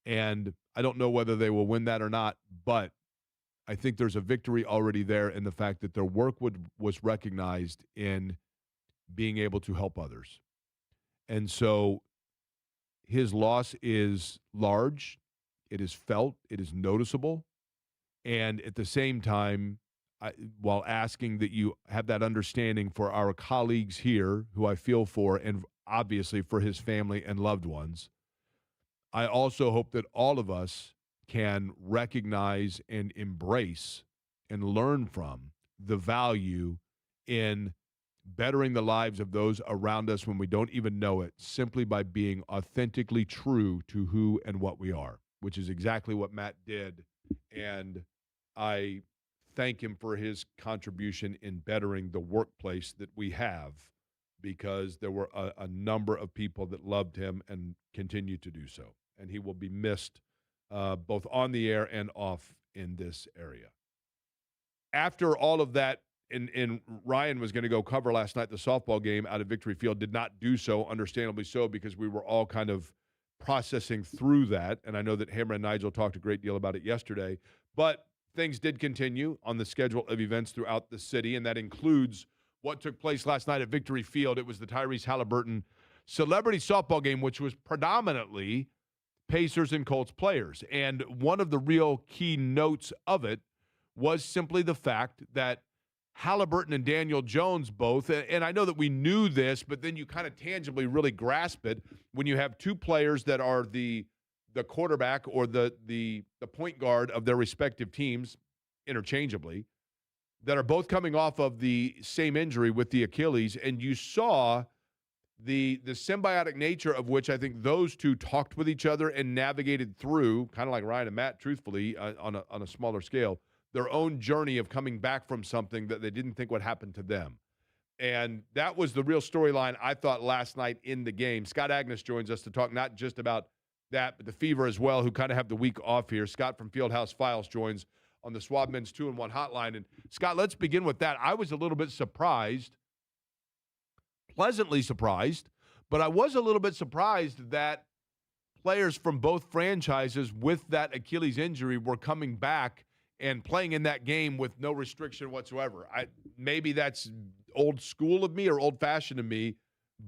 And I don't know whether they will win that or not, but I think there's a victory already there in the fact that their work was recognized in being able to help others. And so his loss is large, it is felt, it is noticeable, and at the same time, while asking that you have that understanding for our colleagues here, who I feel for, and obviously for his family and loved ones, I also hope that all of us can recognize and embrace and learn from the value in bettering the lives of those around us when we don't even know it, simply by being authentically true to who and what we are, which is exactly what Matt did. And I thank him for his contribution in bettering the workplace that we have, because there were a number of people that loved him and continue to do so. And he will be missed both on the air and off in this area. After all of that, and Ryan was going to go cover last night the softball game out of Victory Field, did not do so, understandably so, because we were all kind of processing through that. And I know that Hammer and Nigel talked a great deal about it yesterday. But things did continue on the schedule of events throughout the city, and that includes what took place last night at Victory Field. It was the Tyrese Halliburton celebrity softball game, which was predominantly Pacers and Colts players. And one of the real key notes of it was simply the fact that Halliburton and Daniel Jones both, and I know that we knew this, but then you kind of tangibly really grasp it when you have two players that are the quarterback or the point guard of their respective teams interchangeably, that are both coming off of the same injury with the Achilles, and you saw the symbiotic nature of which I think those two talked with each other and navigated through, kind of like Ryan and Matt, truthfully, on a smaller scale, their own journey of coming back from something that they didn't think would happen to them. And that was the real storyline, I thought, last night in the game. Scott Agness joins us to talk not just about that, but the Fever as well, who kind of have the week off here. Scott from Fieldhouse Files joins on the Swab Men's 2-in-1 hotline. And, Scott, let's begin with that. I was a little bit surprised, pleasantly surprised, but I was a little bit surprised that players from both franchises with that Achilles injury were coming back and playing in that game with no restriction whatsoever. Maybe that's old school of me or old-fashioned of me,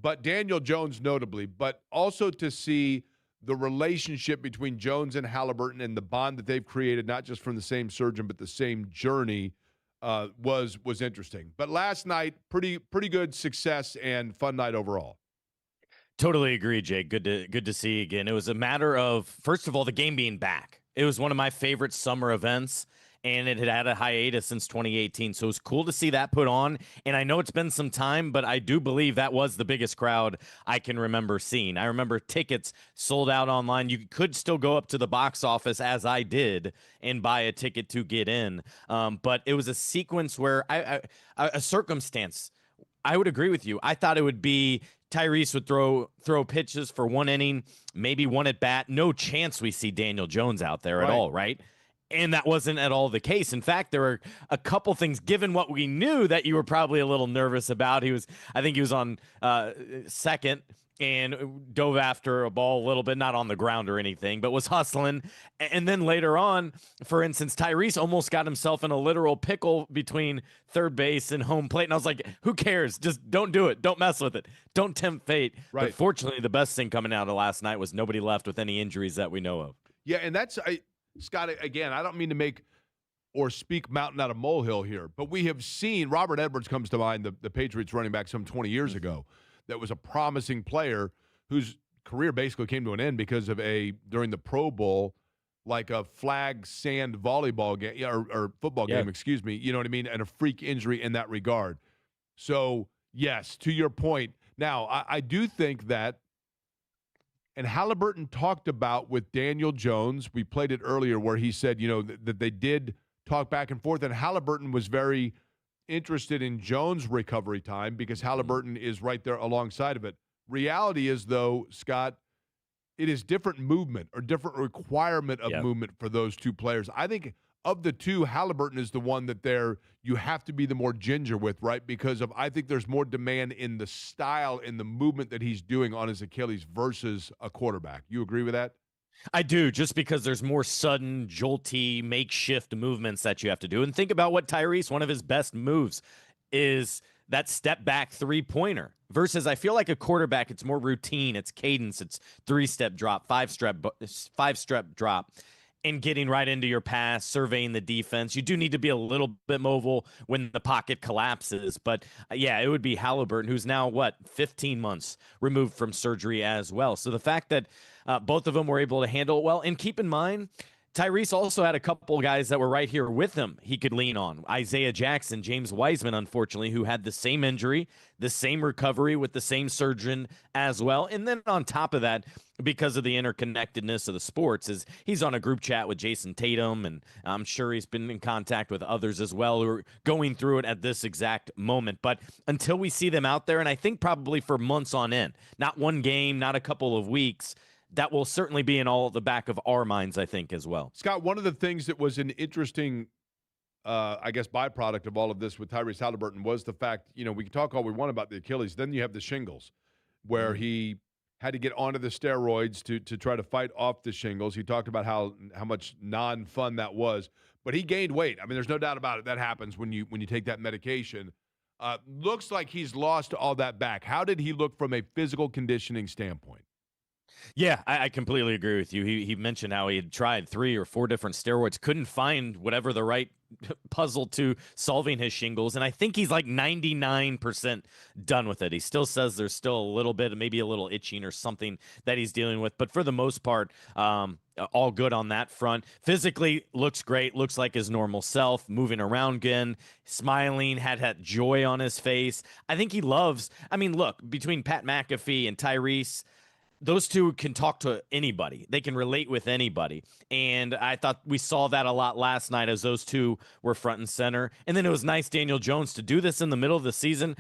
but Daniel Jones notably, but also to see the relationship between Jones and Halliburton and the bond that they've created, not just from the same surgeon, but the same journey, was interesting. But last night, pretty good success and fun night overall. Totally agree, Jake. Good to see you again. It was a matter of, first of all, the game being back. It was one of my favorite summer events, and it had had a hiatus since 2018. So it was cool to see that put on. And I know it's been some time, but I do believe that was the biggest crowd I can remember seeing. I remember tickets sold out online. You could still go up to the box office, as I did, and buy a ticket to get in. But it was a sequence where a circumstance. I would agree with you. I thought it would be Tyrese would throw pitches for one inning, maybe one at bat. No chance we see Daniel Jones out there at all, right? And that wasn't at all the case. In fact, there were a couple things, given what we knew, that you were probably a little nervous about. I think he was on second and dove after a ball a little bit, not on the ground or anything, but was hustling. And then later on, for instance, Tyrese almost got himself in a literal pickle between third base and home plate. And I was like, who cares? Just don't do it. Don't mess with it. Don't tempt fate. Right. But fortunately, the best thing coming out of last night was nobody left with any injuries that we know of. Yeah, and that's Scott, again, I don't mean to make or speak mountain out of molehill here, but we have seen, Robert Edwards comes to mind, the Patriots running back some 20 years ago, that was a promising player whose career basically came to an end because of during the Pro Bowl, like a flag sand volleyball game or football game, excuse me, you know what I mean, and a freak injury in that regard. So, yes, to your point. Now, I do think that, and Halliburton talked about with Daniel Jones, we played it earlier where he said, that they did talk back and forth, and Halliburton was very interested in Jones' recovery time because Halliburton is right there alongside of it. Reality is, though, Scott, it is different movement or different requirement of movement for those two players. I think of the two, Halliburton is the one that you have to be the more ginger with, right? Because I think there's more demand in the style and the movement that he's doing on his Achilles versus a quarterback. You agree with that? I do, just because there's more sudden, jolty, makeshift movements that you have to do. And think about what Tyrese, one of his best moves, is that step back three-pointer. Versus, I feel like a quarterback, it's more routine, it's cadence, it's three-step drop, five-step drop. and getting right into your pass, surveying the defense. You do need to be a little bit mobile when the pocket collapses. But yeah, it would be Halliburton, who's now, 15 months removed from surgery as well. So the fact that both of them were able to handle it well, and keep in mind, Tyrese also had a couple guys that were right here with him he could lean on. Isaiah Jackson, James Wiseman, unfortunately, who had the same injury, the same recovery with the same surgeon as well. And then on top of that, because of the interconnectedness of the sports, is he's on a group chat with Jason Tatum, and I'm sure he's been in contact with others as well who are going through it at this exact moment. But until we see them out there, and I think probably for months on end, not one game, not a couple of weeks, that will certainly be in all the back of our minds, I think, as well. Scott, one of the things that was an interesting, byproduct of all of this with Tyrese Halliburton was the fact, we can talk all we want about the Achilles. Then you have the shingles, where he had to get onto the steroids to try to fight off the shingles. He talked about how much non-fun that was, but he gained weight. I mean, there's no doubt about it. That happens when you take that medication. Looks like he's lost all that back. How did he look from a physical conditioning standpoint? Yeah, I completely agree with you. He mentioned how he had tried 3 or 4 different steroids, couldn't find whatever the right puzzle to solving his shingles, and I think he's like 99% done with it. He still says there's still a little bit, maybe a little itching or something that he's dealing with, but for the most part, all good on that front. Physically, looks great, looks like his normal self, moving around again, smiling, had that joy on his face. I think he loves, look, between Pat McAfee and Tyrese, those two can talk to anybody. They can relate with anybody. And I thought we saw that a lot last night as those two were front and center. And then it was nice, Daniel Jones, to do this in the middle of the season.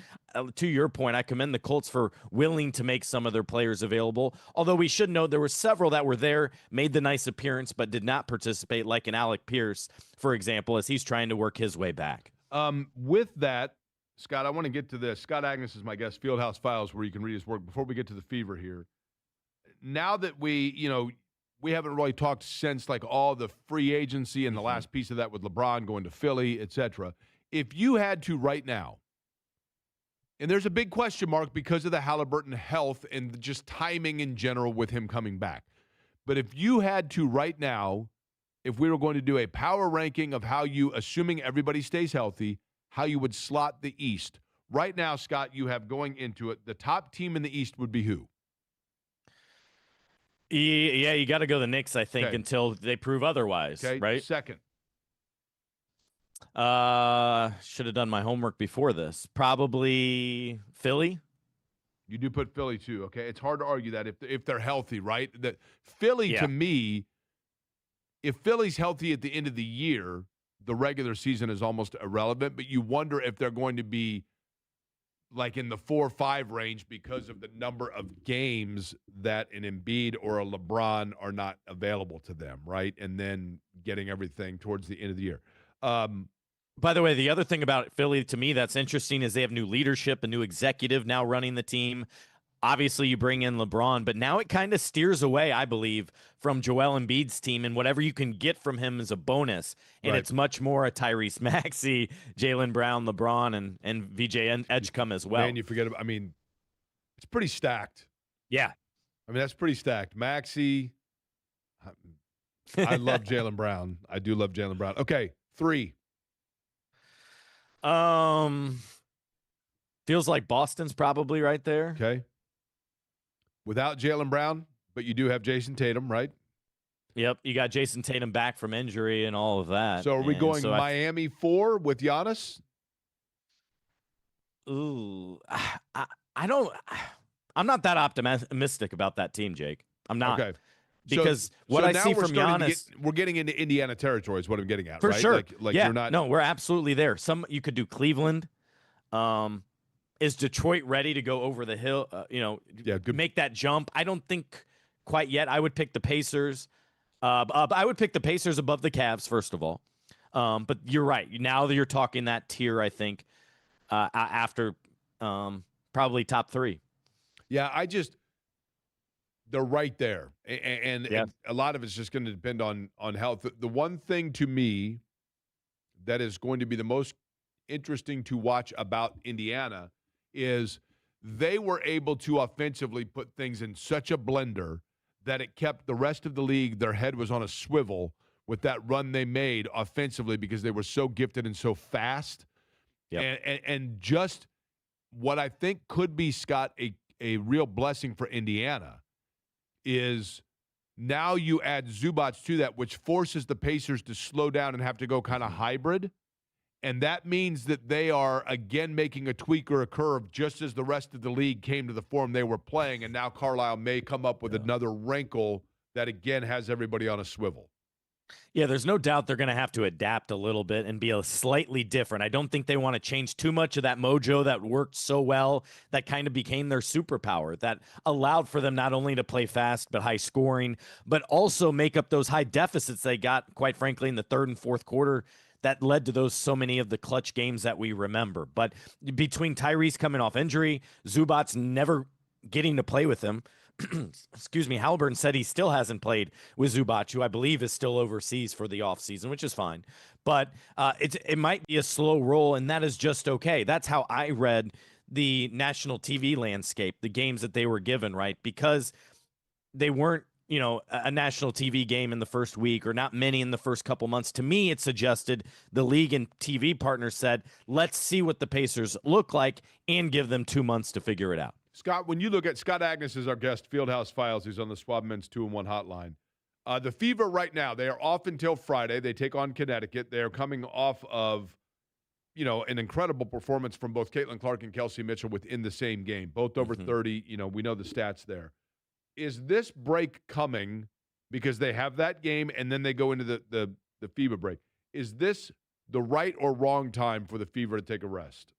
To your point, I commend the Colts for willing to make some of their players available. Although we should note there were several that were there, made the nice appearance, but did not participate, like an Alec Pierce, for example, as he's trying to work his way back. With that, Scott, I want to get to this. Scott Agness is my guest, Fieldhouse Files, where you can read his work. Before we get to the fever here, now that we haven't really talked since like all the free agency and the last piece of that with LeBron going to Philly, etc. If you had to right now, and there's a big question mark because of the Halliburton health and just timing in general with him coming back. But if you had to right now, if we were going to do a power ranking of how you, assuming everybody stays healthy, how you would slot the East. Right now, Scott, you have going into it, the top team in the East would be who? Yeah, you got to go the Knicks, I think, until they prove otherwise, right? Second. Should have done my homework before this. Probably Philly. You do put Philly, too, okay? It's hard to argue that if they're healthy, right? That Philly, to me, if Philly's healthy at the end of the year, the regular season is almost irrelevant, but you wonder if they're going to be like in the 4 or 5 range because of the number of games that an Embiid or a LeBron are not available to them, right? And then getting everything towards the end of the year. By the way, the other thing about Philly to me that's interesting is they have new leadership, a new executive now running the team. Obviously, you bring in LeBron, but now it kind of steers away, I believe, from Joel Embiid's team, and whatever you can get from him is a bonus. And it's much more a Tyrese Maxey, Jaylen Brown, LeBron, and VJ Edgecombe as well. Man, you forget about, it's pretty stacked. Yeah. That's pretty stacked. Maxey, I love Jaylen Brown. I do love Jaylen Brown. Okay, 3. Feels like Boston's probably right there. Okay. Without Jaylen Brown, but you do have Jason Tatum, right? Yep, you got Jason Tatum back from injury and all of that. So are we going Miami 4 with Giannis? Ooh, I'm not that optimistic about that team, Jake. I'm not. Okay. Because what I see from Giannis, we're getting into Indiana territory is what I'm getting at, for right? sure. You're not. No, we're absolutely there. You could do Cleveland. Is Detroit ready to go over the hill? Make that jump? I don't think quite yet. I would pick the Pacers. I would pick the Pacers above the Cavs, first of all. But you're right. Now that you're talking that tier, I think after probably top 3. Yeah, they're right there, and a lot of it's just going to depend on health. The one thing to me that is going to be the most interesting to watch about Indiana is they were able to offensively put things in such a blender that it kept the rest of the league, their head was on a swivel with that run they made offensively because they were so gifted and so fast. Yep. And just what I think could be, Scott, a real blessing for Indiana is now you add Zubats to that, which forces the Pacers to slow down and have to go kind of hybrid. And that means that they are, again, making a tweak or a curve just as the rest of the league came to the form they were playing. And now Carlisle may come up with another wrinkle that, again, has everybody on a swivel. Yeah, there's no doubt they're going to have to adapt a little bit and be a slightly different. I don't think they want to change too much of that mojo that worked so well, that kind of became their superpower, that allowed for them not only to play fast but high scoring, but also make up those high deficits they got, quite frankly, in the third and fourth quarter that led to those so many of the clutch games that we remember. But between Tyrese coming off injury, Zubats never getting to play with him, excuse me, Halliburton said he still hasn't played with Zubac, who I believe is still overseas for the offseason, which is fine. But it might be a slow roll, and that is just okay. That's how I read the national TV landscape, the games that they were given, right? Because they weren't, a national TV game in the first week or not many in the first couple months. To me, it suggested the league and TV partners said, let's see what the Pacers look like and give them 2 months to figure it out. Scott, when you look at Scott Agness is our guest, Fieldhouse Files. He's on the Schwab Men's 2-in-1 hotline. The Fever right now, they are off until Friday. They take on Connecticut. They are coming off of, an incredible performance from both Caitlin Clark and Kelsey Mitchell within the same game, both over 30. We know the stats there. Is this break coming because they have that game and then they go into the Fever break? Is this the right or wrong time for the Fever to take a rest?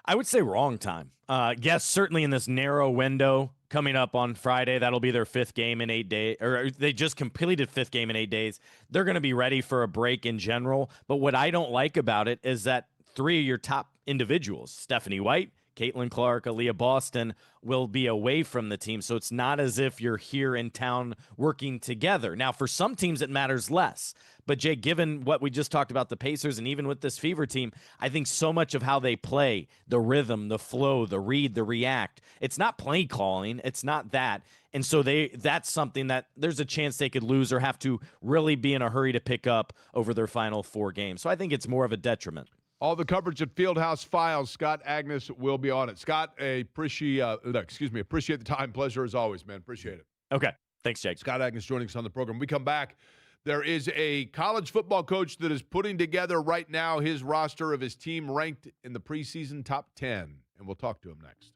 I would say wrong time. Yes, certainly in this narrow window coming up on Friday, that'll be their 5th game in 8 days, or they just completed 5th game in 8 days. They're going to be ready for a break in general. But what I don't like about it is that 3 of your top individuals, Stephanie White, Caitlin Clark, Aaliyah Boston, will be away from the team. So it's not as if you're here in town working together. Now, for some teams, it matters less. But, Jay, given what we just talked about the Pacers and even with this Fever team, I think so much of how they play, the rhythm, the flow, the read, the react, it's not play calling. It's not that. And so that's something that there's a chance they could lose or have to really be in a hurry to pick up over their final 4 games. So I think it's more of a detriment. All the coverage at Fieldhouse Files. Scott Agness will be on it. Scott, appreciate the time. Pleasure as always, man. Appreciate it. Okay. Thanks, Jake. Scott Agness joining us on the program. We come back. There is a college football coach that is putting together right now his roster of his team ranked in the preseason top 10, and we'll talk to him next.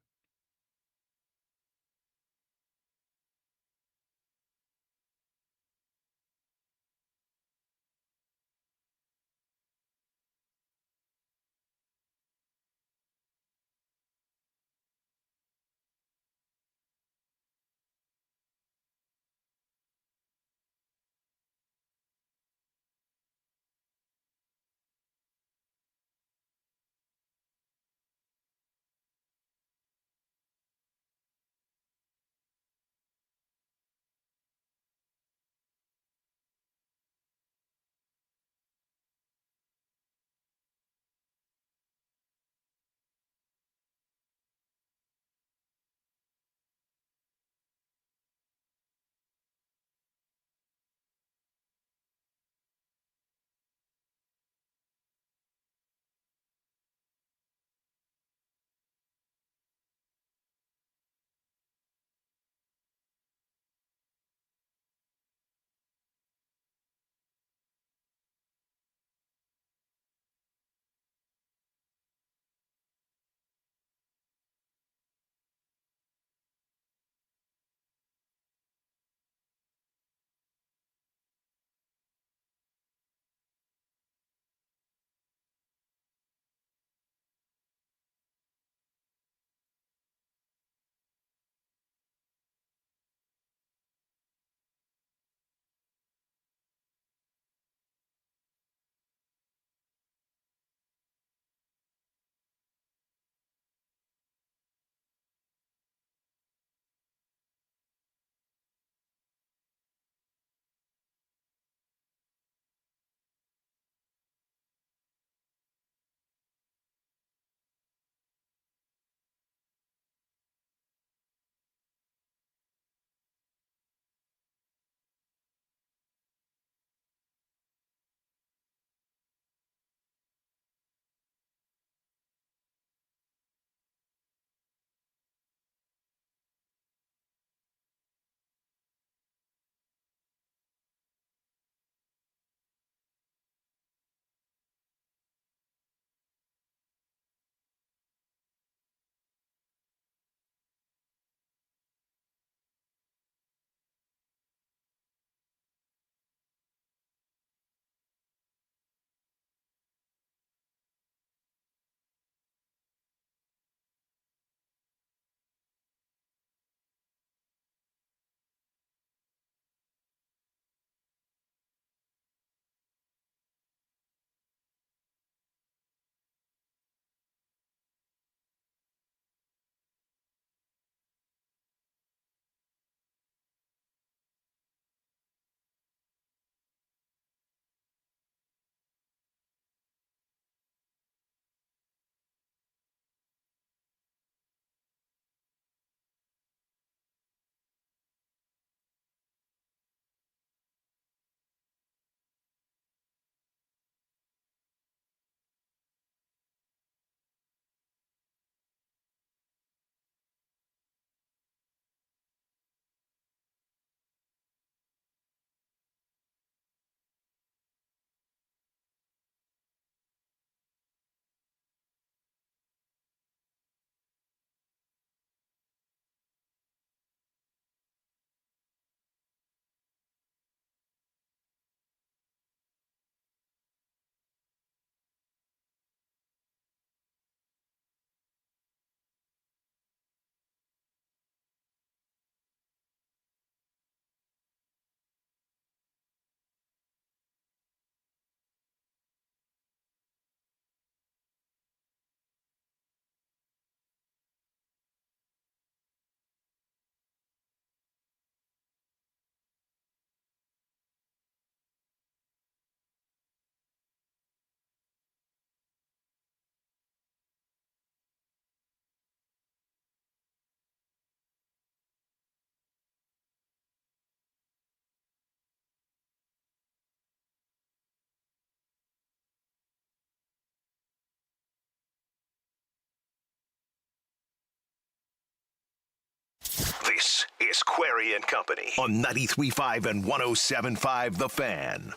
This is Query and Company on 93.5 and 107.5 The Fan.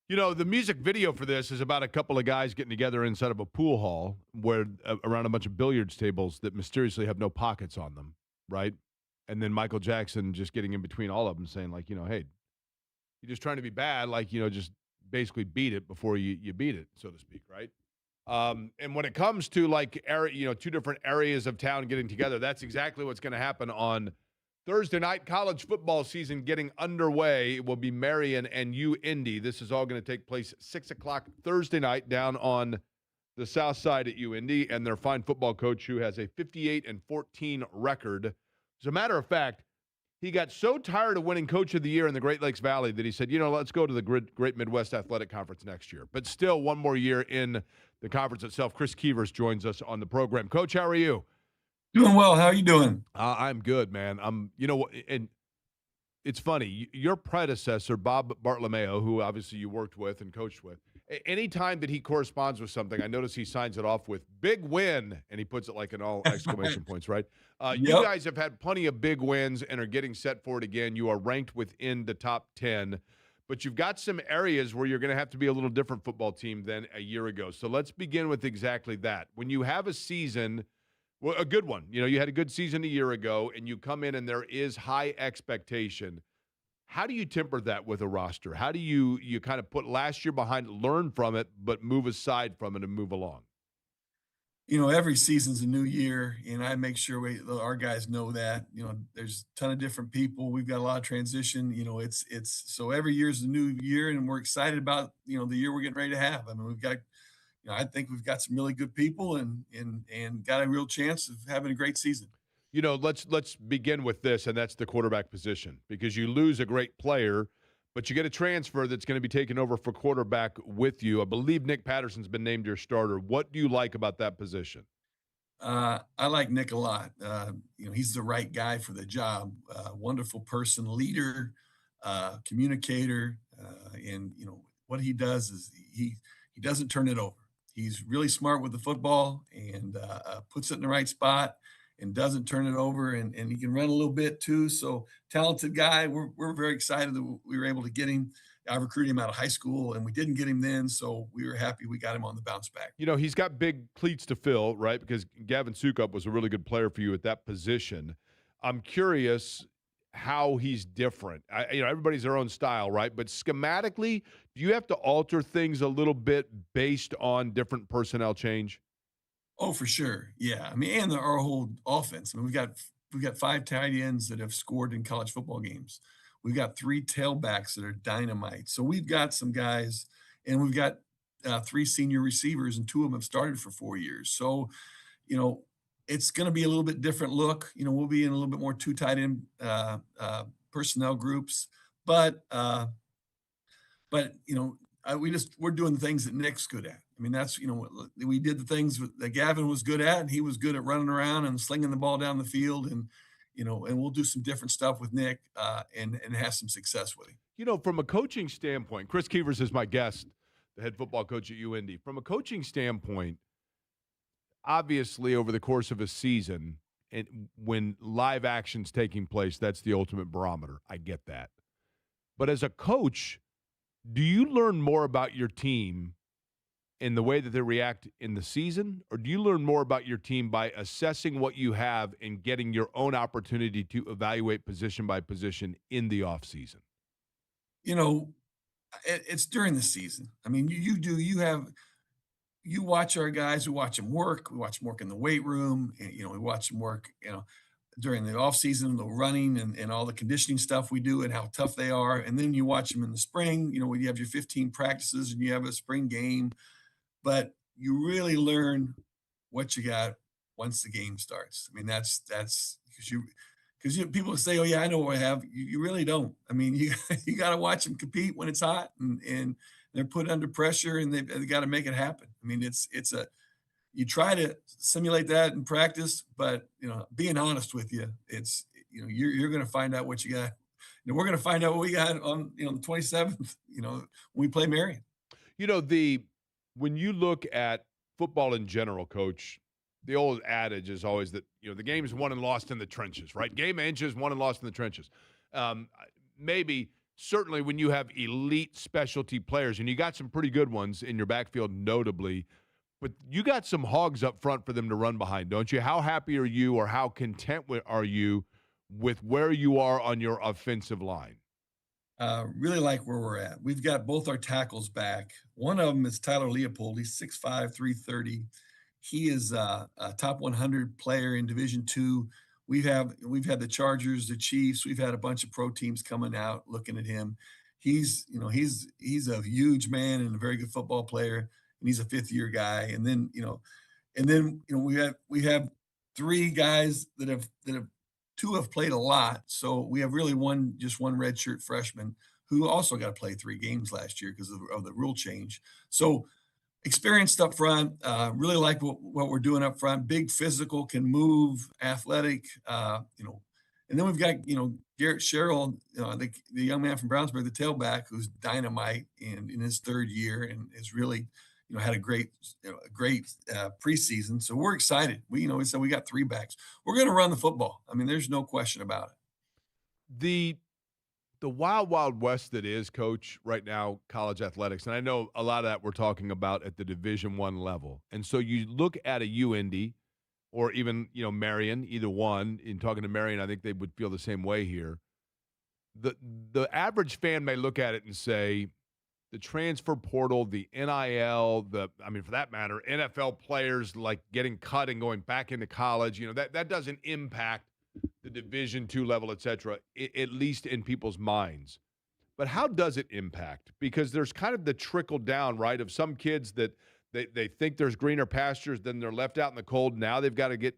You know, the music video for this is about a couple of guys getting together inside of a pool hall where around a bunch of billiards tables that mysteriously have no pockets on them, right? And then Michael Jackson just getting in between all of them saying, like, hey, you're just trying to be bad, like, just basically beat it before you beat it, so to speak, right? And when it comes to, like, two different areas of town getting together, that's exactly what's going to happen on Thursday night. College football season getting underway. It will be Marion and Indy. This is all going to take place 6 o'clock Thursday night down on the south side at Indy, and their fine football coach who has a 58-14 record. As a matter of fact, he got so tired of winning Coach of the Year in the Great Lakes Valley that he said, let's go to the Great Midwest Athletic Conference next year. But still, one more year in the conference itself. Chris Keevers joins us on the program. Coach, how are you? Doing well. How are you doing? I'm good, man. And it's funny. Your predecessor, Bob Bartolomeo, who obviously you worked with and coached with, anytime that he corresponds with something, I notice he signs it off with "big win," and he puts it like in all exclamation points, right? You guys have had plenty of big wins and are getting set for it again. You are ranked within the top 10, but you've got some areas where you're going to have to be a little different football team than a year ago. So let's begin with exactly that. When you have a season, well, a good one, you had a good season a year ago, and you come in and there is high expectation. How do you temper that with a roster? How do you kind of put last year behind, learn from it, but move aside from it and move along? Every season's a new year, and I make sure our guys know that. There's a ton of different people. We've got a lot of transition. It's so every year's a new year, and we're excited about the year we're getting ready to have. I mean, we've got, I think we've got some really good people, and got a real chance of having a great season. Let's begin with this, and that's the quarterback position, because you lose a great player, but you get a transfer that's going to be taken over for quarterback with you. I believe Nick Patterson's been named your starter. What do you like about that position? I like Nick a lot. He's the right guy for the job. Wonderful person, leader, communicator, and what he does is he doesn't turn it over. He's really smart with the football and puts it in the right spot and doesn't turn it over, and he can run a little bit too. So talented guy. We're very excited that we were able to get him. I recruited him out of high school, and we didn't get him then, so we were happy we got him on the bounce back. He's got big cleats to fill, right? Because Gavin Sukup was a really good player for you at that position. I'm curious how he's different. Everybody's their own style, right? But schematically, do you have to alter things a little bit based on different personnel change? Oh, for sure. Yeah. I mean, and our whole offense. I mean, we've got 5 tight ends that have scored in college football games. We've got 3 tailbacks that are dynamite. So we've got some guys, and we've got 3 senior receivers, and 2 of them have started for 4 years. So, it's going to be a little bit different look. We'll be in a little bit more 2 tight end personnel groups, but we're doing the things that Nick's good at. I mean, that's, we did the things that Gavin was good at, and he was good at running around and slinging the ball down the field, and we'll do some different stuff with Nick and have some success with him. From a coaching standpoint, Chris Keevers is my guest, the head football coach at Indy. From a coaching standpoint, obviously over the course of a season, and when live action's taking place, that's the ultimate barometer. I get that. But as a coach, do you learn more about your team in the way that they react in the season, or do you learn more about your team by assessing what you have and getting your own opportunity to evaluate position by position in the offseason? It's during the season. I mean, you watch our guys, we watch them work, we watch them work in the weight room, and, we watch them work, during the off season, the running and all the conditioning stuff we do and how tough they are. And then you watch them in the spring, when you have your 15 practices and you have a spring game, but you really learn what you got once the game starts. I mean, that's because people say, "Oh yeah, I know what I have." You really don't. I mean, you got to watch them compete when it's hot and they're put under pressure and they got to make it happen. I mean, you try to simulate that in practice, but being honest with you, it's you're going to find out what you got. We're going to find out what we got on the 27th. When we play Marion. When you look at football in general, Coach, the old adage is always that, the game's won and lost in the trenches, right? Game of inches, won and lost in the trenches. Certainly when you have elite specialty players, and you got some pretty good ones in your backfield notably, but you got some hogs up front for them to run behind, don't you? How happy are you, or how content are you with where you are on your offensive line? Really like where we're at. We've got both our tackles back. One of them is Tyler Leopold. He's 6'5", 330. He is a top 100 player in Division II. We've had the Chargers, the Chiefs. We've had a bunch of pro teams coming out looking at him. He's a huge man and a very good football player, and he's a fifth-year guy. And then we have three guys that have two have played a lot. So we have really just one redshirt freshman who also got to play 3 games last year because of the rule change. So experienced up front, really like what we're doing up front. Big, physical, can move, athletic, and then we've got, Garrett Sherrill, the young man from Brownsburg, the tailback, who's dynamite in his 3rd year and is really, had a great preseason. So we're excited. We said we got 3 backs. We're going to run the football. I mean, there's no question about it. The wild, wild west that is, Coach, right now, college athletics, and I know a lot of that we're talking about at the Division I level. And so you look at a Indy or even, Marion, either one. In talking to Marion, I think they would feel the same way here. The average fan may look at it and say, the transfer portal, the NIL, for that matter, NFL players like getting cut and going back into college, that doesn't impact the Division II level, et cetera, at least in people's minds. But how does it impact? Because there's kind of the trickle down, right, of some kids that they think there's greener pastures, then they're left out in the cold. Now they've got to get,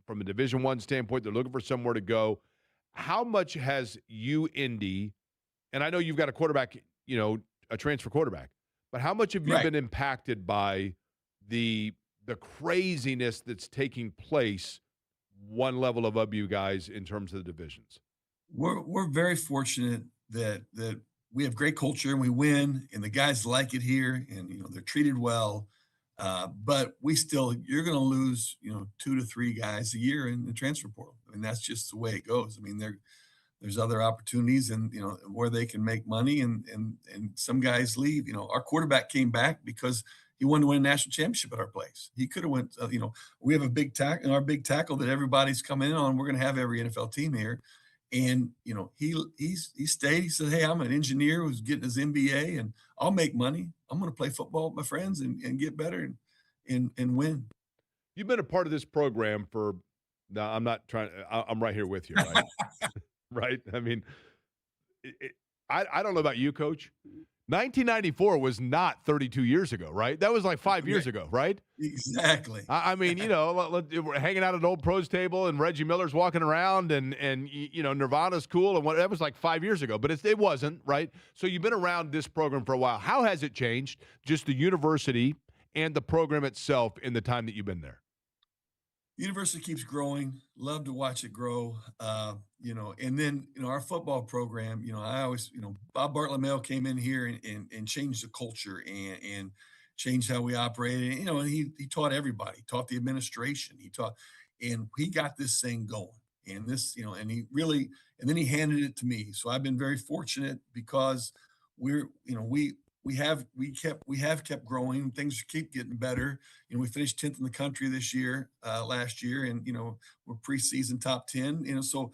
from a Division I standpoint, they're looking for somewhere to go. How much has Indy, and I know you've got a quarterback, a transfer quarterback, but how much have you been impacted by the craziness that's taking place one level above you guys in terms of the divisions? We're very fortunate that we have great culture and we win, and the guys like it here, and they're treated well. But you're going to lose 2 to 3 guys a year in the transfer portal. I mean, that's just the way it goes. I mean, there's other opportunities and where they can make money, and some guys leave. Our quarterback came back because he wanted to win a national championship at our place. He could have went. We have a big tackle, and our big tackle that everybody's coming in on. We're going to have every NFL team here, and he stayed. He said, "Hey, I'm an engineer who's getting his MBA, and I'll make money. I'm going to play football with my friends and get better and win." You've been a part of this program for. Now, I'm not trying. I'm right here with you, right? Right? I mean, I don't know about you, Coach. 1994 was not 32 years ago, right? That was like 5 years ago, right? Exactly. I mean, we're hanging out at an old pros table and Reggie Miller's walking around and Nirvana's cool and that was like 5 years ago, but it wasn't, right? So you've been around this program for a while. How has it changed, just the university and the program itself in the time that you've been there? University keeps growing. Love to watch it grow. And then, our football program, I always, Bob Bartolomeo came in here and changed the culture and changed how we operated. And he taught everybody, taught the administration, and he got this thing going. And and then he handed it to me. So I've been very fortunate because we have kept growing. Things keep getting better. We finished 10th in the country this year, last year, and we're preseason top 10. So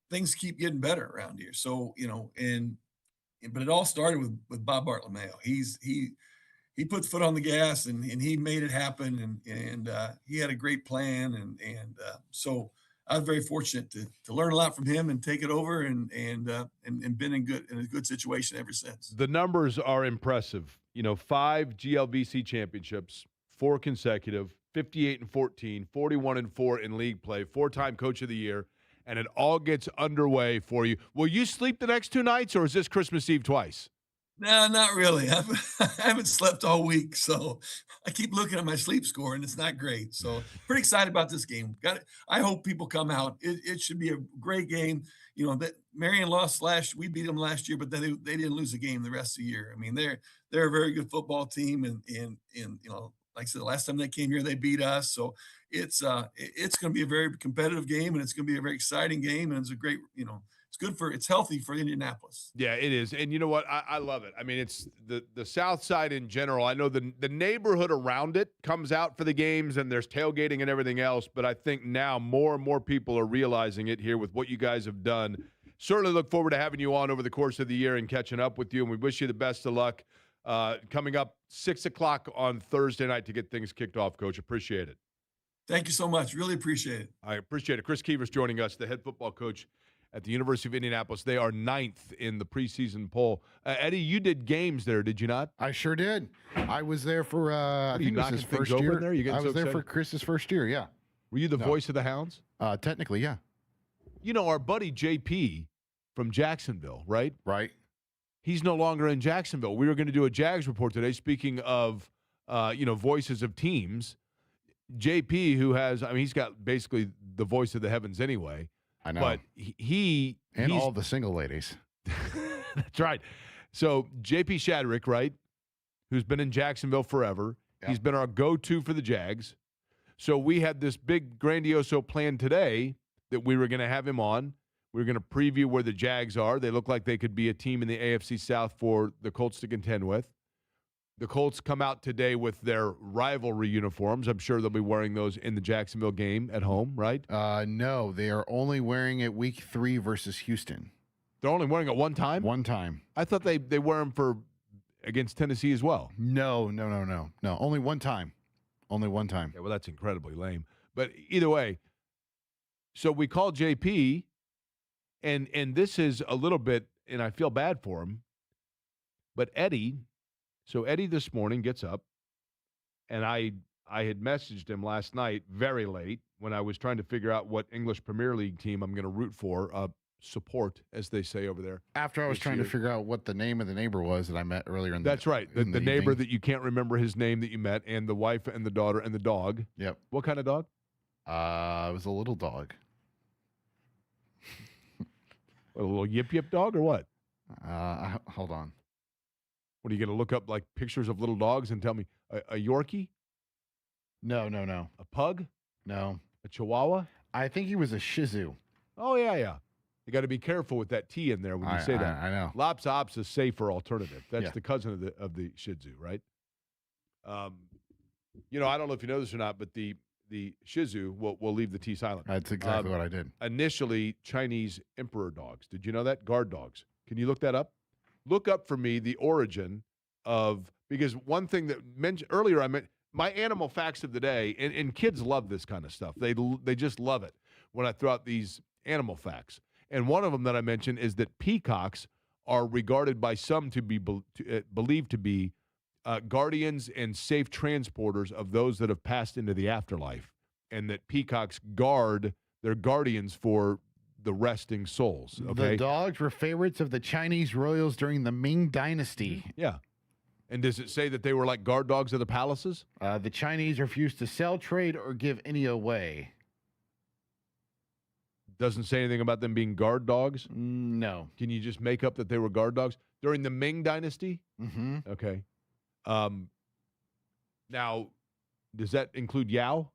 things keep getting better around here. So but it all started with Bob Bartolomeo. He put the foot on the gas and he made it happen, and he had a great plan, and so I was very fortunate to learn a lot from him and take it over and been in a good situation ever since. The numbers are impressive. 5 GLVC championships, 4 consecutive, 58-14, 41-4 in league play, 4-time coach of the year, and it all gets underway for you. Will you sleep the next 2 nights, or is this Christmas Eve twice? No, not really. I haven't slept all week, so I keep looking at my sleep score, and it's not great. So pretty excited about this game. I hope people come out. It should be a great game. That Marion lost we beat them last year, but they didn't lose a game the rest of the year. I mean, they're a very good football team, and Like I said, the last time they came here, they beat us. So it's going to be a very competitive game, and it's going to be a very exciting game, and it's a great, it's healthy for Indianapolis. Yeah, it is. And you know what? I love it. I mean, it's the South Side in general. I know the neighborhood around it comes out for the games, and there's tailgating and everything else, but I think now more and more people are realizing it here with what you guys have done. Certainly look forward to having you on over the course of the year and catching up with you, and we wish you the best of luck coming up 6 o'clock on Thursday night to get things kicked off, Coach. Appreciate it. Thank you so much. Really appreciate it. I appreciate it. Chris Keever's joining us, the head football coach at the University of Indianapolis. They are 9th in the preseason poll. Eddie, you did games there, did you not? I sure did. I was there for I think it was his first open year. there? I was there for Chris's first year. Yeah. Were you the voice of the Hounds? Technically, yeah. You know, our buddy JP from Jacksonville, right? Right. He's no longer in Jacksonville. We were going to do a Jags report today. Speaking of, voices of teams, JP, he's got basically the voice of the heavens anyway. I know. But he's all the single ladies. That's right. So JP Shadrick, right, who's been in Jacksonville forever. Yeah. He's been our go-to for the Jags. So we had this big grandioso plan today that we were going to have him on. We were going to preview where the Jags are. They look like they could be a team in the AFC South for the Colts to contend with. The Colts come out today with their rivalry uniforms. I'm sure they'll be wearing those in the Jacksonville game at home, right? No, they are only wearing it week 3 versus Houston. They're only wearing it one time? One time. I thought they wear them against Tennessee as well. No. Only one time. Only one time. Yeah, well, that's incredibly lame. But either way, so we called JP, and this is a little bit, and I feel bad for him, but Eddie this morning gets up, and I had messaged him last night very late when I was trying to figure out what English Premier League team I'm going to root for, support, as they say over there. After I was trying to figure out what the name of the neighbor was that I met earlier in the That's right. The neighbor that you can't remember his name that you met, and the wife and the daughter and the dog. Yep. What kind of dog? It was a little dog. A little yip dog or what? Hold on. What, are you going to look up like pictures of little dogs and tell me a Yorkie? No. A pug? No. A Chihuahua? I think he was a Shih Tzu. Oh, yeah. You got to be careful with that T in there when you say that. I know. Lops Ops is safer alternative. That's the cousin of the Shih Tzu, right? I don't know if you know this or not, but the Shih Tzu, we'll leave the T silent. That's exactly what I did. Initially, Chinese emperor dogs. Did you know that? Guard dogs. Can you look that up? Look up for me the origin of, because one thing that mentioned earlier, I meant my animal facts of the day, and kids love this kind of stuff. They just love it when I throw out these animal facts. And one of them that I mentioned is that peacocks are regarded by some to be believed to be guardians and safe transporters of those that have passed into the afterlife, and that peacocks they're guardians for the resting souls. Okay? The dogs were favorites of the Chinese royals during the Ming Dynasty. Yeah. And does it say that they were like guard dogs of the palaces? The Chinese refused to sell, trade, or give any away. Doesn't say anything about them being guard dogs? No. Can you just make up that they were guard dogs? During the Ming Dynasty? Mm-hmm. Okay. Now, does that include Yao?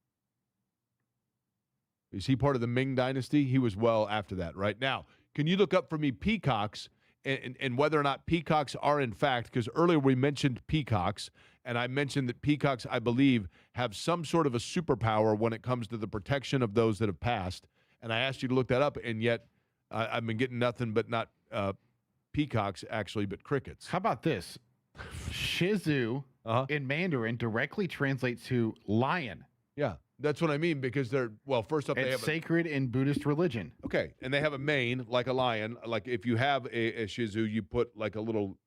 Is he part of the Ming Dynasty? He was well after that, right? Now, can you look up for me peacocks and whether or not peacocks are in fact, because earlier we mentioned peacocks, and I mentioned that peacocks, I believe, have some sort of a superpower when it comes to the protection of those that have passed. And I asked you to look that up, and yet I've been getting nothing but not peacocks, actually, but crickets. How about this? Shih Tzu in Mandarin directly translates to lion. Yeah, that's what I mean, because first up, they have sacred in Buddhist religion. Okay, and they have a mane like a lion. Like if you have a Shih Tzu, you put like a little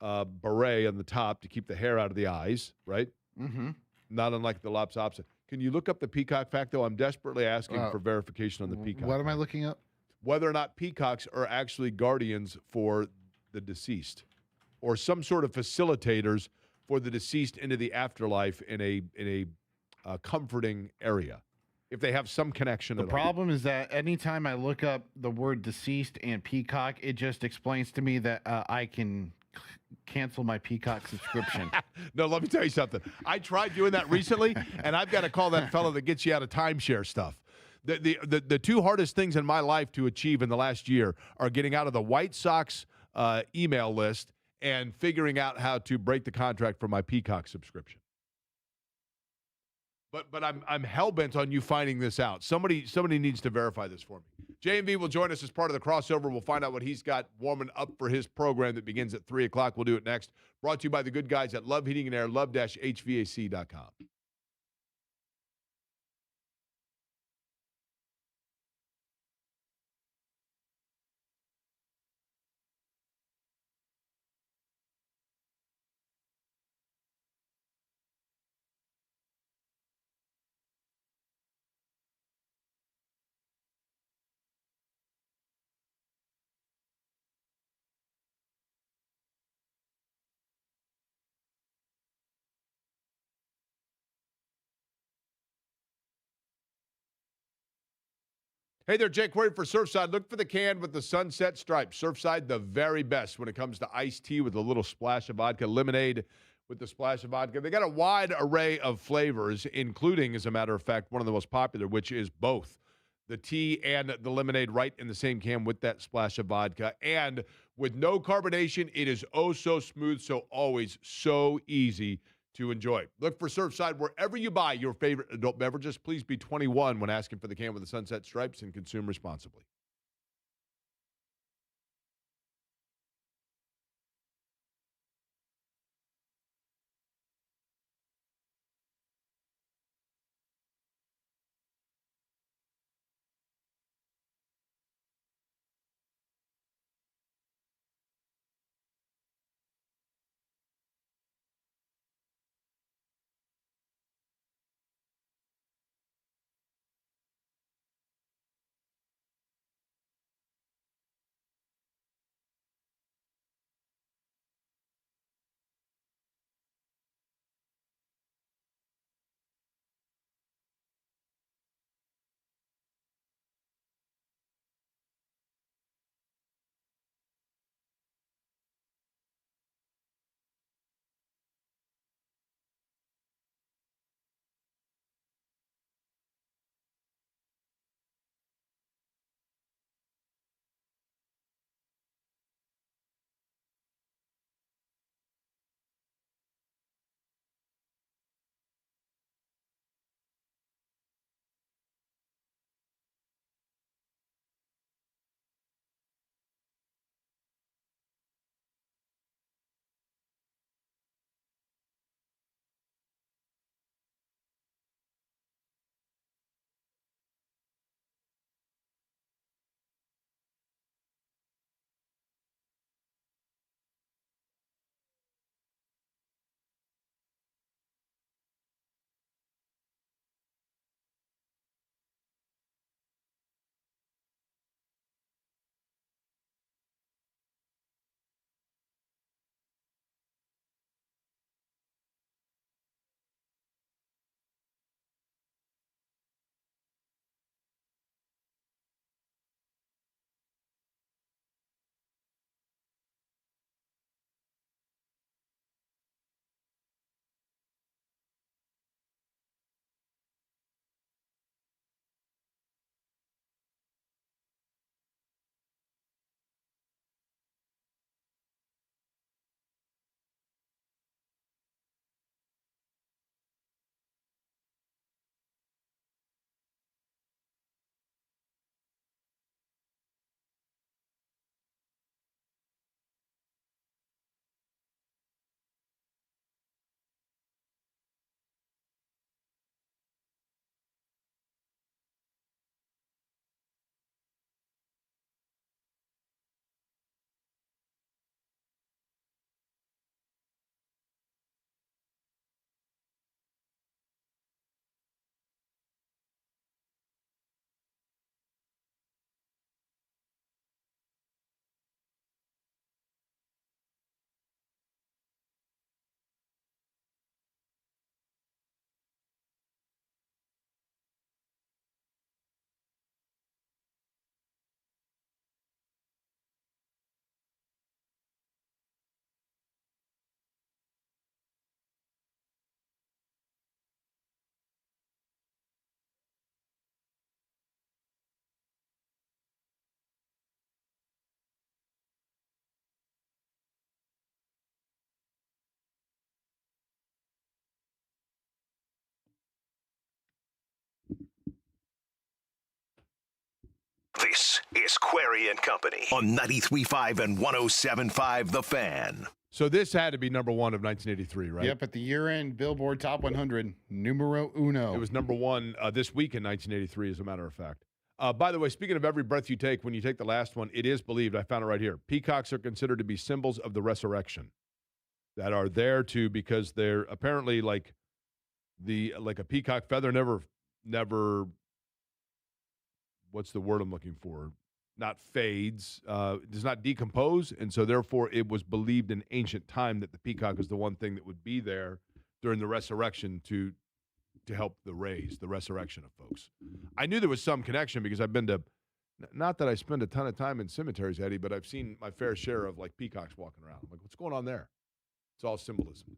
beret on the top to keep the hair out of the eyes, right? Mm-hmm. Not unlike the Lops Ops. Can you look up the peacock fact, though? I'm desperately asking for verification on the peacock. What am I looking up? Whether or not peacocks are actually guardians for the deceased, or some sort of facilitators for the deceased into the afterlife in a comforting area, if they have some connection. The problem is that anytime I look up the word deceased and peacock, it just explains to me that I can cancel my Peacock subscription. No, let me tell you something. I tried doing that recently, and I've got to call that fellow that gets you out of timeshare stuff. The two hardest things in my life to achieve in the last year are getting out of the White Sox email list and figuring out how to break the contract for my Peacock subscription. But I'm hell-bent on you finding this out. Somebody needs to verify this for me. J&V will join us as part of the crossover. We'll find out what he's got warming up for his program that begins at 3 o'clock. We'll do it next. Brought to you by the good guys at Love Heating and Air, love-hvac.com. Hey there, Jake Query for Surfside. Look for the can with the sunset stripe. Surfside, the very best when it comes to iced tea with a little splash of vodka, lemonade with the splash of vodka. They got a wide array of flavors, including, as a matter of fact, one of the most popular, which is both the tea and the lemonade right in the same can with that splash of vodka. And with no carbonation, it is oh so smooth, so always so easy to enjoy. Look for Surfside wherever you buy your favorite adult beverages. Please be 21 when asking for the can with the sunset stripes and consume responsibly. is Query and Company on 93.5 and 107.5 The Fan. So this had to be number one of 1983, right? Yep, at the year-end Billboard Top 100, numero uno. It was number one this week in 1983, as a matter of fact. By the way, speaking of every breath you take, when you take the last one, it is believed, I found it right here, peacocks are considered to be symbols of the resurrection that are there because they're apparently like a peacock feather never, what's the word I'm looking for? Not fades, does not decompose, and so therefore it was believed in ancient time that the peacock is the one thing that would be there during the resurrection to help the resurrection of folks. I knew there was some connection because I've been to, not that I spend a ton of time in cemeteries, Eddie, but I've seen my fair share of like peacocks walking around. I'm like, what's going on there? It's all symbolism.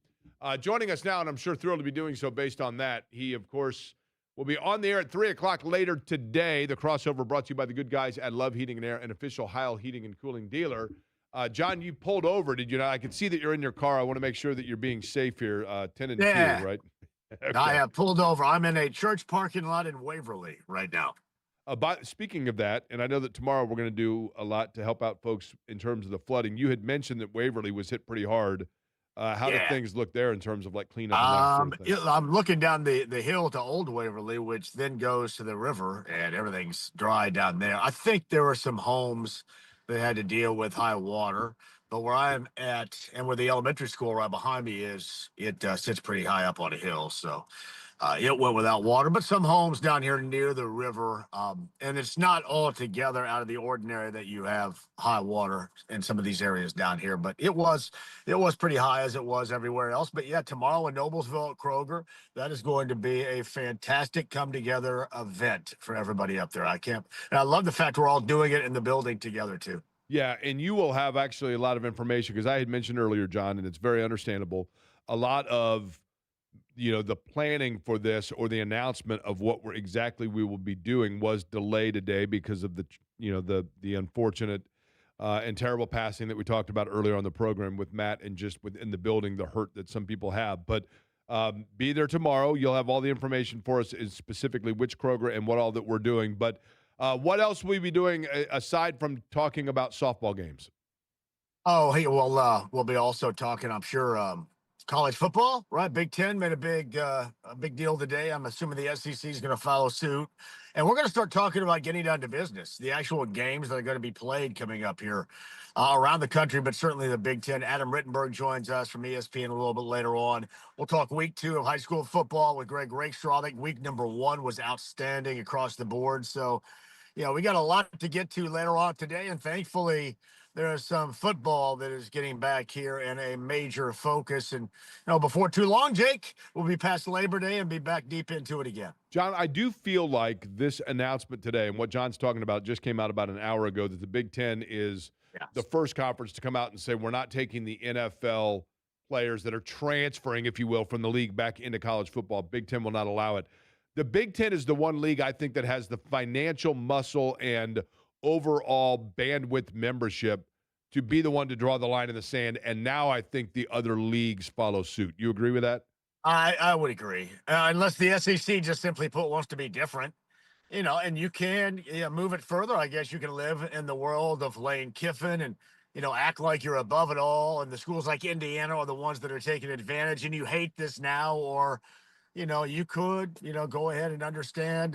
Joining us now, and I'm sure thrilled to be doing so based on that, he, of course, will be on the air at 3 o'clock later today. The crossover brought to you by the good guys at Love Heating and Air, an official Heil Heating and Cooling dealer. John, you pulled over, did you not? I can see that you're in your car. I want to make sure that you're being safe here. 10 and 2, right? Okay. I have pulled over. I'm in a church parking lot in Waverly right now. Speaking of that, and I know that tomorrow we're going to do a lot to help out folks in terms of the flooding. You had mentioned that Waverly was hit pretty hard. How did things look there in terms of like cleanup and that sort of thing? I'm looking down the hill to Old Waverly, which then goes to the river, and everything's dry down there. I think there were some homes that had to deal with high water. But where I'm at, and where the elementary school right behind me is, it sits pretty high up on a hill. So it went without water. But some homes down here near the river, and it's not altogether out of the ordinary that you have high water in some of these areas down here. But it was pretty high as it was everywhere else. But yeah, tomorrow in Noblesville at Kroger, that is going to be a fantastic come-together event for everybody up there. And I love the fact we're all doing it in the building together, too. Yeah, and you will have actually a lot of information because I had mentioned earlier, John, and it's very understandable. A lot of, the planning for this or the announcement of what we will be doing was delayed today because of the unfortunate and terrible passing that we talked about earlier on the program with Matt, and just within the building, the hurt that some people have. But be there tomorrow. You'll have all the information for us, is specifically which Kroger and what all that we're doing. But what else will we be doing aside from talking about softball games? Oh, hey, well, we'll be also talking, I'm sure, college football, right? Big Ten made a big deal today. I'm assuming the SEC is going to follow suit. And we're going to start talking about getting down to business, the actual games that are going to be played coming up here around the country, but certainly the Big Ten. Adam Rittenberg joins us from ESPN a little bit later on. We'll talk week 2 of high school football with Greg Rakestraw. I think week number 1 was outstanding across the board. So, we got a lot to get to later on today, and thankfully there is some football that is getting back here and a major focus. And before too long, Jake, we'll be past Labor Day and be back deep into it again. John, I do feel like this announcement today and what John's talking about just came out about an hour ago, that the Big Ten is the first conference to come out and say we're not taking the NFL players that are transferring, if you will, from the league back into college football. Big Ten will not allow it. The Big Ten is the one league I think that has the financial muscle and overall bandwidth membership to be the one to draw the line in the sand, and now I think the other leagues follow suit. You agree with that? I would agree, unless the SEC just simply wants to be different, and you can move it further. I guess you can live in the world of Lane Kiffin and act like you're above it all, and the schools like Indiana are the ones that are taking advantage, and you hate this now, or you could, go ahead and understand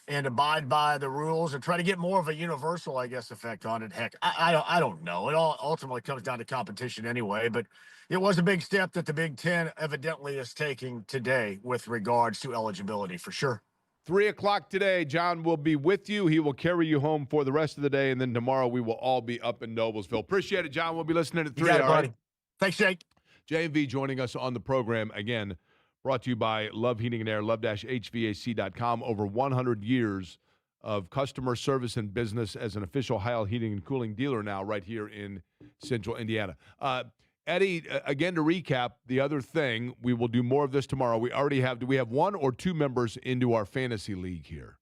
and abide by the rules and try to get more of a universal, I guess, effect on it. Heck, I don't know. It all ultimately comes down to competition anyway, but it was a big step that the Big Ten evidently is taking today with regards to eligibility, for sure. 3 o'clock today, John will be with you. He will carry you home for the rest of the day, and then tomorrow we will all be up in Noblesville. Appreciate it, John. We'll be listening at 3. You got it, all buddy. right? Thanks, Jake. J&V joining us on the program again. Brought to you by Love Heating and Air, love-hvac.com. Over 100 years of customer service and business as an official Heil Heating and Cooling dealer now right here in central Indiana. Eddie, again, to recap, the other thing, we will do more of this tomorrow. We already have, do we have 1 or 2 members into our fantasy league here?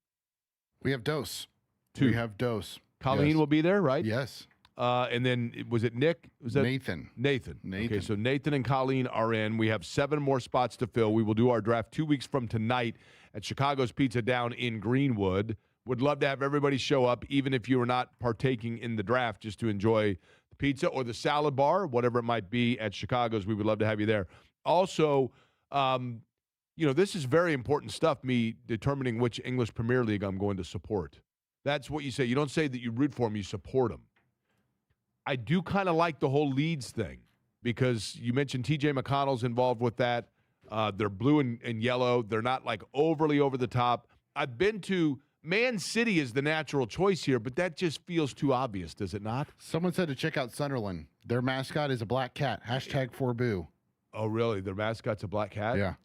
We have Dose. 2. We have Dose. Colleen will be there, right? Yes. And then, was it Nick? Was that Nathan. Nathan. Okay, so Nathan and Colleen are in. We have 7 more spots to fill. We will do our draft 2 weeks from tonight at Chicago's Pizza down in Greenwood. Would love to have everybody show up, even if you are not partaking in the draft, just to enjoy the pizza or the salad bar, whatever it might be at Chicago's. We would love to have you there. Also, this is very important stuff, me determining which English Premier League I'm going to support. That's what you say. You don't say that you root for them, you support them. I do kind of like the whole Leeds thing because you mentioned TJ McConnell's involved with that. They're blue and yellow. They're not like overly over the top. I've been to Man City is the natural choice here, but that just feels too obvious, does it not? Someone said to check out Sunderland. Their mascot is a black cat. #4Boo. Oh, really? Their mascot's a black cat? Yeah.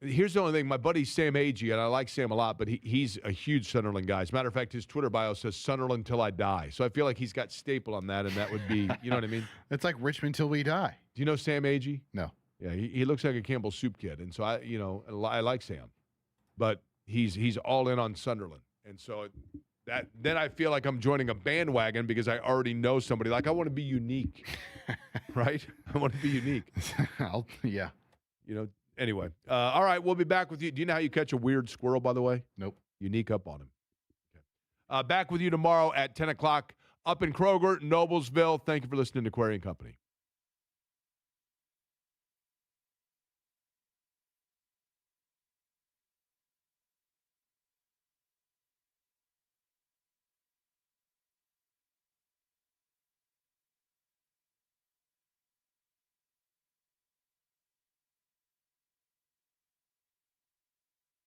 Here's the only thing. My buddy Sam Agee, and I like Sam a lot, but he's a huge Sunderland guy. As a matter of fact, his Twitter bio says Sunderland till I die. So I feel like he's got staple on that, and that would be, you know what I mean? It's like Richmond till we die. Do you know Sam Agee? No. Yeah, he looks like a Campbell Soup kid, and so I like Sam, but he's all in on Sunderland, and so then I feel like I'm joining a bandwagon because I already know somebody. Like I want to be unique, right? I want to be unique. Yeah. Anyway, all right, we'll be back with you. Do you know how you catch a weird squirrel, by the way? Nope. Unique up on him. Okay. Back with you tomorrow at 10 o'clock up in Kroger, Noblesville. Thank you for listening to Query & Company.